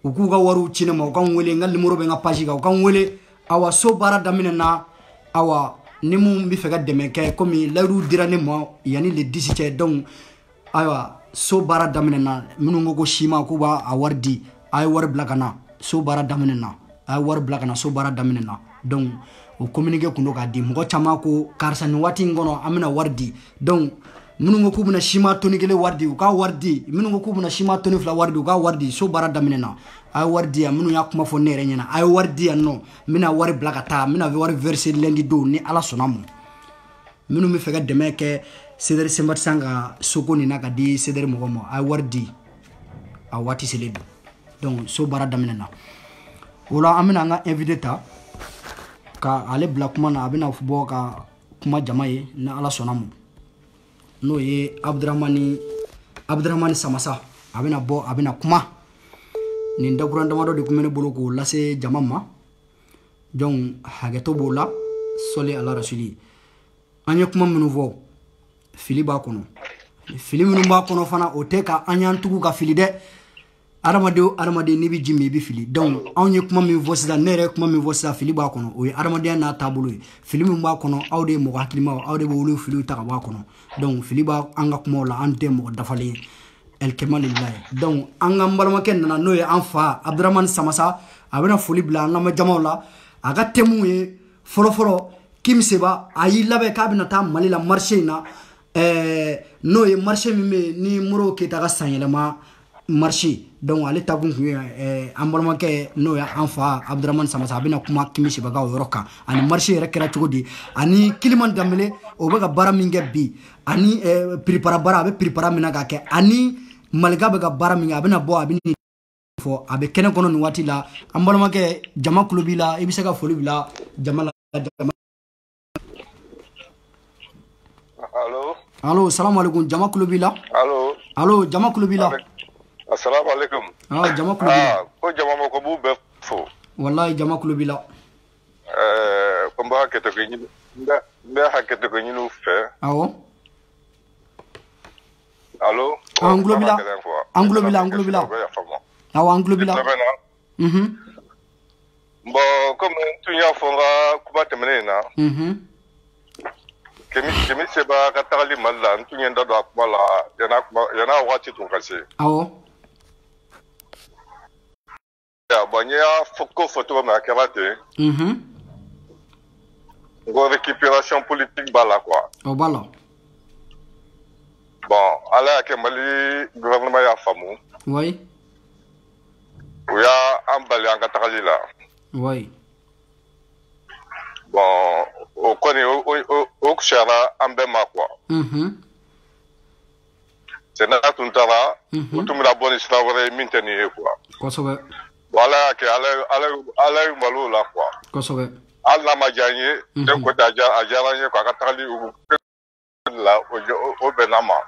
u k'u ka wariw ci ne ma u ka n wele n ka numéro bɛ n ka page kan u ka n wele awa so baara daminɛ na awa ni mun bɛ fɛ ka dɛmɛ kɛ komi layidu dira ne ma yanni le 10 cɛ donc ayiwa so baara daminɛ na minnu ko siman k'u b'a wari di a ye wari bila ka na so baara daminɛ na a ye wari bila ka na so baara daminɛ na donc o communiqué kun do k'a di mɔgɔ caman ko karisa nin waati in kɔnɔ an bɛna wari di donc minnu ko k'u bɛna siman toni 1 wari di u ka wari di minnu ko k'u bɛna siman toni 2 wari di u ka wari di so baara daminɛ na a ye wari di yan minnu y'a kuma fɔ ne yɛrɛ ɲɛna a ye wari di yan nɔ n bɛna wari bila ka taa n bɛna wari verser lundi don ni Ala sɔnna ma minnu bɛ fɛ ka dɛmɛ kɛ Sederi Senbatisan ka soko nin na ka di Sederi mɔgɔw ma a ye wari di a waati selen don donc so baara daminɛ na o la an bɛna an ka invité ta ka ale bila kuma na a bɛna bɔ ka kuma jama ye ni Ala sɔnna ma n'o ye Abdramane Samassa a bɛna bɔ a bɛna kuma nin dakuran damadɔ de tun bɛ ne bolo k'o lase jama ma donc hakɛto b'o la sɔli ala rasuli an ye kuma minnu fɔ fili b'a kɔnɔ fili minnu b'a kɔnɔ fana o tɛ ka an y'an tugu ka fili dɛ adamaden n'i bɛ ji min i bɛ fili donc anw ye kuma min fɔ sisan ne yɛrɛ ye kuma min fɔ sisan fili b'a kɔnɔ o ye adamadenya n'a taabolo ye fili min b'a kɔnɔ aw de ye mɔgɔ hakilimaw aw de b'olu filiw ta ka bɔ a kɔnɔ donc fili b'a an ka kumaw la an tɛ mɔgɔ dafalen ye elkemalilayi donc an ka balimakɛ nana n'o ye an fa Abdramane Samassa a bɛna foli bila an ka jamaw la a ka thème ye fɔlɔfɔlɔ Kim Seba a y'i labɛn k'a bɛna taa Mali la marché in na n'o ye marché min bɛ yen ni Modibo Keyita ka sanyɛlɛma marché donc ale ta kun ye an balimakɛ n'o ye an fa Abdramane Samassa a bɛna kuma Kim Seba ka o yɔrɔ kan ani marché yɛrɛ kɛra cogo di ani Kiliman Danbele o bɛ ka baara min kɛ bi ani prépara baara a bɛ prépara min na k'a kɛ ani Malika bɛ ka baara min kɛ a bɛna bɔ a bɛ nin fɔ a bɛ kɛnɛ kɔnɔ nin waati la an balimakɛ jama kulo b'i la i bɛ se ka foli bila jama la. Allo salamu alaikum jama kulo b'i la. Allo jama kulo b'i la. Assalamu alaikum. Jama kulo b'i la. Ko jama mo ko b'u bɛɛ fo. Wallahi jama kulo b'i la. Ko n b'a hakɛto kɛ ɲini n bɛ hakɛto kɛ ɲini u fɛ. Awɔ. Allo. An kulo b'i la. An kulo b'i la. An kulo b'i la. Awɔ an kulo b'i la. Bon comme n tun y'a fɔ n ka kuma tɛmɛnen in na. Kemi Seba ka tagali Mali la n tun ye n da don a kuma la yan'a waati tun ka se. Awɔ. Bon n y'a ko fɔ cogo min a kɛra ten. N ko récupération politique b'a la quoi. O b'a la. Bon ala y'a kɛ Mali gouvernement y'a faamu. Oui. U y'an bali an ka tagali la. Oui. Bon o kɔni o kusayara an bɛɛ ma quoi. C'est n'a tun taara u tun bɛna bɔ ni sira wɛrɛ ye min tɛ nin ye quoi. Kosɛbɛ. Bon ala y'a kɛ ala ye malo la quoi. Kosɛbɛ. Hali n'a ma diya n ye den ko a diyara n ye quoi a ka tagali la o bɛnna ma.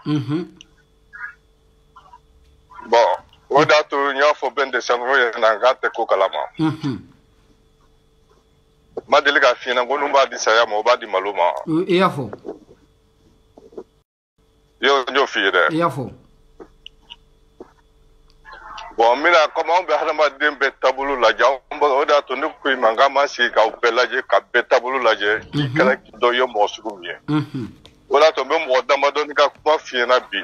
Bon o de y'a to n y'a fɔ bɛn de sanfɛ yɛrɛ na n k'a tɛ ko kalama. Ma deli ka f'i ɲɛna ko n'u b'a di saya ma o b'a di malo ma. I y'a fɔ. n y'o f'i ye dɛ. I y'a fɔ. Bon n bɛna comme anw bɛ hadamaden bɛɛ taabolo lajɛ o de y'a to ne ko i ma k'an b'an sigi k'aw bɛɛ lajɛ ka bɛɛ taabolo lajɛ k'i kɛra dɔ ye mɔgɔ sugu min ye. O de y'a to n bɛ mɔgɔ damadɔni ka kuma f'i ɲɛna bi.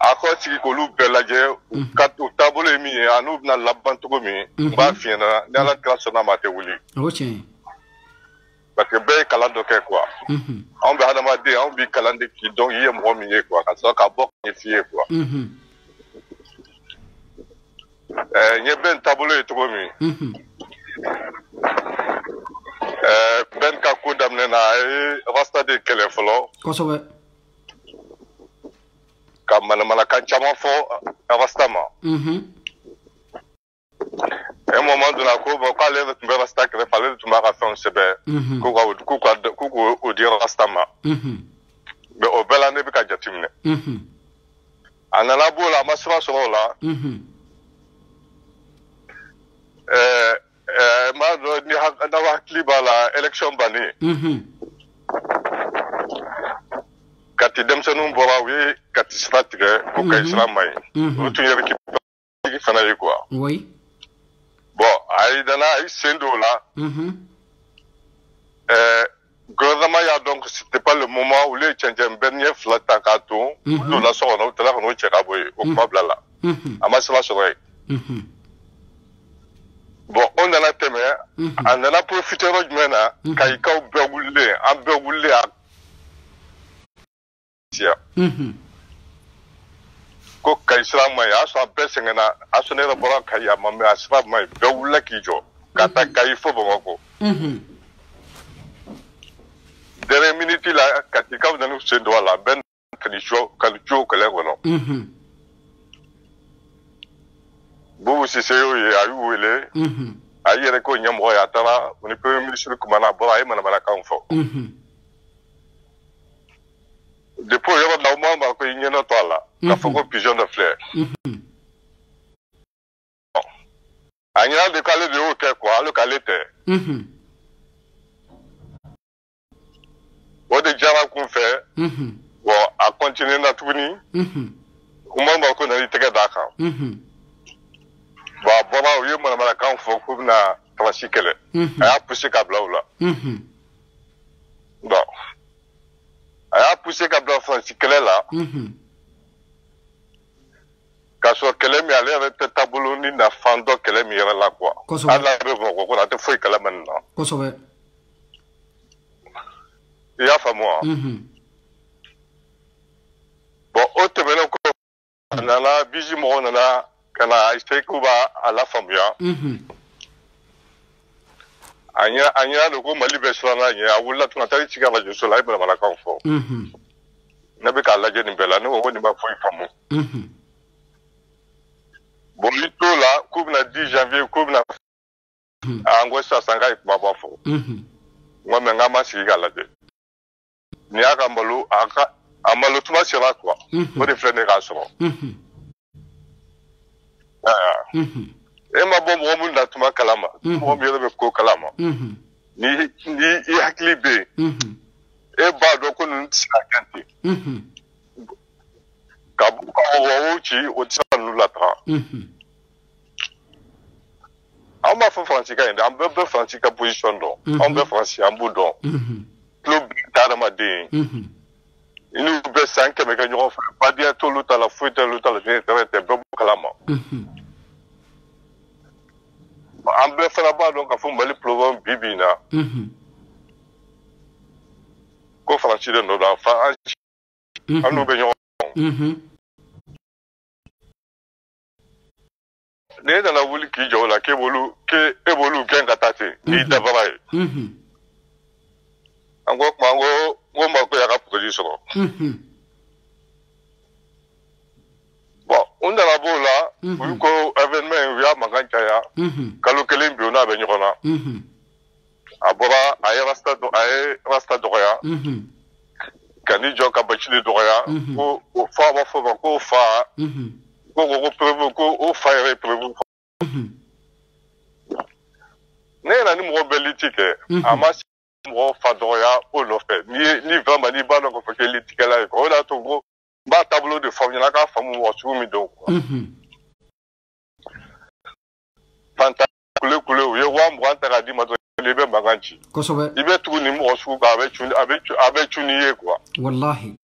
A k'aw sigi k'olu bɛɛ lajɛ u taabolo ye min ye a n'u bɛna laban cogo min n b'a f'i ɲɛna ni ala kira sɔnna ma a tɛ wuli. O tiɲɛ. Parce que bɛɛ ye kalan dɔ kɛ quoi. Anw bɛ hadamaden anw b'i kalan de k'i dɔn i ye mɔgɔ min ye quoi ka sɔrɔ ka bɔ ka ɲɛf'i ye quoi. N ye bɛn taabolo ye cogo min. Ben ka ko damne na rasta de kele folo kosobe ka mana kan chama fo rasta ma e moment de la ko ba ka le tumbe rasta ke fale tumba ka fon sebe ko o di rasta ma be o bela ne bi ka jatimne anana bola masra so la ma do ni na wa kliba la election bani kati demsenu bora wi kati stratige ko kay islamay o tu yere ki fana yi quoi oui bon ay dana ay sendo la gouvernement ya donc c'était pas le moment où les tchendjem benye flata kato do la so no tala no cheka boy o mabla la ama sala so ouais bon on a la teme on a profité de mena kay kaw bewulle am bewulle ak tia ko kay islam ya so be sengena asone bora kay ya mamme asfa mai bewulle ki jo kata kay fo bongo dernière minute là katika vous se doit la ben kalicho kale wono bu si se yo ya yuwele ayere ko nyambo ya tara on peut ministre ko mana bora ay mana kan fo depuis yo na mo ma ko nyeno to la ka fo ko pigeon de fleur anya de kale de o ke quoi le kalete o de jara kun fait bon a continuer na tuni kuma ba ko na iteke daka ba baba o yema na kan fo ko na trasikele a poussé kabla ola bon a poussé kabla trasikele la ka so kele mi ale avec tabulu ni na fando kele mi la quoi ala be ko na te foi kala maintenant kosobe il y a fa moi bon autre maintenant ko na biji mo na kana iste kuba ala famia anya do ko mali be sala nya awula tuna tari chiga la joso la ibra mala kan fo na be ka la je ni bela no woni ba foi famu bon lito la kubna 10 janvier kubna angwe sa sanga ikba ba fo ngome ngama siga la de ni aka mbalo aka amalo tuma sira quoi o de frene ka so ema bom mo mun da tuma kalama mo mi be ko kalama ni i hakli be e ba do ko nun tsaka kante ka bu ko wo chi o tsanu la tra amba fo franchika inde ambe be franchika position do ambe franchi ambu do club tarama de inu be 5 me ka nyo fa pas dia to luta la fuite luta la te be kalama ambe fana ba donc afo mbali plovo bibina ko franchi de no da fa anu be nyo ne da na wuli ki jo la ke ebolu genga tate ni davai ango mango ngomba ko ya ka production bon on da la bola ko événement ya maganja ya kalo kelimbi ona be nyona abora ay rasta do ya kani jo ka bachili do ya ko fa ba fo ko fa ko prévu ko o fa est prévu ne na ni mo belitike ama mo fa do ya o lo fait ni vraiment ni ba donc faut que litike la ko da to go ba tableau de forme na ka famu wo su mi do quoi fanta kule ye wa mo anta di ma do le be maganchi kosobe ibe tu ni mo su ga abe chuni ye quoi wallahi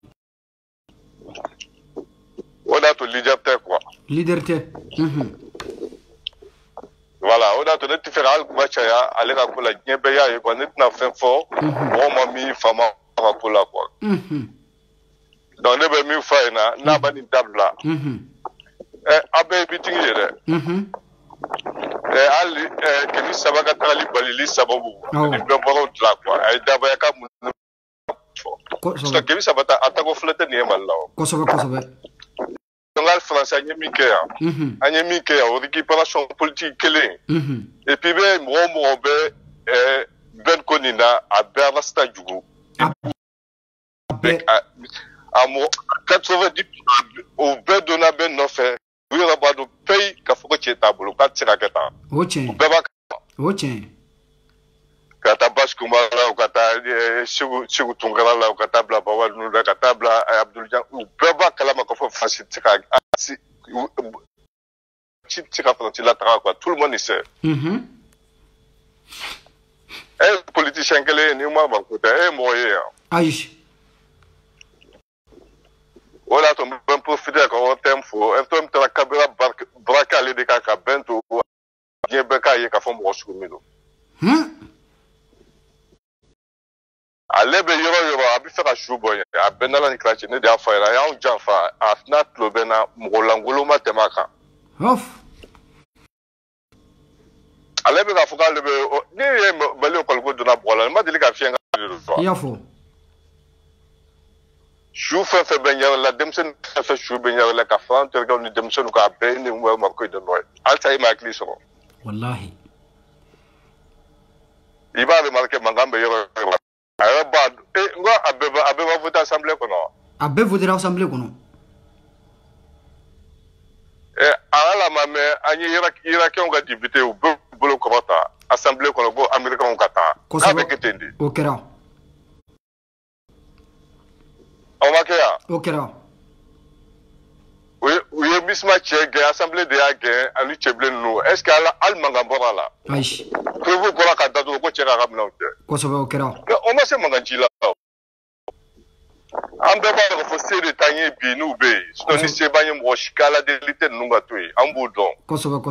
oda to liberté quoi liberté voilà oda to net fédéral ko bachaya ale ka kula nyebe ya ko net na fin fort o ma mi fama ka kula quoi donc ne be mi fa na ba ni tabla abe biting yere ali kemi sabaka tali balili sababu ni beboro tla quoi ay daba ka mun so kemi sabata atako flete ni malaw ko so ngal français anyemi ke ya o récupération politique kele et puis be mo be ben konina a berasta jugu à 90 au ben donna ben no fait oui là-bas do pays ka foko table ka tira keta kata baskumala kata sigu tungala la kata bla bawa nu da kata bla Abdul Jan beba kalama ko fo fasitira tira fronti la tra quoi tout le monde sait politicien kele ni ma ba ko te moye Aïe. Voilà, tu peux profiter quand on t'aime fou. Et toi, tu as kabila braka les déca bento bien beka ye ka fo mo sumino. Alebe yoro abi fera shubo ya benala ni klachi ne dia fa ya on janfa afna tlobena ngolangolo matemaka. Off. Alebe ka fuka lebe ni bale ko ko dona bola ma dili ka fienga do. Yafo. Chou fait benyer la demsen fait chou benyer la ka fan ter ni demsen ko abe ni mo ma ko de noy alta ma kli so wallahi iba be marke mangambe yoro ay ba ngo abe voter assemblée ko no abe voter assemblée ko no ala mame anyi iraki on ga député ou bolo ko bata assemblée ko no go america on kata ka be ketendi okera Okera. Oui, bisma chege assemblée de age ani cheble no. Est-ce que al mangambora la? Aïe. Prévu pour la kata do ko chega gamna o. Ko so okera. On ma se manganjila. Ambe ba ko se de tanye bi nu be. So ni se banye mo shikala de lite nunga to yi. Ambudon. Ko so.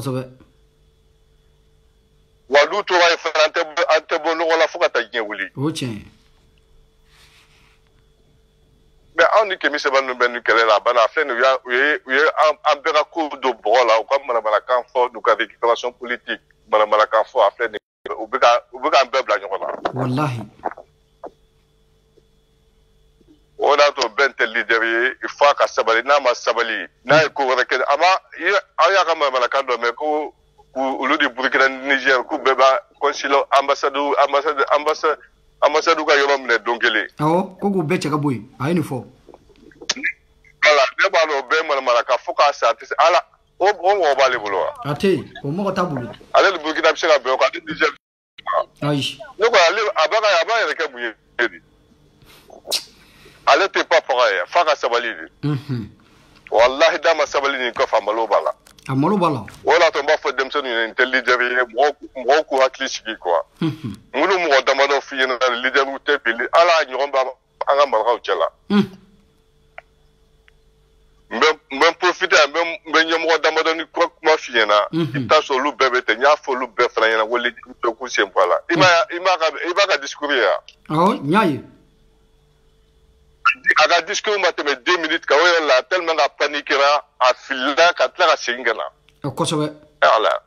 Walu to wa frante ante bono wala fuka ta jen wuli. Oche. Mais on dit que M. Van Nuben kele la bana fait nous ya ambera coup de bola ou comme mana kan fo du ka récupération politique mana kan fo a fait ou beka ambebla nyona wallahi on a to bente leader il faut ka sabali na ma sabali na ko reke ama ya ka mana kan do me ko lu di Burkina Niger ku beba consulat ambassade ka yoro mne dongele ko go beche ka boy ayini fo ala ne ba no be mala ka fo ka sa ala o ba le bolo ate o mo ta bulu ale le Burkina Faso ka be ko ati Niger ayi ne ko ale abaka ya reke buye ale te pas pareil fa ka sabali wallahi dama sabali ni ko fa malo bala amalo bala wala to mba fo dem sonu ni leader ye mo ko hakli sigi quoi ngulu mo dama do fi na leader u te bi ala nyomba anga maraka u chela mbem profiter mbem nyomo dama do ni ko ma fi na ita so lu bebe te nya fo lu be fra na woli to ku sem pala ima ka discours ya nyaye aga discours ma te 2 minutes ka wala la tellement ga paniquera a filla ka tla singana ko so ala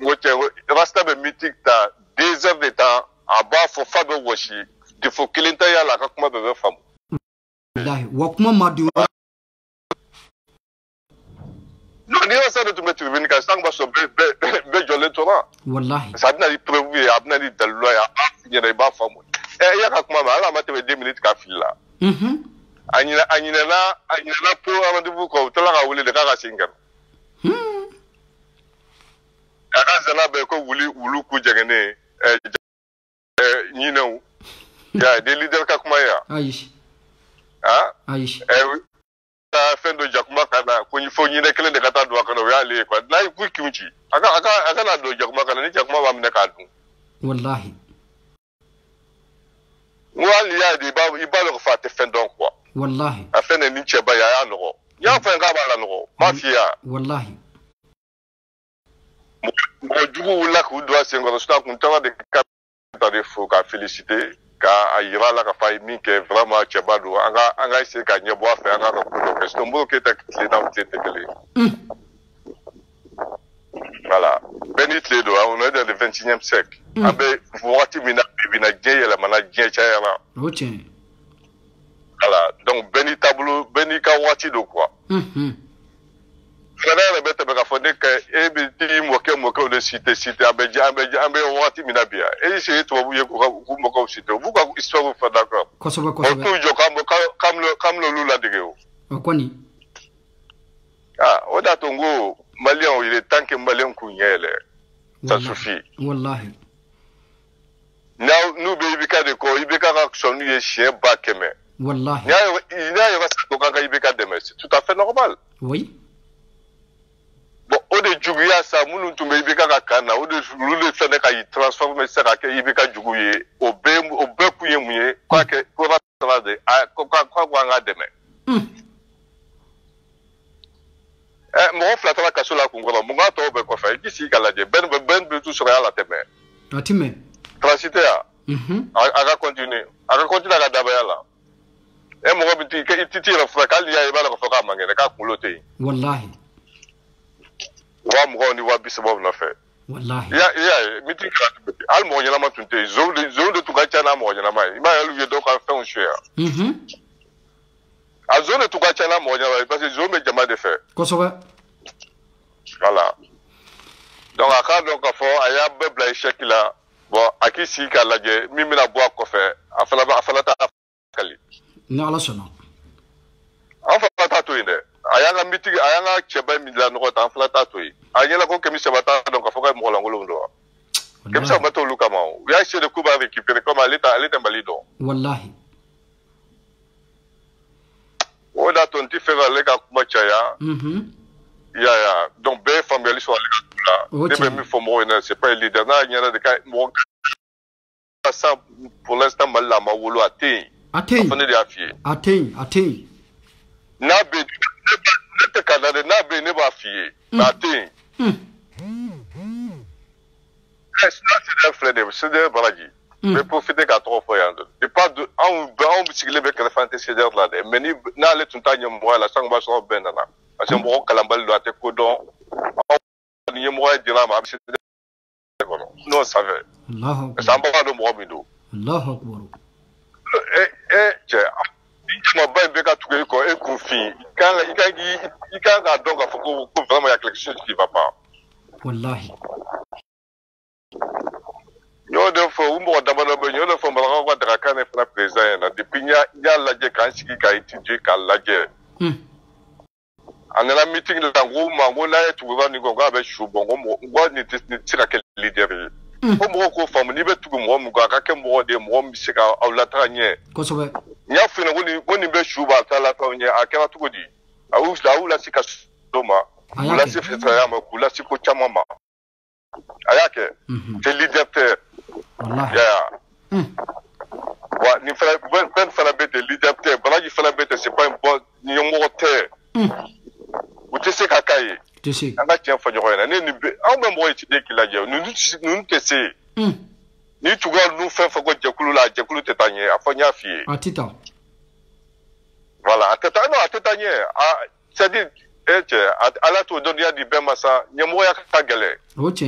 wote rasta be meeting ta 2 heures de temps aba fo fabe woshi de fo kilenta ya la ka kuma be fam wallahi wa kuma madu no ni wasa de tumetu vini ka sang ba so be jole tora wallahi ça n'a prévu abna di dallo ya afnya ba fam ya ka kuma ala ma te 2 minutes ka filla anyina na po rendez-vous ko tala ka wuli de ka singana aka zana be ko wulu ku jagane nyina ya de leader ka kuma ya ayi ta fendo jakuma kana ko ni fo nyine kele de kata do kana ya le ko na ku kimchi aka na do jakuma kana ni jakuma ba mne ka du wallahi wali ya di ba ibalo ko fa te fendo quoi wallahi afene ni cheba ya no ya fa nga ba la no mafia wallahi mo jugu la ku do asengo sta ku tawa de ka de fo ka féliciter ka ayira la ka fa mi ke vraiment cheba do anga ese ka nyebo afa anga ko do que sto mbo ke ta clé dans clé tele voilà Benit les doigts, on est dans le 21e siècle. Avec Voati Mina, Bina Gay, la Mana Gay Chayala. Ok. Voilà. Donc, Beni Tableau, Beni Kawati de quoi. Frère, le bête a fait que, et Biti, Moke, de cité, Abedja, Voati Minabia. Et c'est toi, vous Moko cité. Vous, histoire, vous faites d'accord. Kosovo, Comme le Lula de Géo. Okoni. Ah, Oda Tongo, Malien, il est temps que Malien Kounyele. Ça suffit. Wallahi. Nous, Ibeka de quoi, Ibeka Rakson, il est chien, Bakeme. Wallahi. Il y a Ibeka de c'est tout à fait normal. Oui. Bon, au de Djouguya, ça, Mounou Toumé Ibeka Rakana, au de Loulé Sénéka, il transforme ça à Ibeka Djougouye, au Bekouye Mouye, quoi que, quoi demain. Mon flatter la casse la congrès, mon gars, tu peux faire ici, Galadé, Ben, tout serait à la teme. Atime. Transité, à continuer. À continuer à la Dabayala. Et mon petit, il tire le fracas, il y a une balle de fracas, mais il y a un couloté. Wallahi. Wam Ron, il va bisser mon affaire. Wallahi. Il y a, meeting, Almo, il y a ma tunte, zone de Tougachana, moi, il y en a ma, il m'a élevé donc à faire un cher. A zone de Tougachana, moi, parce que zone de Jama de fait. Kosovo. Voilà. Donc, à quand donc, il y a un bébé échec là. Bon, à qui si, qu'à la guerre, mimi la boire qu'on fait, à faire la Kali. Non, la sonne. En fait, la tatouine. Il y a un meeting, il y a un cheba midla, nous, en fait, la tatouine. Il y a un commis sabata, donc, il faut que moi, l'angolo, comme ça, on va tout le camon. Il y a essayé de couper récupérer comme elle est un balido. Wallahi. On a ton petit frère, les gars, comme Chaya. Ya donc be famille sur là des même faut c'est pas le leader na nyana de ka mo ça pour l'instant mal la ma wolo atteint on est affié atteint na be ne te canada na be ne ba fié atteint c'est un frère c'est des balaji mais profiter qu'à trois fois et pas de on bicycle avec la fantaisie là mais ni na le tout temps moi la sang ba so ben na parce que mon calambal doit être codon. Ni moi dire ma c'est non ça veut. Allahu Ça va de moi bido. Allahu akbar. Je ma ba be ka tuer ko e confi. Quand donc faut vraiment il y a quelque chose qui va pas. Wallahi. Yo de fo umbo d'abord ben yo de fo ma ko de ka ne fra président depuis ya la je kan siki ka étudier ka la je. En la meeting de Tango, Mango, là, tu vas nous avoir chou, bon, moi, ni tira quel leader. Comme on forme, ni tout le monde, moi, quand moi, des mois, c'est qu'à la traîne. Kosovo. Il y a fait un peu chou, à la traîne, à quel tout dit. À où là, c'est qu'à Soma, ou là, c'est fait ça, ou là, c'est qu'au Chamama. Ayake, c'est leader. Ya. Ouais, ni fait la bête, leader, voilà, il fait la bête, c'est pas un bon, ni un mot. Ou tu sais qu'à Tu sais. On a tiens fait du royaume. On même moi étudier qu'il a dit. Nous tester. Ni tu vois nous faire faut que Jakulu la Jakulu tetanye. Afanya fille. À tita. Voilà. À tetanye. C'est dit. À la tout donner du ben massa. Nyamoya kagele. Ok.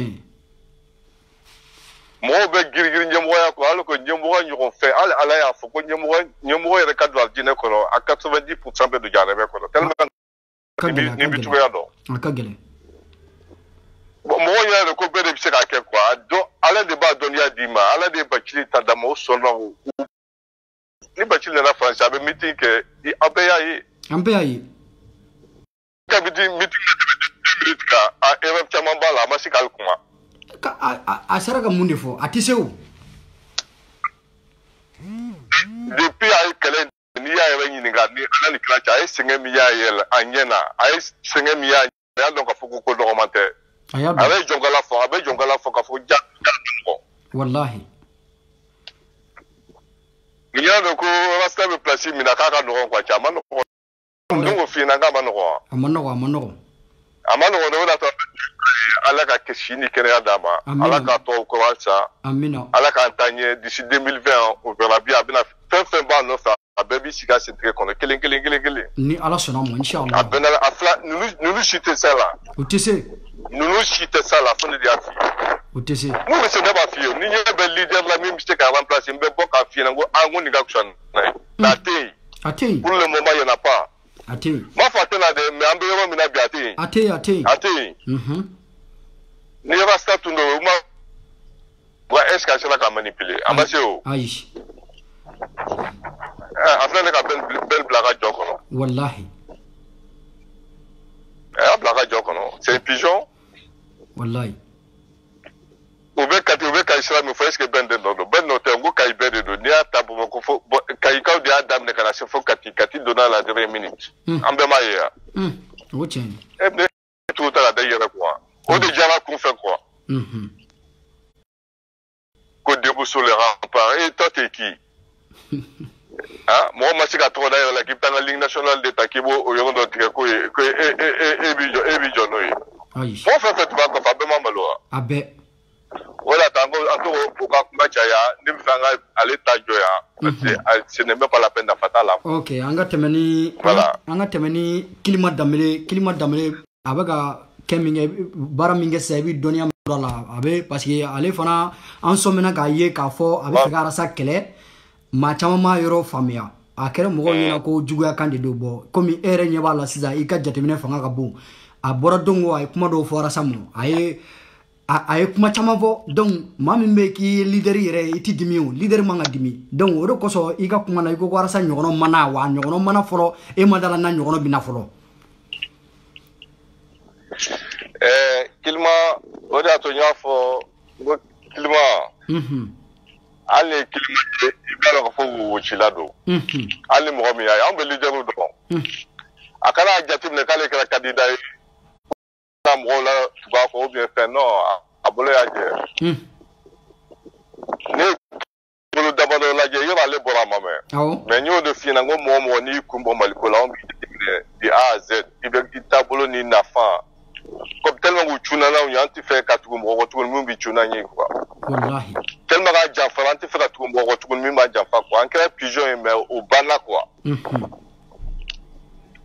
Moi be girigiri nyamoya ko alors que nyamoya nous fait. Ala ya faut que nyamoya le cadre dîner kono à 90% de jarebe kono. Tellement ni bitu ya do. Akagele. Bon, moi, il y a le copain de Pseka, quoi. Donc, à la débat d'Onia Dima, à la débat qui est à Damo, son nom, ni bâti de la France, avec meeting que, il a payé. Un peu aïe. Il a meeting de 2 minutes, à Erem Chamamba, la massacre al Kuma. À Saraka Mundifo, à Tissou. Depuis à Kellen, ni à Ewen Ninga, ni à la Niklacha, à Sengemia, à Niena, à Sengemia, donc à Foucault de Romantais. Avec Jongala Fo, qu'il faut dire. Wallahi. Il y a donc rasta me placer minaka no kwa chama no no fina ngama no amano no la to ala ka keshini kene adama ala ka to ko walsa amina ala ka antanye d'ici 2020 on verra bien abina fin ba no fa abebi sika c'est très qu'on kele ni ala sona mo inshallah abena afla nous citer ça là tu sais Nous nous citons ça la fin de la fille. Nous ne sommes pas filles. Nous sommes leader la même qui a remplacé. Nous sommes pas filles. Nous sommes pas filles. Pour le moment, il n'y en a pas. Ma fête là de mais ambiance mina biati. Ati. Ni rasta tundo ma. Wa est-ce que c'est là qu'on manipule? Ambassadeur. Aïe. Après les belle blague jokono. Wallahi. Blague jokono. C'est un pigeon. Wallahi. Ubeka islam il faut est-ce que ben de non ben no tengo kai ben de ni ata bo ko fo kai ka di adam ne kana se fo kati dona la 2 minutes ambe ma ya ochen e be tout à la yere quoi o de jara qu'on fait quoi ko debout sur les remparts et toi t'es qui moi ma sika trop d'ailleurs l'équipe dans la ligue nationale de Takibo au yoro do ko e bijo no yi aïe bon fait tu vas ko fa be ma malo abe voilà, ce n'est même pas la peine de faire là. Ok, anga temeni kilima damele abega keminge bara minge sebi donia la abe parce que ale fana en somena ka ye ka fo abe fegara sa kele ma chama ma yoro famia akere mogo nyina ko juguya kan de do bo komi ere nyeba la siza ika jatemine fanga ka bu abora dongo ay kuma do fora samu ay kuma chama fo donc mami be ki leader yere iti dimiu leader manga dimi donc oro koso ika kuma na iko wara sa nyogono mana folo e madala na nyogono bina folo kilma oda to nyafo kilma ale kilma ibala ko fo wo chilado ale mo mi ya ambe leader do akala jatim ne kale kala candidat na mo la tuba ko bien fait non abolo ya je ne bolo dabalo la je yo ale bora mame mais nyo de fina ngo mo ni kumbo maliko la on di A à Z ibe itabolo ni nafa comme tellement que tu n'as pas eu un petit fait qu'à tout le monde tout le monde vit tu n'as rien quoi wallahi tellement que j'ai fait un petit fait qu'à tout le monde tout le monde m'a déjà fait quoi en quel pigeon mais au bana quoi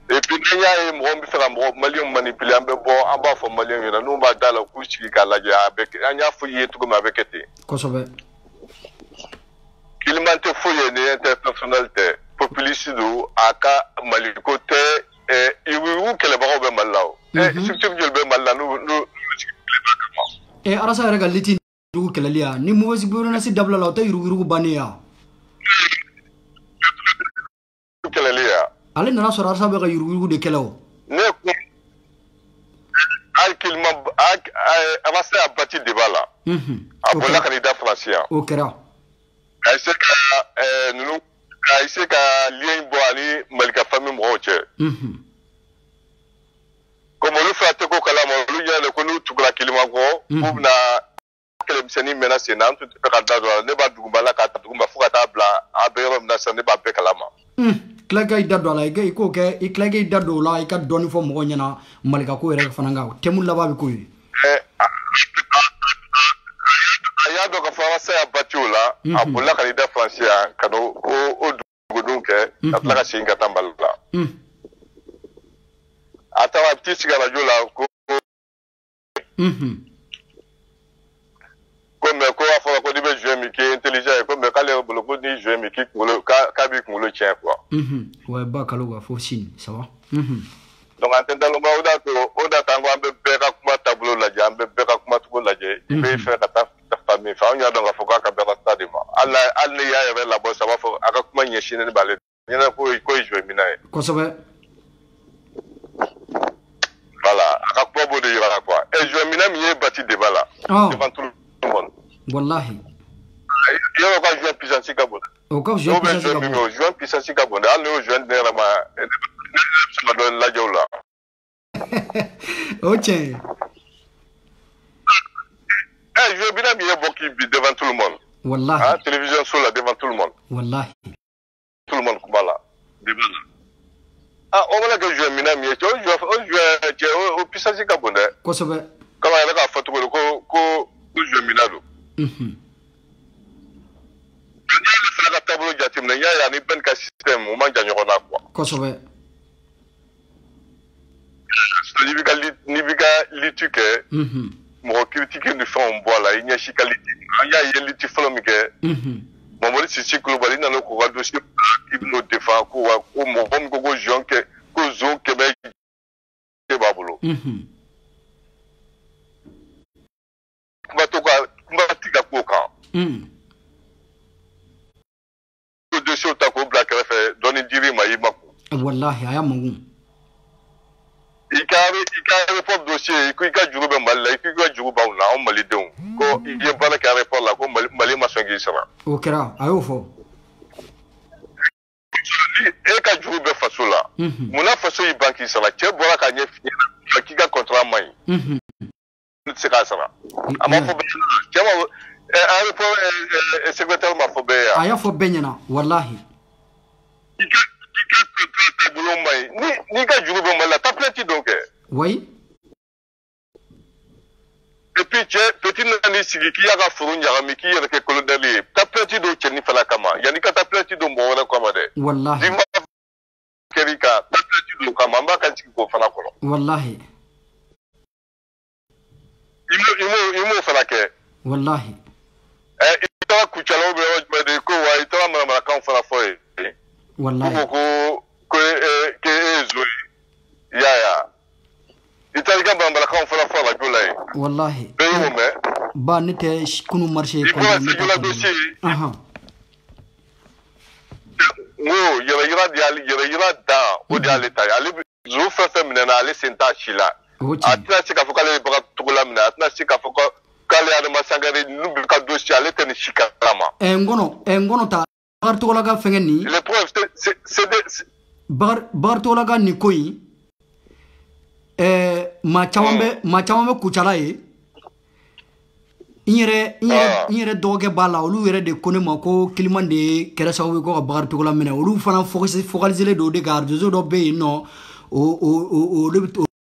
et puis il y a un monde fait un malien manipulé un peu bon en bas faut malien il y a nous va dans la couche qui a la avec il y a fouillé tout comme avec été kosobe il m'a été fouillé ni interpersonnalité populiste do aka malikote et il veut que les barons be malao si tu veux be malao nous e arasa rega liti du kelalia ni mozi buru na si dabla la tay rugu bania kelalia ale nana sora arasa be ga rugu de kelawo ne al kilma avance à partir de bala abola candidat français o kera ay se ka nous ay se ka lien bo ali malika famille mo che comme le fait que kalama lu ya le ko lu tukla kilima ko bubna kele bisani menace na tout ka dado ne ba dugumba ka dugumba fuka tabla abero na sa ne ba be kalama klagay dado la gay ko ke i klagay dado la ka doni fo mo nyana malika ko rek fananga temul la ba bi ko yi aya do ka fara sa batula abulla candidat français kano o dugudunke atla ka singa tambala atawa petit radio la ko comme ko afo ko dibe jouer mi ki intelligent comme kale bolo ko ni jouer mi ki ka bi ko le tien quoi ouais ba kalo ga fo sin ça va donc entendant le mot oda tango ambe beka kuma tableau la jambe beka kuma tuko la je ibe faire ta famille fa on ya donc afo ka beka stade ma alla ya la bossa va fo aka kuma nyeshine ni balé nyana ko jouer minae ko sobe voilà aka probo de yara quoi et jouer mina mi bâti débat là devant tout le monde wallahi il y a pas jouer puissance kabon o ka jouer puissance kabon allo jouer nerama ma do la jawla okay jouer mina mi bokki bi devant tout le monde wallahi télévision sur la devant tout le monde wallahi tout le monde voilà débat là on va que jouer mina mi jouer au puissance kabon ko sobe kama yana ka fatu ko jouer mina do la tableau jatim na ya ni ben ka système o man janyo na quoi ko sobe ni bika lituke mo critique ni fa on bola inya shikaliti anya yeliti folomike Mamori Sissi Koulibaly dans le courant de ce qui nous défend, ko mo ko jonke ko zon Québec ke babulo. Kuma tika ko kan. Ko de so ta ko black refe doni diri ma yimako. Wallahi aya mungu. Ika report dossier ko ika juru be malla ika juru ba na on mali don ko iye bala ka report la ko mali ma songi sara. Okera ayo fo. E ka juru be faso la. Muna faso yi banki sara che bora ka nye fi ki ka contrat mai. Se ka sara. Ama fo be chama a report secrétaire ma fo be ya. Aya fo benyana wallahi. Ni ka juru be malla ta plati donc. Oui. Et puis petit nani sigi ki yaga furu nyagami ki yere ke kolodali ta plati do cheni fala kama yani ka ta plati do mo wala kama de wallahi dima kerika ta plati do kama mba kan sigi ko fala kono wallahi imo fala ke wallahi ita kuchalo be de ko wa ita mara kan fala foy wallahi ko ke ezoi ya ita ga bambala kan fala fala golay wallahi beyo me ba nite kunu marché ko la dossier yera da o de ale ta ale zo fa mina na ale senta chila atna sika fokale baka tugula mina atna sika foko kale ya ma sangare nubi ka dossier ale ten shikarama ngono ta bar to laga fengeni les preuves c'est bar to laga ni koyi ma chawambe kuchala ye inyere doge bala olu yere de kone ma ko kiliman de kera sawu ko bagar to la mena olu fana focaliser do de garde do be no o le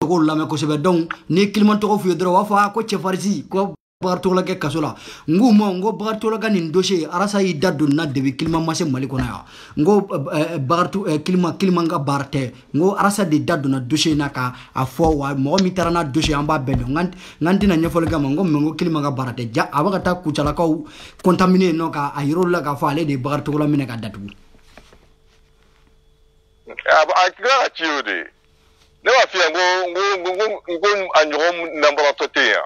ko la me ko sebe donc ni kiliman to ko fu dro wa fa ko che farisi ko bagar to la ke kasola ngo bagar to la ga ni dossier arasa yi daddu na de bi kiliman ma se mali ko na ya ngo bagar to kiliman ga barte ngo arasa de daddu na dossier na ka a fo wa mo mi tarana dossier amba be nganti na nyefol ga ngo kiliman ga barte ja abaga ta ku chala ka contaminer no ka ayro la ka fa ale de bagar to la mine ka datu akira chiude ne wa fi ngo anyo nambara tote ya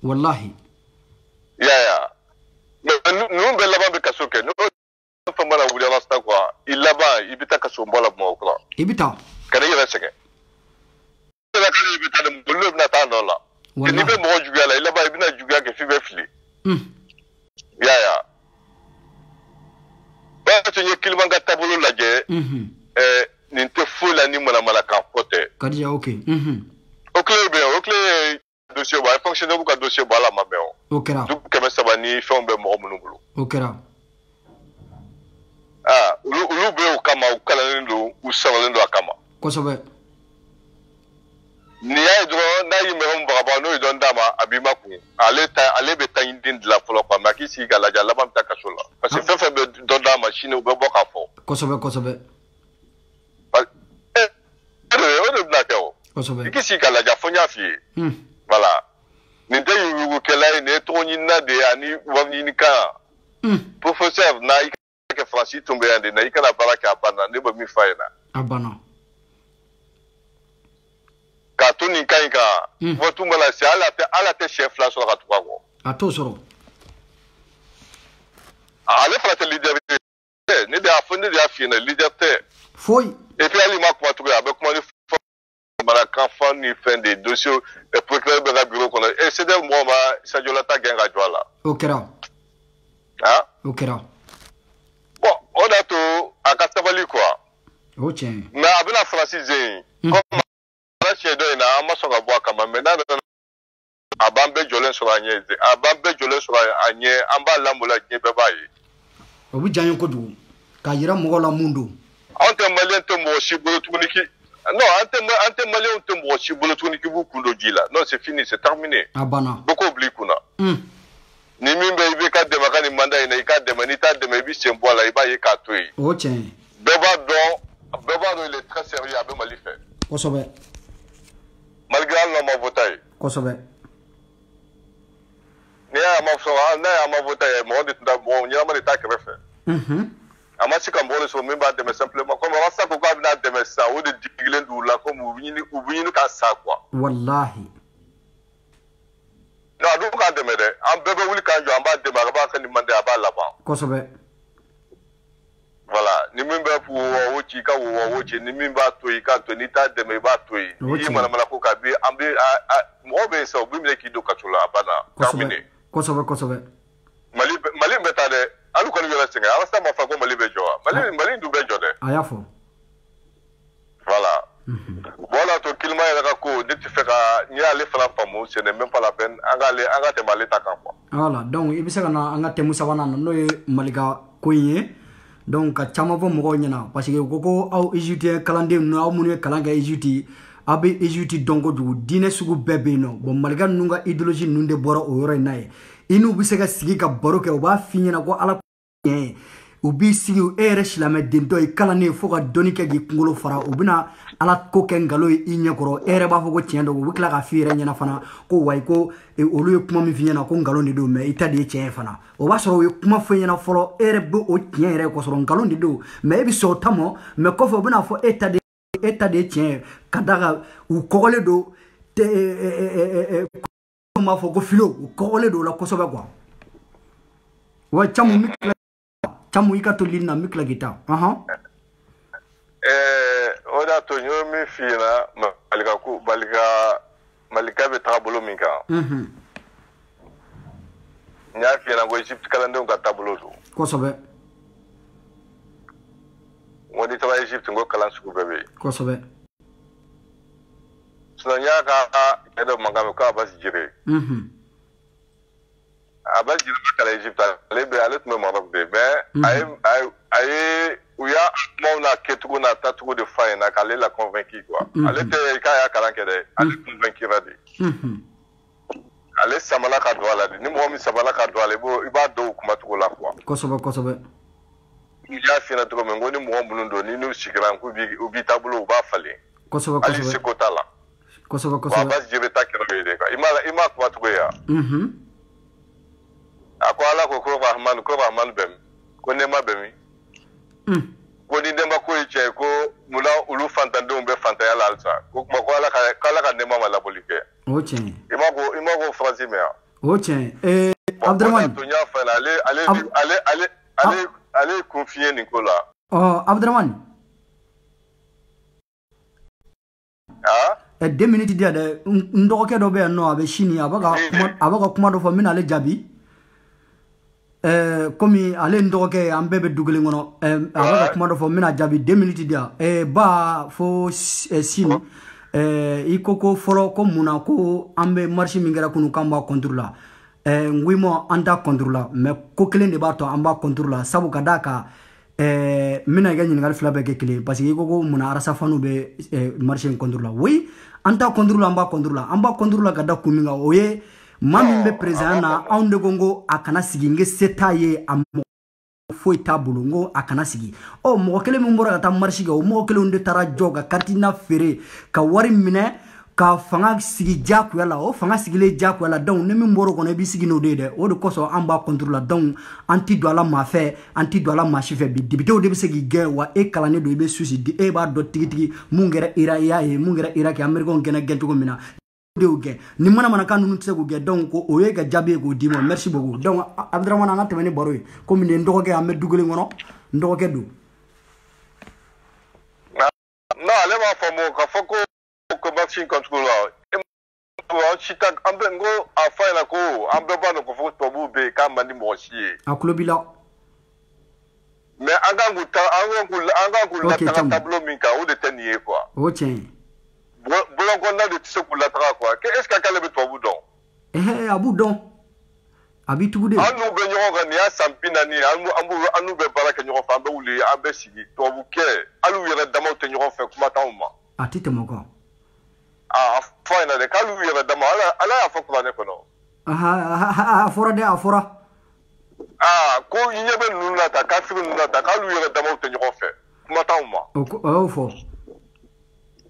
wallahi ya nous be laba be kasoke no fama na wuli rasta quoi il laba ibita kasombo la mo quoi ibita kana yera seke la kana ibita de mbulu na ta no la ni be mo juga la il laba ibina juga ke fi be fili ya ba to ye kilmanga tabulu la je ni te fula ni mala ka pote kadija okay okle dossier ba fonctionnaire ko dossier ba la mabeo okera du keme sabani fon be mo munugulu okera ulu be o kama o kala ndo usala ndo akama ko sobe ni ay dro na yime hom ba no don dama abima ku ale be tan din de la folo kwa makisi gala jala bam takasola parce que fe be don dama chine be boka fo ko sobe o de blakeo ko sobe ikisi gala ja fonya fi voilà ni de yu kela ni to ni na de ani wani ni ka professeur na ke Francis tombe ande na ikana baraka abana ne ba mi faina abana ka to ni kai ka votu mala se ala te chef la so ka to ko ato soro ale fra te leader ne de afone de afine leader te foi et puis ali ma ko to ya be ko ni mala kan fan ni fin de dossier et procureur be ga bureau ko et c'est de moi ma Sadio Lata genga jwala okera okera bon on a to akatabali quoi oche mais abina Francis comme la chedo ina amaso ga bwa kama mena abambe jolen so anye amba lambola nye be bayi obi janyo ko du ka yira mo la mundo ante malien to mo shibolo tuniki non ante malien to mo shibolo tuniki bu kundo jila non c'est fini c'est terminé abana beaucoup oublie kuna ni mimbe ibe ka de makani manda ina ka de manita de mebi sembo la iba ye ka toyi oche beba do il est très sérieux abe malife ko sobe kosobe ne ya ma so na ya ma vota e mo de da mo nya ma de ta krefe ama si kan bolo so mi ba de me simplement comme on sa ko ka bina de me sa o de diglen du la comme ubini ka sa quoi wallahi no adu ka de me de am bebe wuli kan jo am ba de ba ka ni mande aba la ba kosobe voilà ni min ba fu wo ci ka wo ci ni min ba to yi ka to ni ta de me ba to yi ni mana mala ko ka bi am bi mo be so bi mi ki do ka tula bana terminé kosobe mali beta de alu ko ni la singa ala sa ma fa ko mali be jo mali du be jo de ayafo voilà voilà to kilma ya ko de ti feka ni ale fala famu ce n'est même pas la peine anga te mali ta kan quoi voilà donc ibisa kana anga te musa wana no ye malika koye donc ka chama fo mo nyana parce que koko au Egypte kalande no au munu kalanga Egypte abe Egypte dongo du dine sugu bebe no bon malika nunga idéologie nunde boro o yoro nae inu bisega sigi ka baro ke o ba finyana ko ala ubi sigi ere shilame dento e kalane fo ka doni ke gi kungolo fara ubina ala ko ke ngalo i nyakoro ere ba fo ko tiendo o wikla ka fire nyana fana ko way ko olu ye kuma mi finyana ko ngalo ni do me itade che fana o ba soro kuma fo nyana folo ere bo o tien ere ko soro ngalo ni do me bi so tamo me ko fo bina fo etade tien kadaga u kogole do ma fo ko filo u kogole do la ko so ba kwa wa chamu mi tamu ikato lina mikla gita oda to nyomi fina malika be tabolo minka nya fina go Egypt kalande on tabolo so kosobe wodi taba Egypt go kalan su bebe kosobe so nya ka edo mangame ka bas jire abal jira kala Egypte ale be ale me Maroc de mais ay uya mona ketugo na tatugo de faina kale la convaincu quoi ale te ka ya kala kede ale convaincu radi ale samala ka do ala ni mo mi samala ka do ale bo iba do kuma tugo la quoi kosobe ya fina to me ngoni mo mbundo ni no sigran ku bi ubi tablo ba fale kosobe ali sikotala kosobe bas jira ta kero de ka ima kuma tugo ya akwala ko rahman bem ko nema bemi ko di demba ko iche ko mula ulu fantande umbe fanta ya lalsa ko kuma ko kala ka nema mala bolike oche imago frazi mea oche Abdurrahman to nya fa ale confier Nicola Abdurrahman 2 minutes dia de ndo ke do be no abe shini abaga kuma do fo mina le jabi komi ale ndoke ambebe dugule ngono abaga kuma do fo mina jabi 2 minutes dia ba fo sini ikoko folo ko muna ko ambe marché mingera kunu kamba contrôla ngwimo anda contrôla mais ko kelen de bato amba contrôla sabu kadaka mina ga ngal flabe ke kele parce que ikoko muna arasa fanu be marché contrôla oui anta contrôla amba contrôla kada kuminga oye mami be président na onde gongo akana sigi nge setaye am foi tabulu ngo akana sigi o mo kele mo mbora ta marché go mo kele onde tara joga kartina fere ka wari mine ka fanga sigi jaku yala o fanga sigi le jaku yala donc ne mi mboro ko ne bi sigi no de o de koso amba contrôle donc anti do la ma fait anti do la ma chife bi dibité o de be sigi ge wa e kala ne do be susi di e ba do tigi mungere ira ya e mungere ira ki american gena gentu ko mina de ni mana kan nu tsego ge donc o ye ga jabe go dimo merci beaucoup donc Abdurrahman anga temeni boroy ko mi ndo ge am dugule ngono ndo ge du na ale ma famo ka foko ko machine control wa chita ambe ngo afa na ko ambe ba no ko fo to bu be ka mandi mo chie aklobila mais anga ngula la tableau minka ou de tenier quoi o tien bolon na de tse kula tra quoi que est-ce que kala be to bu don abu don abi tugude anu be nyo ga ni asampina ni anu be baraka nyo fa be wuli ambe sigi to bu ke alu yere dama to nyo fa kuma ta umma atite moko fine de kalu yere dama ala ya fa kuma ne ko no afora ko yinyebe nuna ta kafiru nuna ta kalu yere dama to nyo fa kuma ta umma o fo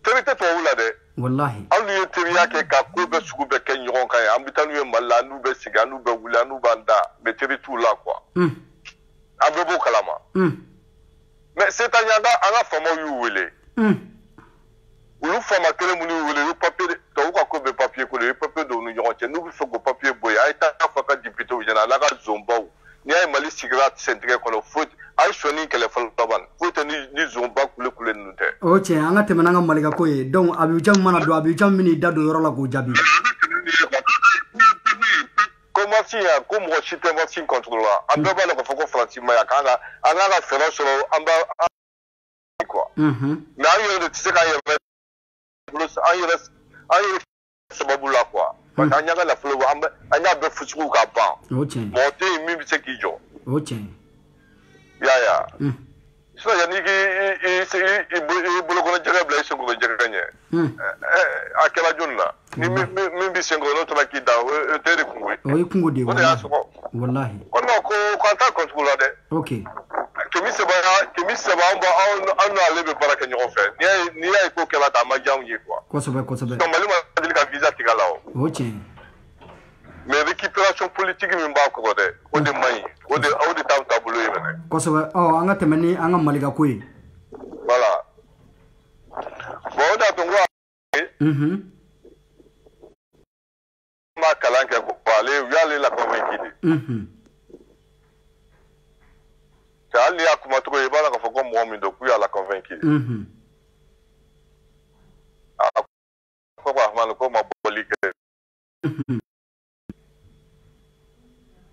Terite to wula de wallahi alu ye teri y'a kɛ ka ko bɛɛ sugu bɛɛ kɛ ɲɔgɔn kan ye an bɛ taa n'u ye Mali la n'u bɛ sigi n'u bɛ wuli n'u b'an da maîtrise t'u la quoi an bɛɛ b'o kalama mais c'est à dire an ka faamaw y'u wele olu faama kelen minnu y'u wele u papier tubabu ka ko bɛ papier ko de ye papier dɔw ni ɲɔgɔn cɛ n'u bɛ fɛ k'o papier bɔ yen a ye taa fɔ ka député ɲɛna a n'a ka zonbaw n'i y'a ye Mali sigira sentigɛ kɔnɔ foyi a ye sɔnni kɛlɛ fɔlɔ ban foyi tɛ ni zonba kule ninnu tɛ. O tiɲɛ an ka tɛmɛ n'an ka Malika ko ye donc Abidjan mana don Abidjan min n'i da don yɔrɔ la k'o jaabi. Ko Martin ya ko mɔgɔ si tɛ Martin contre la an bɛɛ b'a la k'a fɔ ko Faransi ma yan k'an ka fɛɛrɛ sɔrɔ an b'a quoi. Mais an yɛrɛ de tɛ se k'an yɛrɛ sababu la quoi. Parce que an y'an ka nafolo an y'a bɛɛ fusugu ka ban. O tiɲɛ. Mɔgɔ tɛ yen min bɛ se k'i jɔ. O tiɲɛ. Ya. Sinon yanni i bolokɔnɔ jɛgɛ bila i senkɔrɔ jɛgɛ ɲɛ. A kɛra joli la ni min bɛ senkɔrɔ n'o tora k'i da o tɛ de kungo ye. O ye kungo de ye. O de y'a sɔgɔ. Walahi. Ko non ko k'an t'a contre la dɛ. Ok. Kɛmɛ saba an n'ale bɛ baara kɛ ɲɔgɔn fɛ n'i y'a ye ko kɛra tan a ma diya anw ye quoi. Kosɛbɛ kosɛbɛ. donc Mali ma deli ka visa tigɛ a la o. O tiɲɛ. mais récupération politique min b'a kɔrɔ dɛ o de man ɲi o de t'anw taabolo ye fɛnɛ. Kosɛbɛ an ka tɛmɛ ni an ka Malika ko ye. voilà bon o de y'a to n ko ma kalan kɛ ko ale u y'ale la convaincre de. hali n'i y'a kuma cogo ye i b'a la k'a fɔ ko mɔgɔ min don k'u y'a la convaincre. ko Rahman ko ma bɔli kɛ.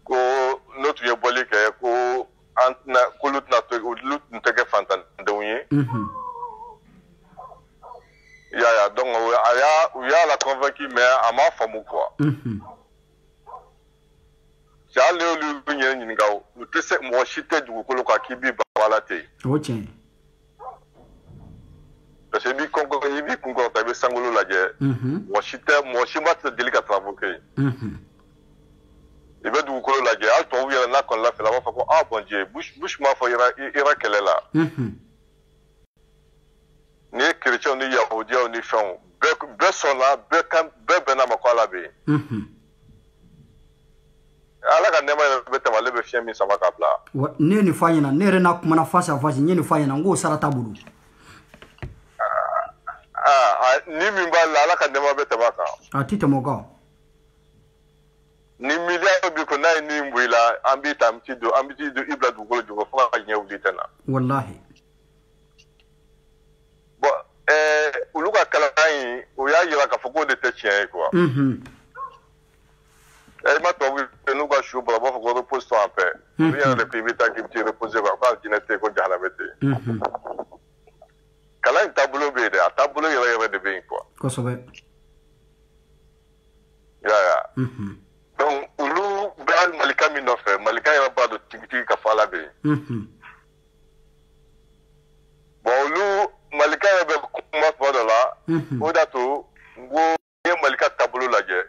ko n'o tun ye bɔli kɛ ko k'olu tun tɛ kɛ fantandenw ye. ya donc u y'a la convaincre mais a ma faamu quoi. hali n'olu yɛrɛ ɲininka u tɛ se mɔgɔ si tɛ dugukolo kan k'i b'i ban ala tɛ yen. O tiɲɛ. parce que i b'i kun kɔrɔta i bɛ sankolo lajɛ mɔgɔ si ma tɛ deli ka travaux kɛ yen. i bɛ dugukolo lajɛ hali tubabu yɛrɛ n'a kɔni lafɛla a b'a fɔ ko ah bon Dieu Bush m'a fɔ ira kɛlɛ la. ni ye chrétiens ni yahudiyaw ni fɛnw bɛɛ sɔnna bɛɛ bɛnna ma ko ala bɛ yen. ala ka nɛɛma yɛrɛ bɛ tɛmɛ ale bɛ fiɲɛ min sama ka bila. ne ye nin f'a ɲɛna ne yɛrɛ n'a kumana face à face n ye nin f'a ɲɛna n k'o sara t'a bolo. ni min b'a la ala ka nɛɛma bɛ tɛmɛ a kan. a ti tɛmɛ o kan. ni miliyari bi ko n'a ye nin bɔ i la an b'i ta an bɛ t'i don i bila dugukolo jukɔrɔ fo ka ɲɛ wuli tɛ na. walahi. bon olu ka kalan in o y'a yira k'a fɔ k'o de tɛ tiɲɛ ye quoi. i ma tubabu n'u ka su bɔra u b'a fɔ ko repose toi en paix. olu yɛrɛ de ko i bɛ taa k'i bɛ t'i reposer quoi ko jinɛ tɛ yen ko jahanama tɛ yen. kalan in taabolo bɛ yen dɛ a taabolo yɛrɛ de bɛ yen quoi. kosɛbɛ. ya. donc olu bɛ hali Malika min nɔfɛ Malika yɛrɛ b'a dɔn tigitigi ka fɔ ala bɛ yen. bon olu Malika yɛrɛ bɛ kuma tuma dɔ la. o de y'a to n ko n'i ye Malika taabolo lajɛ.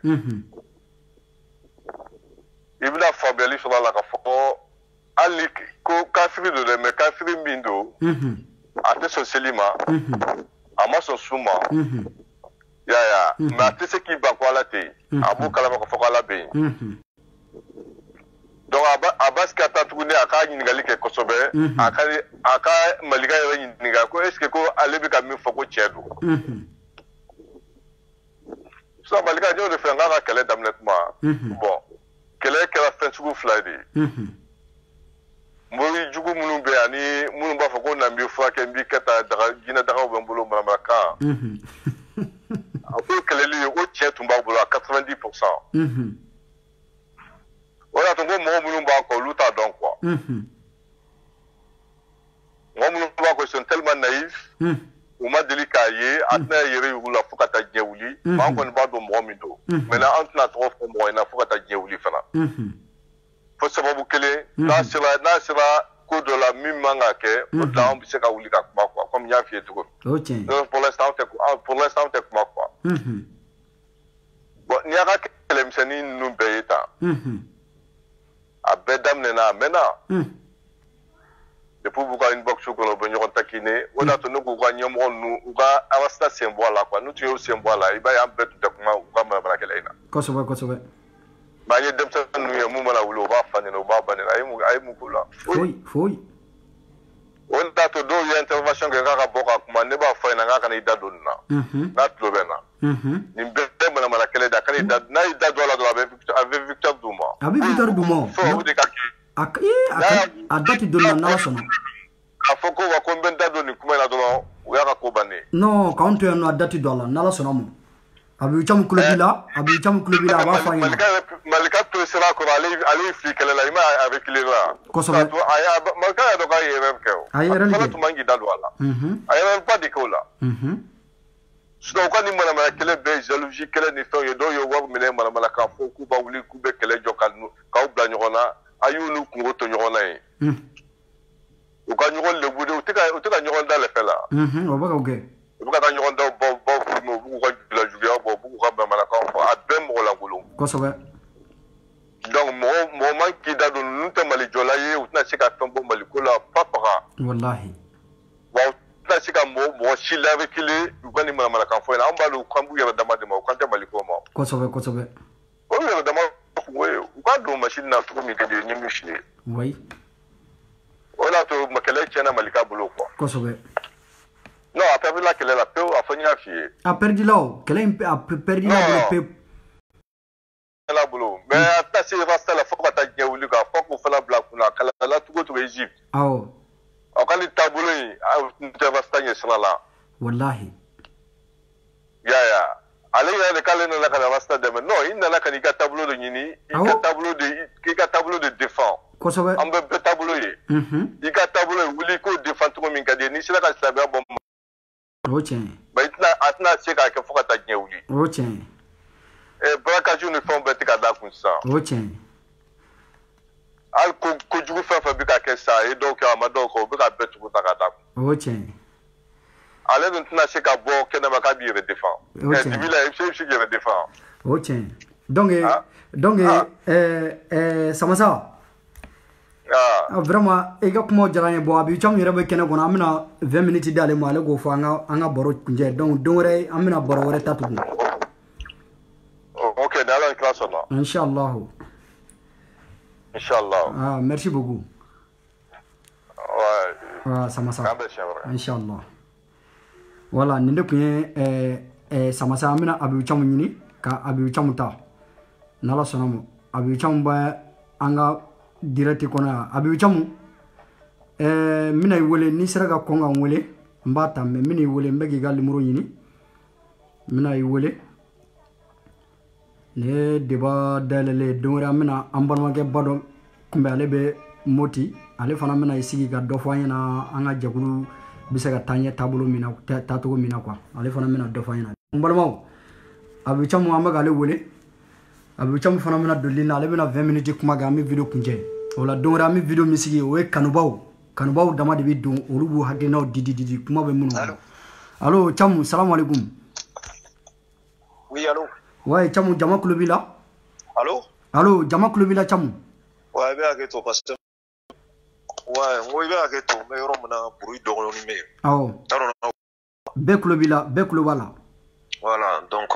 i bɛna faamuyali sɔrɔ a la k'a fɔ hali ko kafiri don dɛ mais kafiri min don. a tɛ sɔn seli ma. a ma sɔn su ma. ya mais a tɛ se k'i ban ko ala tɛ yen. a b'u kalama k'a fɔ ko ala bɛ yen. donc a b'a sigi ka taa tuguni a ka ɲininkali kɛ kosɛbɛ. a ka Malika yɛrɛ ɲininka ko est ce que ko ale bɛ ka min fɔ ko tiɲɛ don. sisan Malika n y'o de fɛ n k'a ka kɛlɛ daminɛ tuma. bon kɛlɛ kɛra fɛn sugu fila de ye. mori jugu minnu bɛ yan ani minnu b'a fɔ ko na n b'i furakɛ n b'i kɛ tan jinɛ dagaw bɛ n bolo maramarakan. a ko kɛlɛli ye o tiɲɛ tun b'a bolo à 90%. o de y'a to n ko mɔgɔ minnu b'a kɔ olu t'a dɔn quoi. mɔgɔ minnu b'a kɔ ils sont tellement naïfs. u ma deli k'a ye a tɛna yɛrɛ y'u la fo ka taa diɲɛ wuli. an kɔni b'a dɔn mɔgɔ min don. maintenant an tɛna tɔgɔ fɔ mɔgɔ in na fo ka taa diɲɛ wuli fana. fo sababu kelen n'a sera ko dɔ la min man ka kɛ o de la an bɛ se ka wuli ka kuma quoi comme n y'a f'i ye cogo min. pour l'instant an tɛ kuma quoi. bon n'i y'a ka kɛlɛmisɛnnin ninnu bɛɛ ye tan. a bɛɛ daminɛna a mɛnna. depuis b'u ka inbox kɔnɔ u bɛ ɲɔgɔn taquiner o de y'a to ne k'u ka ɲɛmɔgɔ ninnu u ka Arasta sen bɔ a la quoi n'u tun y'o sen bɔ a la i b'a ye an bɛɛ tun tɛ kuma u ka maramanakɛlɛ in na. kosɛbɛ kosɛbɛ. mais an ye denmisɛnnin ninnu ye mun mana wuli u b'a fa ɲɛna u b'a ba ɲɛna a ye mun k'u la. foyi. o de y'a to dɔw ye intervention kɛ k'a ka bɔ ka kuma ne b'a fɔ ɲɛna k'a kana i da don nin na. n'a tulo bɛ n na. nin bɛɛ ye maramanakɛlɛ de ye n'a y'i da don a la dɔrɔn a bɛ victoire d'u ma. a bɛ victoire d'u ma. fɔ o de ka kɛ. a dati donna n'ala sɔnna. k'a fɔ ko wa ko n bɛ n da don nin kuma in na dɔrɔn o y'a ka ko bannen. non k'anw to yan nɔ a dati don a la n'ala sɔnna ma. a bɛ camu kulo b'i la a b'a fɔ an ɲɛna. Malika to sera a kɔrɔ ale y'i fili kɛlɛ la i ma a bɛ kile la. kosɛbɛ. Malika y'a dɔn k'a ye erreur kɛ o. a ye erreur kɛ. fɔlɔ tun man k'i da don a la. a ye erreur ba de kɛ o la. sinon u ka nin manamana kɛlɛ bɛɛ ye jalousie kɛlɛ ni fɛnw ye dɔw ye wari minɛ manamana k'a fɔ k'u b'a wuli k'u bɛ kɛlɛ jɔ k'aw bila ɲɔgɔn na a y'u n'u kungo to ɲɔgɔn na ye. u ka ɲɔgɔn lebu de u tɛ ka ɲɔgɔn da lɛfɛ la. o bɛ k'o kɛ. u bɛ ka taa ɲɔgɔn da baw filmer u b'u ka juguya bɔ u b'u ka bamanankan fɔ a bɛɛ mɔgɔ lankolon. kosɛbɛ. donc mɔgɔ man k'i da don ninnu tɛ Mali jɔla ye u tɛna se ka fɛn bɔ Mali ko la pa paga. walahi. wa u tɛna se ka mɔgɔ si lavekiler u ka nin manamanakan fɔ in na an b'a dɔn k'an b'u yɛrɛ dama de ma u kan tɛ Mali ko ma. kosɛbɛ. o y'u yɛrɛ dama kungo ye u k'a don machine na cogo min ka di ye ɲɛ min si ye. oui. o de y'a to kɛlɛ tiɲɛna Malika bolo quoi. kosɛbɛ. non a perdu la kɛlɛ la pewu a fɔ n y'a f'i ye. a perdu la o kɛlɛ in a perdu la bolo pewu. la bolo mais a tɛna se Rasta la fo ka taa diɲɛ wuli k'a fɔ k'u fana bila kunna a kalanna cogo o cogo Egypte. awɔ. aw ka nin taabolo in n tɛ Rasta ɲɛ sira la. walahi. yaya ale yɛrɛ de k'ale nana ka na Rasta dɛmɛ non i nana ka n'i ka taabolo de ɲini i ka taabolo de défend. kosɛbɛ. an bɛɛ taabolo ye. i ka taabolo ye wuli k'o défend cogo min ka di ye n'i sera ka silamɛya bɔ. o tiɲɛ. mais a tɛna se k'a kɛ fo ka taa diɲɛ wuli. o tiɲɛ. barakaju ni fɛnw bɛɛ tɛ ka da kun sisan. o tiɲɛ. hali kojugu fɛn fɛn bɛ ka kɛ sisan a ye dɔw kɛ a ma dɔw kɛ o bɛ ka bɛɛ tugu ta ka da kun. o tiɲɛ. ale dun tɛna se ka bɔ kɛnɛma k'a b'i yɛrɛ défend. o tiɲɛ. dibi la i bɛ se k'i yɛrɛ défend. o tiɲɛ. donc Samassa. vraiment i ka kumaw diyara n ye bon Abibu Camu yɛrɛ bɛ kɛnɛ kɔnɔ an bɛna 20 minutes d'ale ma ale k'o fɔ an ka baro kuncɛ donc don wɛrɛ an bɛna baro wɛrɛ ta tugun. ok ni Ala ni kira sɔnna. inchallah. inchallah. merci beaucoup. ouais. Samassa. k'an bɛn siɲɛ wɛrɛ. inchallah. voilà nin de tun ye Samassa an bɛna Abibu Camu ɲini ka Abibu Camu ta n'Ala sɔnna ma Abibu Camu bɛ an ka direct kɔnɔ yan Abibu Camu n bɛna i wele n'i sera ka kɔn ka n wele n b'a ta mais n bɛna i wele n bɛ k'i ka numéro ɲini n bɛna i wele nin ye débat dayɛlɛlen don wɛrɛ an bɛna an balimakɛ ba dɔ kunbɛn ale bɛ Moti ale fana bɛna i sigi ka dɔ fɔ an ɲɛna an ka jɛkulu bɛ se ka taa ɲɛ taabolo min na taacogo min na quoi ale fana bɛna dɔ fɔ an ɲɛna n balimaw Abibu Camu an bɛ k'ale wele Abibu Camu fana bɛna don ligne na ale bɛna 20 minutes kuma kɛ an bɛ video kuncɛ o la don wɛrɛ an bɛ video min sigi o ye kanubaw dama de bɛ don olu b'u hakilinaw di kuma bɛ minnu bolo allo Camu salamu alaikum. oui allo. ouais Camu jama kulo b'i la. allo jama kulo b'i la Camu. ouais i bɛ hakɛ to parce que ouais n ko i bɛ hakɛ to n bɛ yɔrɔ min na bruit dɔgɔnin bɛ yen. awɔ. bɛɛ kulo b'i la bɛɛ kulo b'a la. voilà donc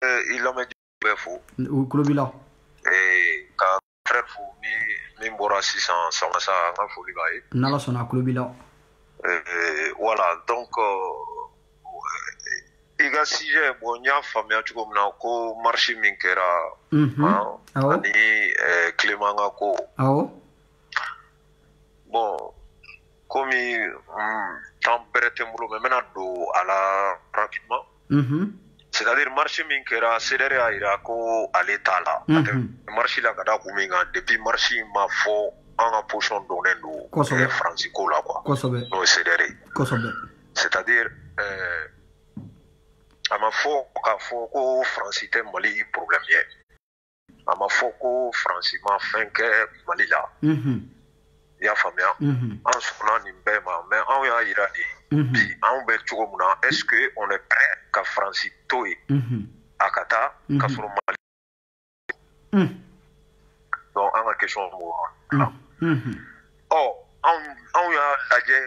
i lamɛnjɛkulu bɛɛ fo. u kulo b'i la. ka frère fo min bɔra sisan Samassa an ka foli b'a ye. n'Ala sɔnna a kulo b'i la. voilà donc i ka sujet bon n y'a faamuya cogo min na ko marche min kɛra ani Clément ka ko. awɔ. bon komi temps bɛrɛ tɛ n bolo mais n bɛna don a la rapidement. c'est-à-dire marche min kɛra CDR y'a jira ko ale t'a la. a tɛ marche la ka da kun min kan depuis marche ma fɔ an ka position donnen don Faransi ko la quoi. kosɛbɛ. n'o ye CDR ye. kosɛbɛ. c'est-à-dire a ma fɔ k'a fɔ ko Faransi tɛ Mali problème ye. a ma fɔ ko Faransi ma fɛn kɛ Mali la. i y'a faamuya. an sɔnna nin bɛɛ ma mais anw y'a jira de bi anw bɛ cogo min na est-ce que on est prêt ka Faransi to yen a ka taa ka sɔrɔ Mali. donc an ka question b'o yɔrɔ la. anw y'a lajɛ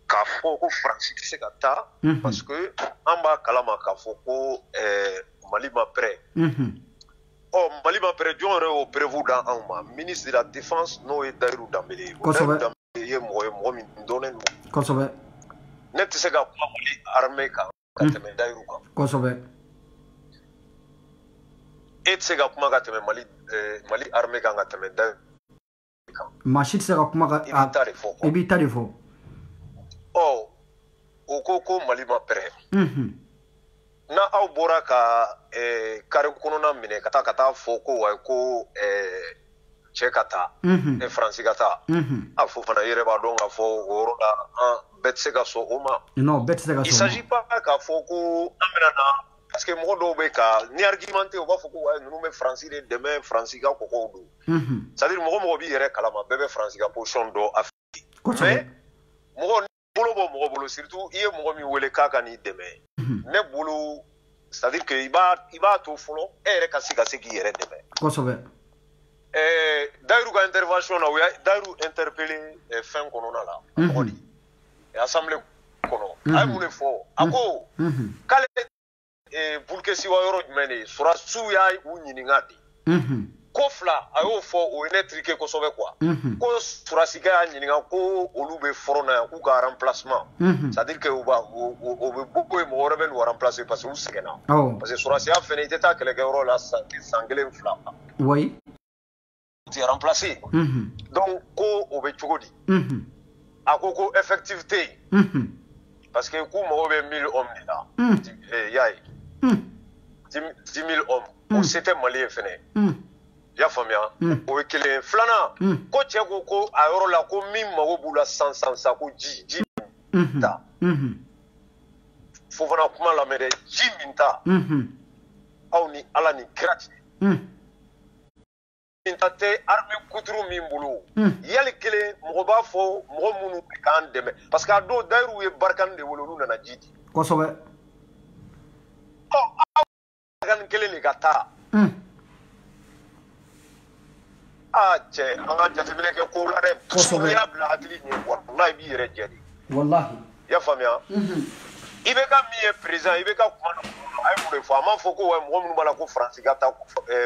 k'a fɔ ko Faransi tɛ se ka taa parce que an b'a kalama k'a fɔ ko Mali ma prêt. Mali ma prêt jɔn yɛrɛ y'o prévu da anw ma ministre de la défense n'o ye Dayiru Danbele ye. Dayiru Danbele ye mɔgɔ min dɔnnen don. Kosɛbɛ. Ne tɛ se ka kuma Mali armée kan ka tɛmɛ Dayiru kan. Kosɛbɛ. E tɛ se ka kuma ka tɛmɛ Mali armée kan ka tɛmɛ Dayiru kan. Maa si tɛ se ka kuma ka. I b'i ta de fɔ. I b'i ta de fɔ. O ko Mali ma prêt. Na aw bɔra ka carré kɔnɔna minɛ ka taa fɔ ko wa ko cɛ ka taa Faransi ka taa a fɔ fana yɛrɛ b'a dɔn k'a fɔ o yɔrɔ la bɛɛ tɛ se ka sɔn o ma. Non, bɛɛ tɛ se ka sɔn o ma. Il s'agit pas k'a fɔ ko an bɛna na parce que mɔgɔ dɔw bɛ ka ni argumenté u b'a fɔ ko wa ninnu bɛ Faransi de dɛmɛ Faransi ka kɔkɔw don. C'est-à-dire mɔgɔ b'i yɛrɛ kalama bɛɛ bɛ Faransi ka position dɔn a fɛ. Mais mɔgɔ bolo bɔ mɔgɔ bolo surtout i ye mɔgɔ min wele k'a ka n'i dɛmɛ. Ne bolo c'est-à-dire que i b'a to fɔlɔ e yɛrɛ ka se k'i yɛrɛ dɛmɛ. Kosɛbɛ. Dayiru ka intervention na u ya Dayiru interpellé fɛn kɔnɔna la. Mɔgɔ di. Assemblée kɔnɔ. A ye mun de fɔ? A ko k'ale Bulkesiwa yɔrɔ jumɛn de ye Surasiw y'a u ɲininka de. Ko fila a y'o fɔ o ye ne triqué kosɛbɛ quoi. Ko Surasikɛ y'a ɲininka ko olu bɛ front na yan k'u ka remplacement. C'est-à-dire que o bɛ bɔ ko mɔgɔ wɛrɛ bɛ n'u remplacer parce que u sɛgɛnna. Parce que Surasiya fɛnɛ i tɛ taa kɛlɛkɛyɔrɔ la san kelen fila. Oui. Tu es remplacé. Donc ko o bɛ cogo di? A ko effectif tɛ yen. Parce que k'u mago bɛ 1000 hommes de la. Y'a ye. 10 000 hommes. O se tɛ Mali ye fɛnɛ. I y'a faamuya o ye kelen filanan ko cɛ ko a yɔrɔ la ko min mago b'u la san ko ji ta fo fana kuma lamɛn dɛ ji min ta aw ni Ala ni kira cɛ min ta tɛ armée kuturu min bolo yali kelen mɔgɔ b'a fɔ mɔgɔ minnu bɛ k'an dɛmɛ parce que a don Dayiru ye Barikani de wele olu nana ji di. Kosɛbɛ. Aw Barikani kelen de ka taa. Cɛ an ka jateminɛ kɛ ko la dɛ. Kosɛbɛ. I y'a bila hakili ɲɛ wallahi i b'i yɛrɛ jɛ de. Wallahi. I y'a faamuya. I bɛ ka min ye président i bɛ ka kuma a ye mun de fɔ a m'a fɔ ko mɔgɔ minnu b'a la ko Faransi ka taa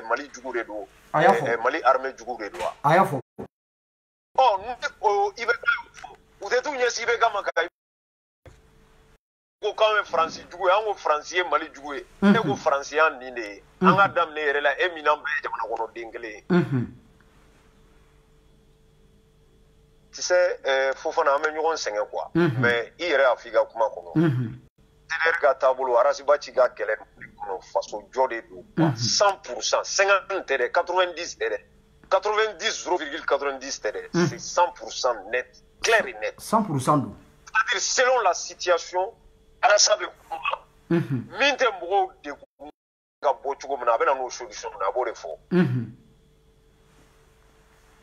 Mali jugu de don. A y'a fɔ. Mali armée jugu de don wa. A y'a fɔ. I bɛ ka fɔ u tɛ t'u ɲɛsin i bɛ ka ma ka ko k'anw ye Faransi jugu ye an ko Faransi ye Mali jugu ye. E ko Faransi y'an nin de ye. An ka daminɛ yɛrɛ la e min n'an bɛɛ ye jamana kɔnɔden kelen ye. Tu sais, Fofana an bɛ ɲɔgɔn sɛgɛn quoi. Mais i yɛrɛ y'a fɔ i ka kuma kɔnɔ. TDR ka taabolo Arasiba ci ka kɛlɛ kɔnɔ faso jɔ de don. 100%, 50 tɛ dɛ, 90 tɛ dɛ, 90,90 tɛ dɛ. C'est 100% net, clair et net. 100% don. C'est-à-dire selon la situation, Arasa bɛ kuma. Min tɛ mɔgɔw degun ka bɔ cogo min na a bɛ na n'o solution na a b'o de fɔ.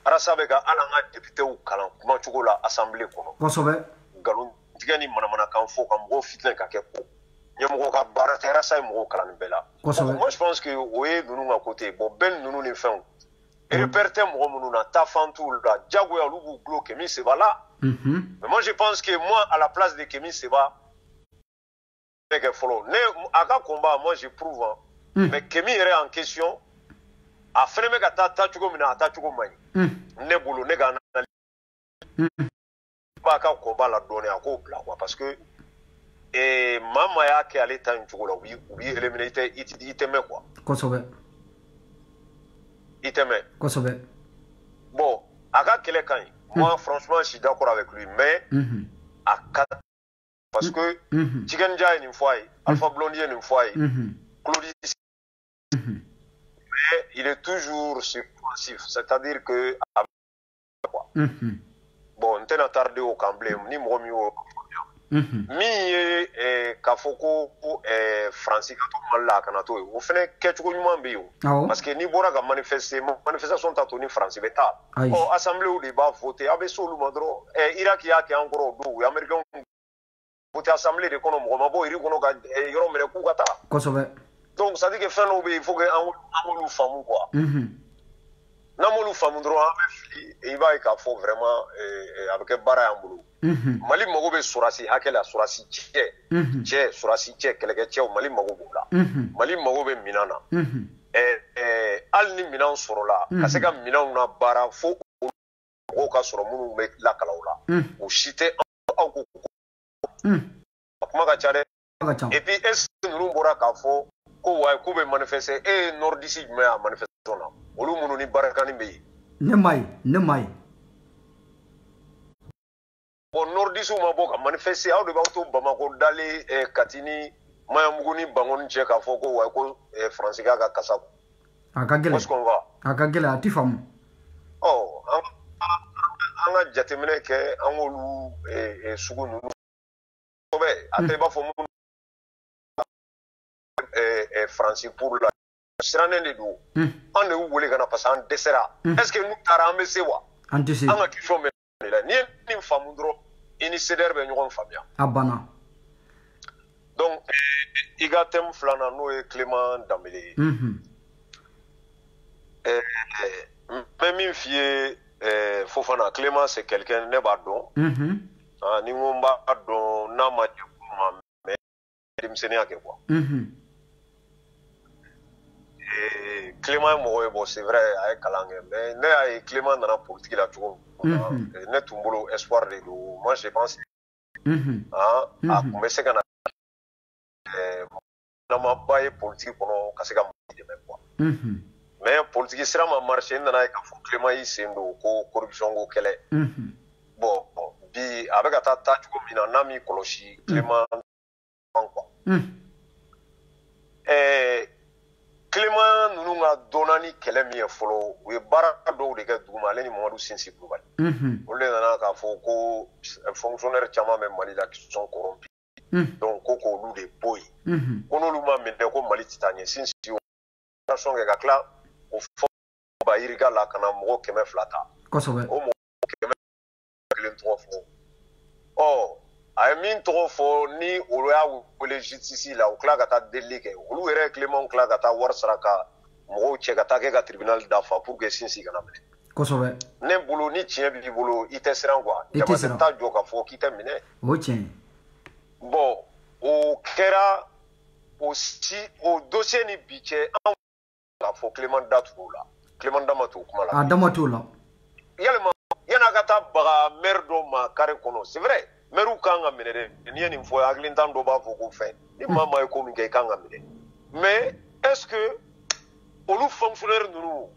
Arasa bɛ ka hali an ka députés kalan kuma cogo la assemblée kɔnɔ. Kosɛbɛ. Nkalon tigɛ ni manamanakan fɔ ka mɔgɔw fitinɛ ka kɛ ko. Ɲɛmɔgɔ ka baara tɛ Arasa ye mɔgɔw kalan nin bɛɛ la. Kosɛbɛ. Moi je pense que o ye ninnu ka côté bon bɛn ninnu ni fɛnw. Repère tɛ mɔgɔ minnu na taafan t'u la diyagoya olu b'u gulo Kemi Seba la. Mais moi je pense que moi à la place de Kemi Seba ne kɛ fɔlɔ ne a ka combat moi je prouve mais Kemi yɛrɛ en question a fɛnɛ bɛ ka taa cogo min na a taa cogo man ɲi. Ne bolo ne ka b'a ka combat la dɔɔnin a k'o bila quoi parce que maa y'a kɛ ale ta in cogo la u b'i éliminer i tɛ mɛn quoi. Kosɛbɛ. I tɛ mɛn. Kosɛbɛ. Bon a ka kɛlɛ ka ɲi. Moi franchement je suis d'accord avec lui mais a ka parce que Tikenja ye nin fɔ a ye Alpha Blondy ye nin fɔ a ye Claude mais il est toujours subversif c'est-à-dire que bon n tɛna tarder o kan bilen ni mɔgɔ min y'o min ye k'a fɔ ko Faransi ka to Mali la a kana to yen o fɛnɛ kɛcogo ɲuman bɛ yen parce que n'i bɔra ka manifestation ta to ni Faransi bɛ taa assemblée de b'a voter a bɛ se olu ma dɔrɔn Irak y'a kɛ an kɔrɔ o don u ye Américains voter assemblée de kɔnɔ mɔgɔ ma bɔ Iri kɔnɔ ka yɔrɔ minɛ k'u ka taa. Kosɛbɛ. Donc ça dit que fɛn dɔw bɛ yen il faut que an k'olu faamu quoi. Namolu famu dɔrɔn an bɛ fili i b'a ye k'a fɔ vraiment a bɛ kɛ baara y'an bolo. Mali mago bɛ sɔrasi hakɛ la sɔrasi cɛ sɔrasi cɛ kɛlɛkɛcɛw Mali mago b'o la. Mali mago bɛ minɛn na. Hali ni minɛn sɔrɔla ka se ka minɛnw na baara fo mɔgɔw ka sɔrɔ minnu bɛ lakalaw la. O si tɛ aw ko a kuma ka ca dɛ. Et puis est-ce que ninnu bɔra k'a fɔ ko wayi k'u bɛ manifester e ye nordiste jumɛn y'a manifestation na olu minnu ni barakani bɛ yen. Ne ma ye. Bon nordiste ma bɔ ka manifester aw de b'aw to Bamako dalen Kati ni Mayamugu ni Bangoni cɛ k'a fɔ ko wayi ko Faransi ka kasa. A ka gɛlɛn. A ka gɛlɛn a ti faamu. An ka jateminɛ kɛ an k'olu sugu ninnu kosɛbɛ a tɛ i b'a fɔ minnu Faransi pour la sirannen de don an de y'u wele ka na parce que an dɛsɛra est-ce que n'u taara an bɛ se wa an tɛ se an ka question bɛ ne la n'i ye nin faamu dɔrɔn i ni CDR bɛ ɲɔgɔn faamuya a banna donc i ka thème filanan n'o ye Clément Dembélé ye n bɛ min f'i ye Fofana Clément c'est quelqu'un ne b'a dɔn ni n ko n b'a dɔn n'a ma ɲɛ ko ma mais denmisɛnniya kɛ quoi Clément ye mɔgɔ ye bon c'est vrai a ye kalan kɛ mais ne y'a ye Clément nana politique la cogo min na ne tun bolo espoir de don moi je pense a tun bɛ se ka na namaba ye politique kɔnɔ ka se ka mɔgɔ dɛmɛ quoi mais politique sira ma marché n nana ye k'a fɔ Clément y'i sen don ko corruption ko kɛlɛ bon bi a bɛ ka taa cogo min na n'a m'i kɔlɔsi Clément quoi Clément ninnu ka dɔnna ni kɛlɛ min ye fɔlɔ u ye baara dɔw de kɛ duguma ale ni Mamadu Sinsi Kulubali olu de nana k'a fɔ ko fonctionnaire caman bɛ Mali la qui sont corrompus donc ko k'olu de bɔ yen ko n'olu ma minɛ ko Mali tɛ taa ɲɛ Sinsi y'o opération kɛ ka tila o fɔ Bayirika la ka na mɔgɔ 200 ta o mɔgɔ 100 tɔgɔ fɔ a ye min tɔgɔ fɔ ni olu y'a wele justice la u tila ka taa delili kɛ olu yɛrɛ Clément tila ka taa wari sara ka mɔgɔw cɛ ka taa kɛ ka tribunal dafa pour que Sinsi kana minɛ kosɛbɛ ne bolo ni tiɲɛ b'i bolo i tɛ siran quoi jama tɛ taa jɔ k'a fɔ k'i tɛ minɛ o tiɲɛ bon o kɛra o dossier ni bi cɛ an k'a fɔ Clément da t'o la Clément da ma t'o kuma la a da ma t'o la yalima yan'a ka taa baga maire dɔ ma carré kɔnɔ c'est vrai maire kan ka minɛ dɛ n'i ye nin fɔ hakilintan dɔ b'a fɔ ko fɛn ni maa ma ye ko min kɛ i kan ka minɛ mais est-ce que olu fonctionnaire ninnu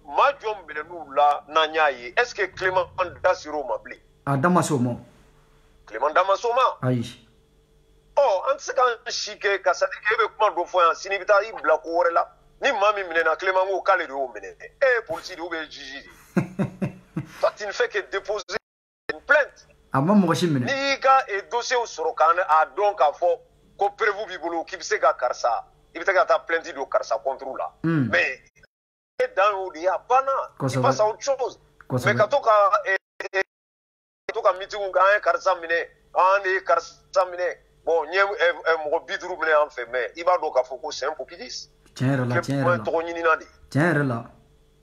maa jɔn minɛ n'u la n'an y'a ye est-ce que Clément da ser'o ma bilen a da ma s'o ma Clément da ma s'o ma ayi an tɛ se k'an si kɛ ka sadi kɛ e bɛ kuma dɔ fɔ yan sini i bɛ taa i bila ko wɛrɛ la ni maa min minɛna Clément ko k'ale de y'o minɛ e ye polisi de ou bien juge de toi tu ne fais que déposer une plainte a ma mɔgɔ si minɛ n'i y'i ka dossier sɔrɔ k'a dɔn k'a fɔ ko preuve b'i bolo k'i bɛ se ka karisa i bɛ se ka taa plainte don karisa contre la mais e dan y'o de ye a banna il passe à autre chose mais ka to ka meeting kɛ an ye karisa minɛ an de ye karisa minɛ bon n ye mɔgɔ 50 minɛ an fɛ mais i b'a dɔn k'a fɔ ko c'est un populiste tiɲɛ yɛrɛ la tɔgɔ ɲinina de tiɲɛ yɛrɛ la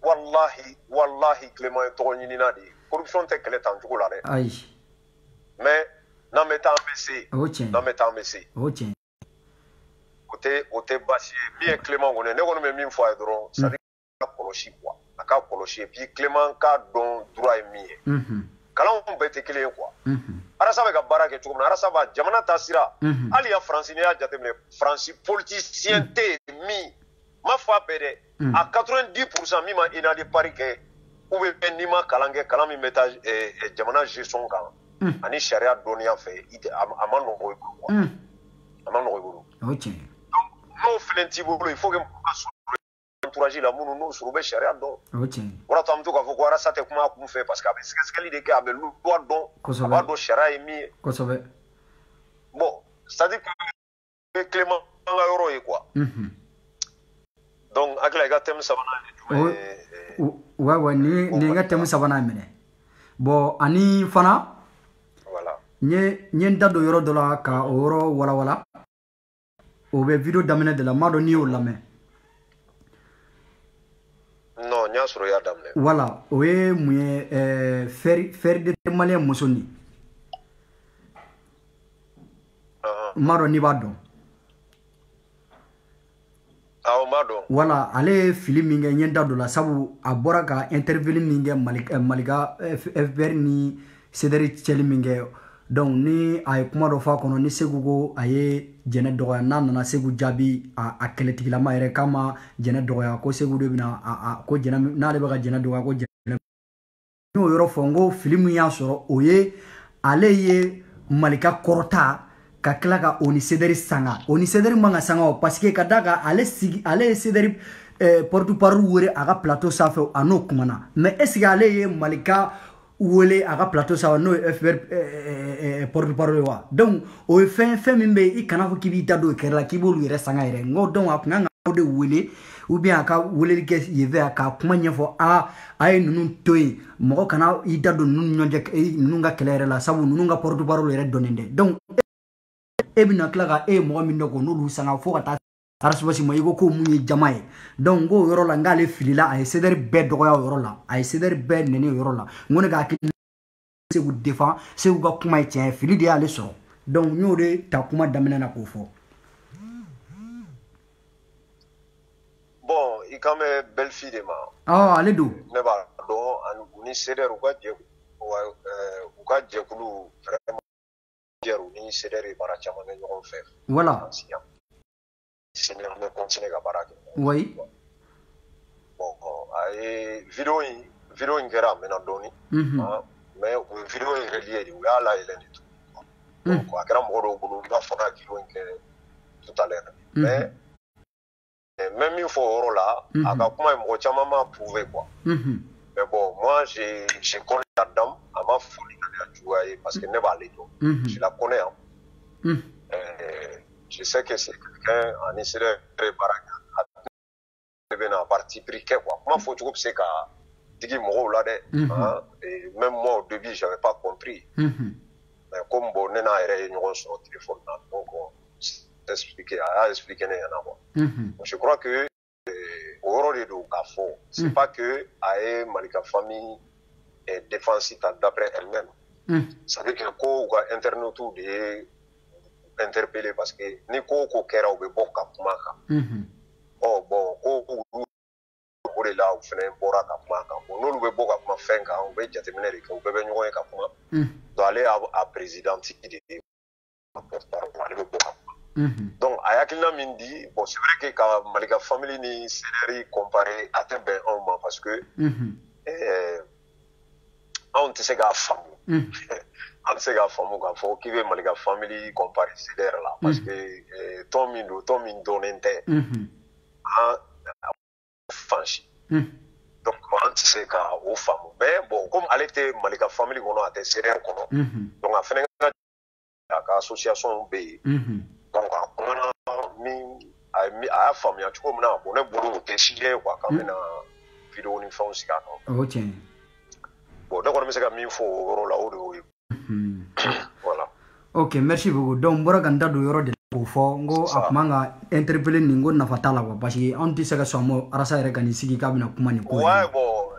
wallahi Clément ye tɔgɔ ɲinina de ye corruption tɛ kɛlɛ tan cogo la dɛ ayi mais n'an bɛ taa an bɛ se o tiɲɛ n'an bɛ taa an bɛ se o tiɲɛ o tɛ baasi ye min ye Clément kɔni ne kɔni bɛ min fɔ a ye dɔrɔn c'est à dire a ka kɔlɔsi quoi a ka kɔlɔsi et puis Clément k'a dɔn droit ye min ye kalanw bɛɛ tɛ kelen ye quoi Arasa bɛ ka baara kɛ cogo min na Arasa b'a jamana ta sira hali ya Faransi n'i y'a jateminɛ Faransi politicien tɛ min ma fɔ a bɛɛ dɛ a 90% min ma ENA de Paris kɛ ou bien n'i ma kalan kɛ kalan min bɛ taa jamana gestion kan ani sariya dɔnniya fɛ a ma nɔgɔ i bolo quoi a ma nɔgɔ i bolo n'o fɛnɛ t'i bolo il faut que mɔgɔ ka sɔrɔ entourage la minnu n'o sɔrɔ u bɛ sariya dɔn o de to an bɛ to k'a fɔ ko Arasa tɛ kuma a kun fɛ parce que a bɛ sɛgɛsɛgɛli de kɛ a bɛ loi dɔn a b'a dɔn sariya ye min ye bon c'est à dire que Clément an ka yɔrɔ ye quoi donc hakili la i ka thème sabanan ye jumɛn ye ouais ni ka thème sabanan minɛ bon ani fana n ye n da don yɔrɔ dɔ la ka o yɔrɔ walawala o bɛ video daminɛ de la n m'a dɔn n'i y'o lamɛn non n y'a sɔrɔ i y'a daminɛ. Voilà, o ye mun ye faire de malien muso ni. M'a dɔn n'i b'a dɔn. Awɔ n b'a dɔn. Voilà, ale ye fili min kɛ n ye n da don la sabu a bɔra ka intervenir min kɛ Malika FBR ni CDR cɛli min kɛ donc ni a ye kuma dɔ fɔ a kɔnɔ ni Segu ko a ye Jɛnɛ dɔgɔya n'a nana Segu jaabi a kɛlɛtigilama yɛrɛ k'a ma Jɛnɛ dɔgɔya ko Segu de bɛna ko Jɛnɛ n'ale bɛ ka Jɛnɛ dɔgɔya ko Jɛnɛ n y'o yɔrɔ fɔ n ko fili min y'a sɔrɔ o ye ale ye Malika kɔrɔta ka tila ka o ni CDR sanga o ni CDR man ka sanga o parce que ka d'a kan ale ye CDR porte-parole wele a ka plateau sanfɛ a n'o kumana mais est ce que ale ye Malika wele a ka plateau sanfɛ n'o ye FBR porte-parole wa donc o ye fɛn min bɛ yen i kana fɔ k'i b'i da don o kɛrɛ la k'i b'olu yɛrɛ sanga yɛrɛ n ko donc a kun kan ka o de wele ou bien a ka weleli kɛ yen fɛ k'a kuma ɲɛfɔ a ye ninnu to yen mɔgɔ kana i da don ninnu ɲɔgɔn cɛ ninnu ka kɛlɛ yɛrɛ la sabu ninnu ka porte-parole yɛrɛ dɔnnen tɛ donc e bɛna tila ka e mɔgɔ min dɔn ko n'olu sanga fo ka taa arasibasi ma i ko ko mun ye jama ye donc k'o yɔrɔ la n k'ale filila a ye CDR bɛɛ dɔgɔya o yɔrɔ la a ye CDR bɛɛ nɛni o yɔrɔ la n ko ne ka hakili Segu défend Segu ka kuma ye tiɲɛ ye fili de y'ale sɔrɔ donc n y'o de ta kuma daminɛ na k'o fɔ. Bon i kan bɛ Belfi de ma. Ale don. Ne b'a dɔn u ni CDR u ka jɛkulu vraiment u ni CDR ye baara caman kɛ ɲɔgɔn fɛ. Voilà. CDR bɛ continuer ka baara kɛ. Oui. Bon a ye vidéo in kɛra a mɛnna dɔɔni. mais o vidéo in relié de u y'a layɛlɛn de tout. donc a kɛra mɔgɔ dɔw bolo i b'a fɔ n'a vidéo in kɛ tout à l'heure mais même min fɔ o yɔrɔ la a ka kuma ye mɔgɔ caman m'a prouvé quoi. mais bon moi j'ai connu la dame a ma foli ka juguya ye parce que ne b'ale dɔn. je la connais hein. je sais que c'est quelqu'un ani CDR baara kɛ a bɛna parti pris kɛ quoi kuma fɔcogo bɛ se ka digi mɔgɔw la dɛ. et même moi au début j'avais pas compris. mais comme bon ne n'a yɛrɛ ye ɲɔgɔn sɔrɔ téléphone na donc a y'a expliqué ne ɲɛna quoi. je crois que o yɔrɔ de don k'a fɔ c'est pas que a ye Malika famille défense ta d'après elle-même. ça veut dire ko u ka internautes de ye interpellé parce que ni ko kɛra u bɛ bɔ ka kuma kan. bon ko o de la u fɛnɛ bɔra ka kuma kan bon n'olu bɛ bɔ ka kuma fɛn kan u bɛ jateminɛ de kɛ u bɛɛ bɛ ɲɔgɔn ye ka kuma. donc ale y'a présidente de ye ale bɛ bɔ ka kuma. donc a ye hakilina min di bon c'est vrai que ka Malika famille ni CDR comparer a tɛ bɛn anw ma parce que anw tɛ se k'a faamu. an tɛ se k'a faamu k'a fɔ k'i bɛ Malika famille comparer CDR la parce que tɔn min don tɔn min dɔnnen tɛ. fansi. donc an tɛ se ka o faamu mais bon comme ale tɛ Malika famille kɔnɔ a tɛ CDR kɔnɔ donc a fɛnɛ a ka association bɛ yen. donc a kumana min a y'a faamuya cogo min na bon ne bolo o tɛ sujet ye quoi k'an bɛna vidéo ni fɛnw sigi a kan. o tiɲɛ. bon ne kɔni bɛ se ka min fɔ o yɔrɔ la o de y'o ye. voilà. ok merci beaucoup donc n bɔra ka n da don yɔrɔ de la k'o fɔ n ko a tun man ka interpeller nin ko nafa t'a la quoi parce que anw tɛ se ka sɔn a ma Arasa yɛrɛ ka nin sigi k'a bɛna kuma nin ko in. ouais bon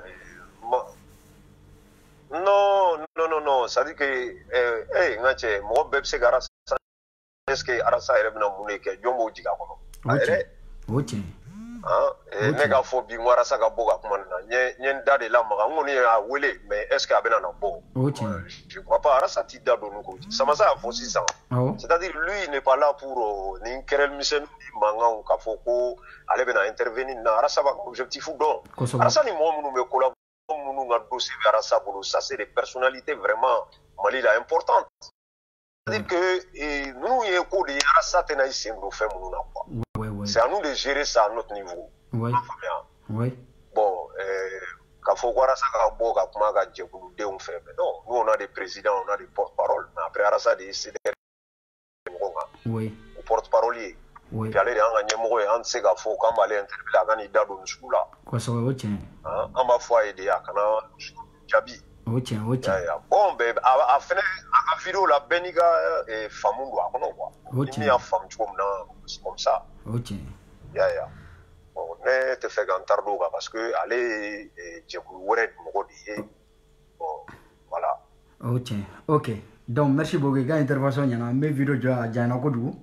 non c'est à dire que n ka cɛ mɔgɔ bɛɛ bɛ se ka Arasa est ce que Arasa yɛrɛ bɛna mun de kɛ jɔn b'o jigin a kɔnɔ. o tiɲɛ o tiɲɛ. ne k'a fɔ bi n ko Arasa ka bɔ ka kuma nin na n ye n da de lamaga n kɔni y'a wele mais est ce que a bɛna na bɔ. o tiɲɛ. je crois pas Arasa t'i da don nin ko Samasa y'a fɔ sisan. c'est à dire lui il n'est pas là pour nin kɛrɛmisɛnninw ni mankanw k'a fɔ ko ale bɛna intervenir nin na Arasa b'a ka objectif dɔn. Arasa ni mɔgɔ minnu bɛ ko la minnu ka dossier bɛ Arasa bolo ça c'est des personnalités vraiment Mali la importantes. c'est-à-dire que nous ye ko de ye Arasa tɛna i sen don fɛn minnu na quoi. c'est à nous de gérer ça à notre niveau. oui. bon k'a fɔ ko Arasa ka bɔ ka kuma ka jɛkuludenw fɛ mais non nous on a des présidents on a des porte-parole mais après Arasa de ye CDR mɔgɔw kan. oui. o porte-parole ye. puis ale de y'an ka ɲɛmɔgɔ ye an tɛ se k'a fɔ k'an b'ale interpeller a ka n'i da don nin sugu la. kosɛbɛ o tiɲɛ. an b'a fɔ a ye de a kana jaabi. o tiɲɛ o tiɲɛ. bon a fɛnɛ a ka vidéo la bɛɛ n'i ka faamu don a kɔnɔ quoi. o tiɲɛ. ni min y'a faamu cogo min na c'est comme ça. o tiɲɛ. ya bon ne tɛ fɛ k'an tardé o kan parce que ale ye jɛkulu wɛrɛ mɔgɔ de ye bon voilà. Ok donc merci beaucoup i ka intervention ɲɛna n bɛ video jɔ a janyana kojugu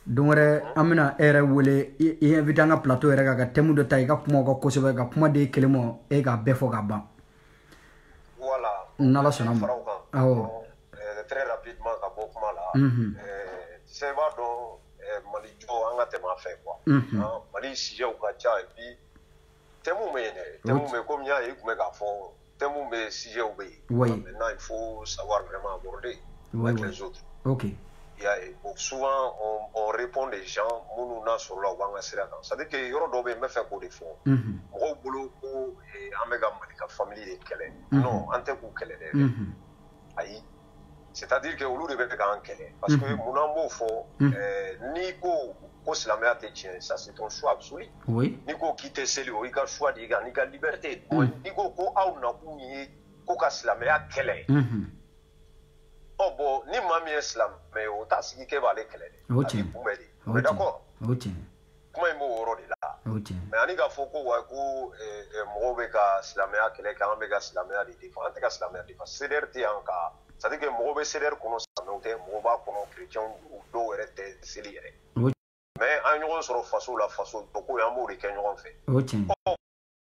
don wɛrɛ an bɛna e yɛrɛ wele i invité an ka plateau yɛrɛ kan ka thème dɔ ta i ka kumaw kan kosɛbɛ ka kuma di kelen ma e k'a bɛɛ fɔ ka ban. Voilà. n'Ala sɔnna ma awɔ. Très rapidement ka bɔ kuma la. Tu sais i b'a dɔn Mali jɔ an ka tɛmɛ a fɛ quoi. Mali sujet ka ca et puis thème bɛ yen dɛ thème bɛ comme n y'a ye i tun bɛ k'a fɔ thème bɛ sujet bɛ yen. Maintenant il faut savoir vraiment aborder avec les autres. Ok. Bon, souvent on répond des gens minnu n'a sɔrɔla u b'an ka sira kan c'est à dire que yɔrɔ dɔw bɛ yen n bɛ fɛ k'o de fɔ mɔgɔw bolo ko an bɛ ka Mali ka famille de kɛlɛ non an tɛ k'u kɛlɛ dɛ ayi c'est à dire que olu de bɛ k'an kɛlɛ parce que mun an b'o fɔ n'i ko silamɛya tɛ tiɲɛ ça c'est ton choix absolu n'i ko k'i tɛ seli o y'i ka choix de ye n'i ka liberté n'i ko aw nakun ye ko ka silamɛya kɛlɛ bon ni maa min ye silamɛ ye o t'a sigi k'e b'ale kɛlɛ dɛ a b'i kunbɛn de on est d'accord kuma in b'o yɔrɔ de la mais ani k'a fɔ ko wa ko mɔgɔw bɛ ka silamɛya kɛlɛ kɛ an bɛ ka silamɛya de défend an tɛ ka silamɛya défend CDR tɛ yan ka c'est à dire que mɔgɔw bɛ CDR kɔnɔ silamɛw tɛ mɔgɔw b'a kɔnɔ chrétiens dɔw yɛrɛ tɛ seli yɛrɛ mais an ye ɲɔgɔn sɔrɔ faso la faso jɔko ye an b'o de kɛ ɲɔgɔn fɛ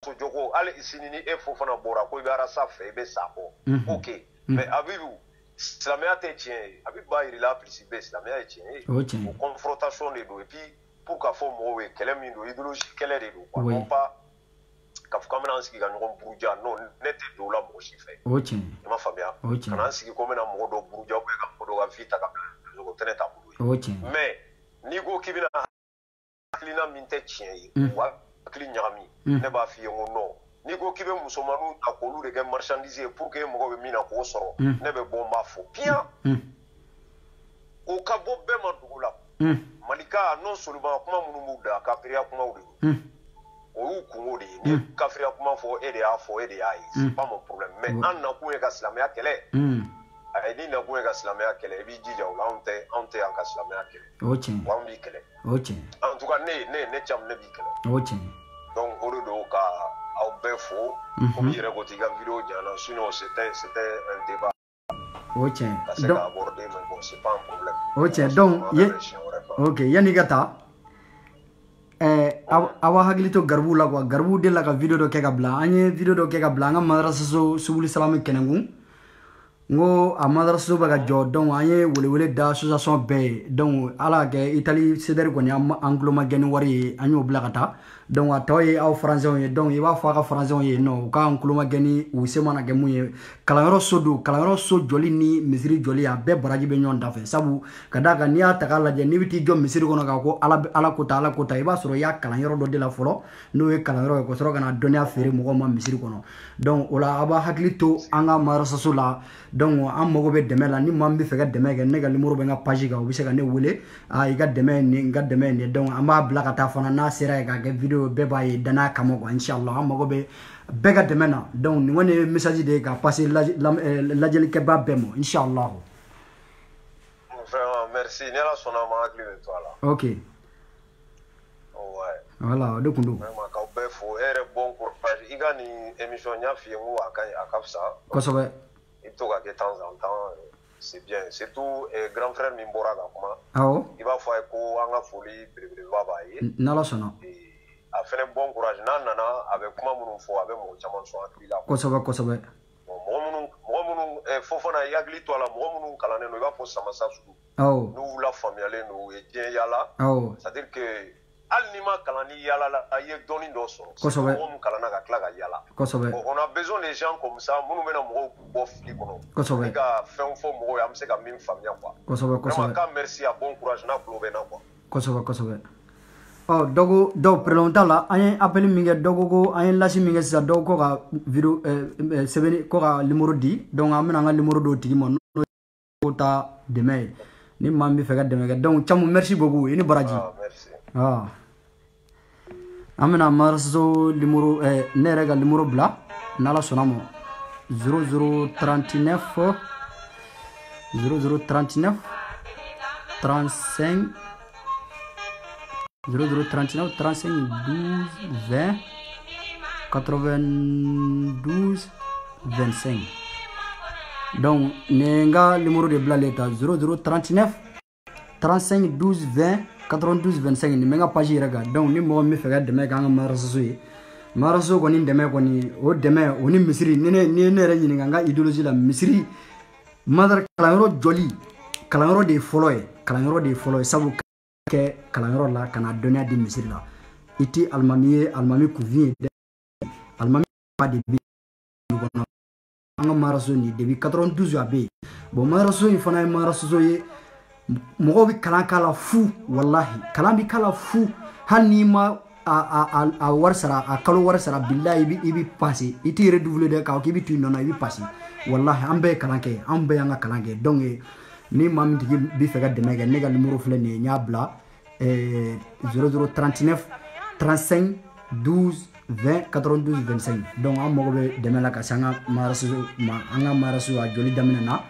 faso jɔko hali sini ni e fana bɔra ko i bɛ arasa fɛ i bɛ sa bɔ ok mais Abibu silamɛya tɛ tiɲɛ ye a bɛ b'a jir'i la plus bɛ silamɛya ye tiɲɛ ye o confrontation de don et puis pour k'a fɔ mɔgɔw ye kɛlɛ min don idéologie kɛlɛ de don quoi non pas k'a fɔ k'an bɛna an sigi ka ɲɔgɔn buruja non ne tɛ don o la mɔgɔ si fɛ i ma faamuya ka na an sigi ko n bɛna mɔgɔ dɔ buruja ou bien ka mɔgɔ dɔ ka vie ta ka bila o tɛ ne ta bolo ye mais n'i ko k'i bɛna hakilina min tɛ tiɲɛ ye u hakili ɲagami ne b'a f'i ye n ko non n'i ko k'i bɛ musomaninw ta k'olu de kɛ marchandise ye pour que mɔgɔw bɛ min na k'o sɔrɔ ne bɛ bɔ n b'a fɔ piyan o ka bɔ bɛɛ ma dugu la Malika non seulement kuma minnu b'u da kafiriya kumaw de don o y'u kungo de ye ni kafiriya kuma fɔ e de y'a fɔ e de y'a ye c'est pas mon problème mais an nakun ye ka silamɛya kɛlɛ ayi n'i nakun ye ka silamɛya kɛlɛ i b'i jija o la anw tɛ yan ka silamɛya kɛlɛ wa an b'i kɛlɛ en tout cas ne Thiam ne b'i kɛlɛ donc o de don ka aw bɛɛ fo comme i yɛrɛ ko t'i ka vidéo ɲana sinon c'était un débat ka se ka aborder mais bon c'est pas un problème donc yanni ka taa awa hakili to Garbu la quoi Garbu de la ka video dɔ kɛ ka bila an ye video dɔ kɛ ka bila an ka madrasaso Subuli Salamu kɛnɛkun n ko a madrasaso bɛ ka jɔ donc an ye welewele da association bɛɛ ye donc ala kɛ Itali CDR kɔni an tulo ma gɛ ni wari ye an y'o bila ka taa donc a tɔ ye aw français ye donc i b'a fɔ a ka français ye non u k'an tulo ma gɛ ni u se mana kɛ mun ye kalanyɔrɔ so don kalanyɔrɔ so jɔli ni misiri jɔli a bɛɛ baraji bɛ ɲɔgɔn da fɛ sabu ka d'a kan n'i y'a ta k'a lajɛ n'i bɛ t'i jɔ misiri kɔnɔ k'a ko ala ko ta i b'a sɔrɔ i y'a kalanyɔrɔ dɔ de la fɔlɔ n'o ye kalanyɔrɔ ye ka sɔrɔ ka na dɔnniya feere mɔgɔw ma misiri kɔnɔ donc o la a b'a hakili to an ka madrasaso la donc an mago bɛ dɛmɛ la ni maa min bɛ fɛ ka dɛmɛ kɛ ne ka numéro bɛ n ka page kan u bɛ se ka ne wele i ka dɛmɛ ye nin n ka dɛmɛ ye nin donc an b'a bila ka taa fana n'a sera ye k'a kɛ video bɛɛ b'a ye danaya kama quoi inchallah an mago bɛ bɛɛ ka dɛmɛ na donc nin kɔni ye message de ye ka passer lajɛlikɛba bɛɛ ma inchallah. Vraiment merci ni ala sɔnna ma hakili bɛ to a la. Ok. Voilà o de tun don. Vraiment k'aw bɛɛ fo e yɛrɛ bon courage i ka nin émission n y'a f'i ye n ko a ka fisa. Kosɛbɛ. I bɛ to ka kɛ de temps en temps c'est bien surtout grand frère min bɔra ka kuma. Awɔ. I b'a fɔ a ye ko an ka foli belebeleba b'a ye. N'ala sɔnna. A fɛnɛ bon courage n'a nana a bɛ kuma minnu fɔ a bɛ mɔgɔ caman sɔn hakili la. Kosɛbɛ. mɔgɔ minnu fo fana i hakili to a la mɔgɔ minnu kalannen don i b'a fɔ Samasa Sugu. Awɔ. N'u lafaamuyalen don u ye diɲɛ yaala. Awɔ. c'est à dire que hali n'i ma kalan ni yaala la i ye dɔnni dɔ sɔrɔ. Kosɛbɛ. mɔgɔ min kalanna ka tila ka yaala. Kosɛbɛ. on a besoin des gens comme ça minnu bɛna mɔgɔw bɔ fili kɔnɔ. Kosɛbɛ. i ka fɛnw fɔ mɔgɔw ye an bɛ se ka min faamuya quoi. Kosɛbɛ. vraiment k'a merci a bon courage n'a tulo bɛ n na quoi. Kosɛbɛ. dɔw prénom t'a la an ye appel min kɛ dɔw ko an ye lasi min kɛ sisan dɔw ko ka video sɛbɛnni ko ka numéro di donc an bɛna an ka numéro d'o tigi ma n'o ye ta dɛmɛ ye ni maa min bɛ fɛ ka dɛmɛ kɛ donc Thiam merci beaucoup i ni baraji. Merci. an bɛna madrasaso numéro ne yɛrɛ ka numéro bila n'ala sɔnna ma 0039 35 0039 35 12 20 92 25. Donc nenga numéro de bla l'état 0039 35 12 20 92 25 ni menga page raga. Donc ni mo mi fega deme ka maraso ko ni deme ko ni o deme oni misiri ni re ni nga idéologie la misiri madar kalangro joli kalangro de foloy sabu ke kalangro la kana donia di misiri la iti almami kuvie almami pas de bi anga maraso ni depuis 92 abe bon maraso il fana maraso ye mogo bi kalan kala fu wallahi kalan bi kala fu hani ma a warsara a kalo warsara billahi ibi passé iti redoubler de ka ki bi tu nona ibi passé wallahi ambe kalan ke ambe anga kalan ke donc ni mam tigi bi fega demega nega numéro fle ne nya bla 0039 35 12 20 92 25. Donc am mogo be demela ka sanga marasu ma anga marasu a joli damina.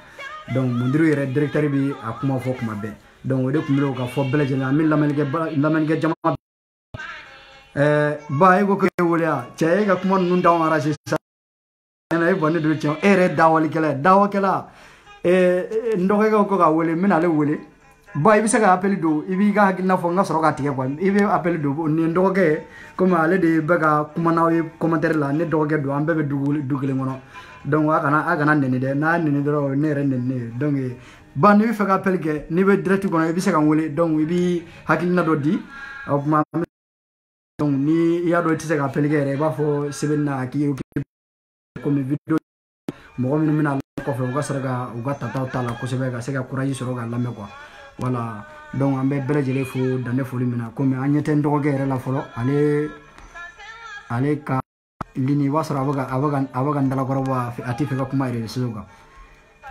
Donc mundiru yere directeur bi akuma fo kuma be. Donc wede kumiro ka fo bele jena min lamenke jama ba ego ko wolia chaye ga kuma nun daw araje sa na e bonne do tion ere dawali kala ndoke ko ka wole min ale wole ba ibi saka appel do ibi ga hakina fo nga soro ka tike kwa ibi appel do ni ndoke comme ale de baga kuma na we commentaire la ne doge do ambe be dugule ngono donc agana nene de na nene do ne ren nene donc ba ni fe ka appel ke ni be direct kono ibi saka wole donc ibi hakina do di ma donc ni ya do tise ka appel ke re ba fo sebenna ki comme video mo min mina ko fe uga saraga uga tata la ko sebe ga sega courage soro ga lamme quoi voilà. Donc ambe belejele fo dande fo limina comme anyete ndoge re la folo ale ka lini wasra abaga ndala goroba ati fe ka kuma ire suga.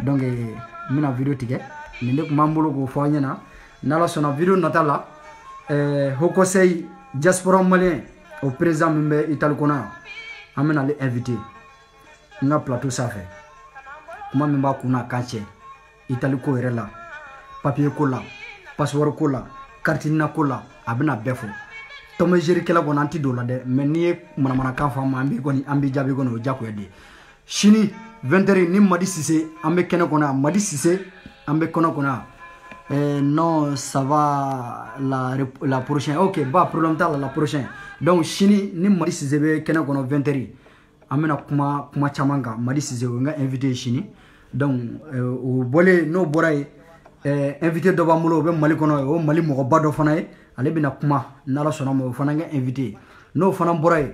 Donc mina video tige ninde kuma mbulu ko fo nyana nala sona video natala hoko sey diaspora malien au président mbe ital kona amena le invité nga plateau ça fait kuma mba kuna kanche itali ko ire la papier ko la passeport ko la carte na ko la abina befo tome jeri kala ko nanti do la de mais ni mana kan fam ambi goni ambi jabi gono jako yedi shini 20h ni madi cissé ambe kene kona madi cissé ambe kono kona non ça va la prochaine OK ba problème ta la prochaine. Donc shini ni madi cissé be kene kono 20h amena kuma chamanga madi cissé nga invité shini. Donc o bolé no boray invité do bamulo be mali kono o mali mo bado fana ale bina kuma nala sona mo fana nga invité no fana boray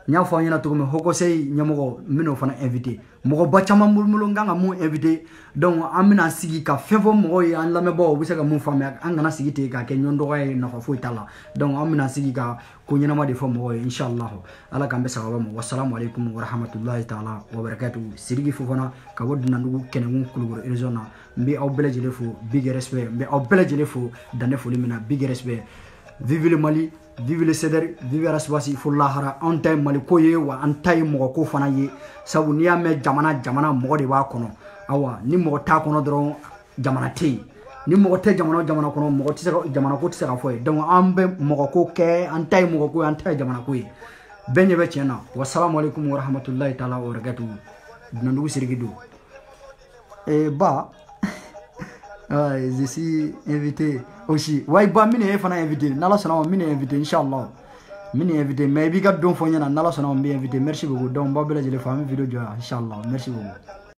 nya fo nyana to me hoko sey nyamo mino fana invité mo ba chama mulmulo nga mu invité. Donc amina sigi ka fefo mo an la me bo bi saka mu fama an ngana sigi te ka ke nyondo way na fo itala. Donc amina sigi ka ko nyana ma de fo mo inshallah ala kambe sawaba mo. Wassalamu alaikum wa rahmatullahi ta'ala wa barakatuh. Sirigi fo fana ka wodna ndugu kenengun kulugoro elzona mbi aw belejele fo big respect mbi aw belejele fo dande fo limina big respect. Vive le Mali, vive le Cédar, vive Rasbasi Fulahara, en time Mali koye wa en time mo ko fana ye sabu ni ame jamana mo de ba kono awa ni mo ta kono dron jamana te ni mo te jamana kono mo ti jamana ko ti sera foye. Donc ambe mo ko ke en time mo ko en time jamana ko ye benye be chena. Wassalamu alaikum wa rahmatullahi ta'ala wa barakatuh. Nandugu sirigidu ba je suis invité aussi. Ouais, bah, mine fana invité. Nala sona mine invité inshallah. Mine invité. Mais biga don fo nyana nala sona mbi invité. Merci beaucoup. Donc babela je le famille vidéo inshallah. Merci beaucoup.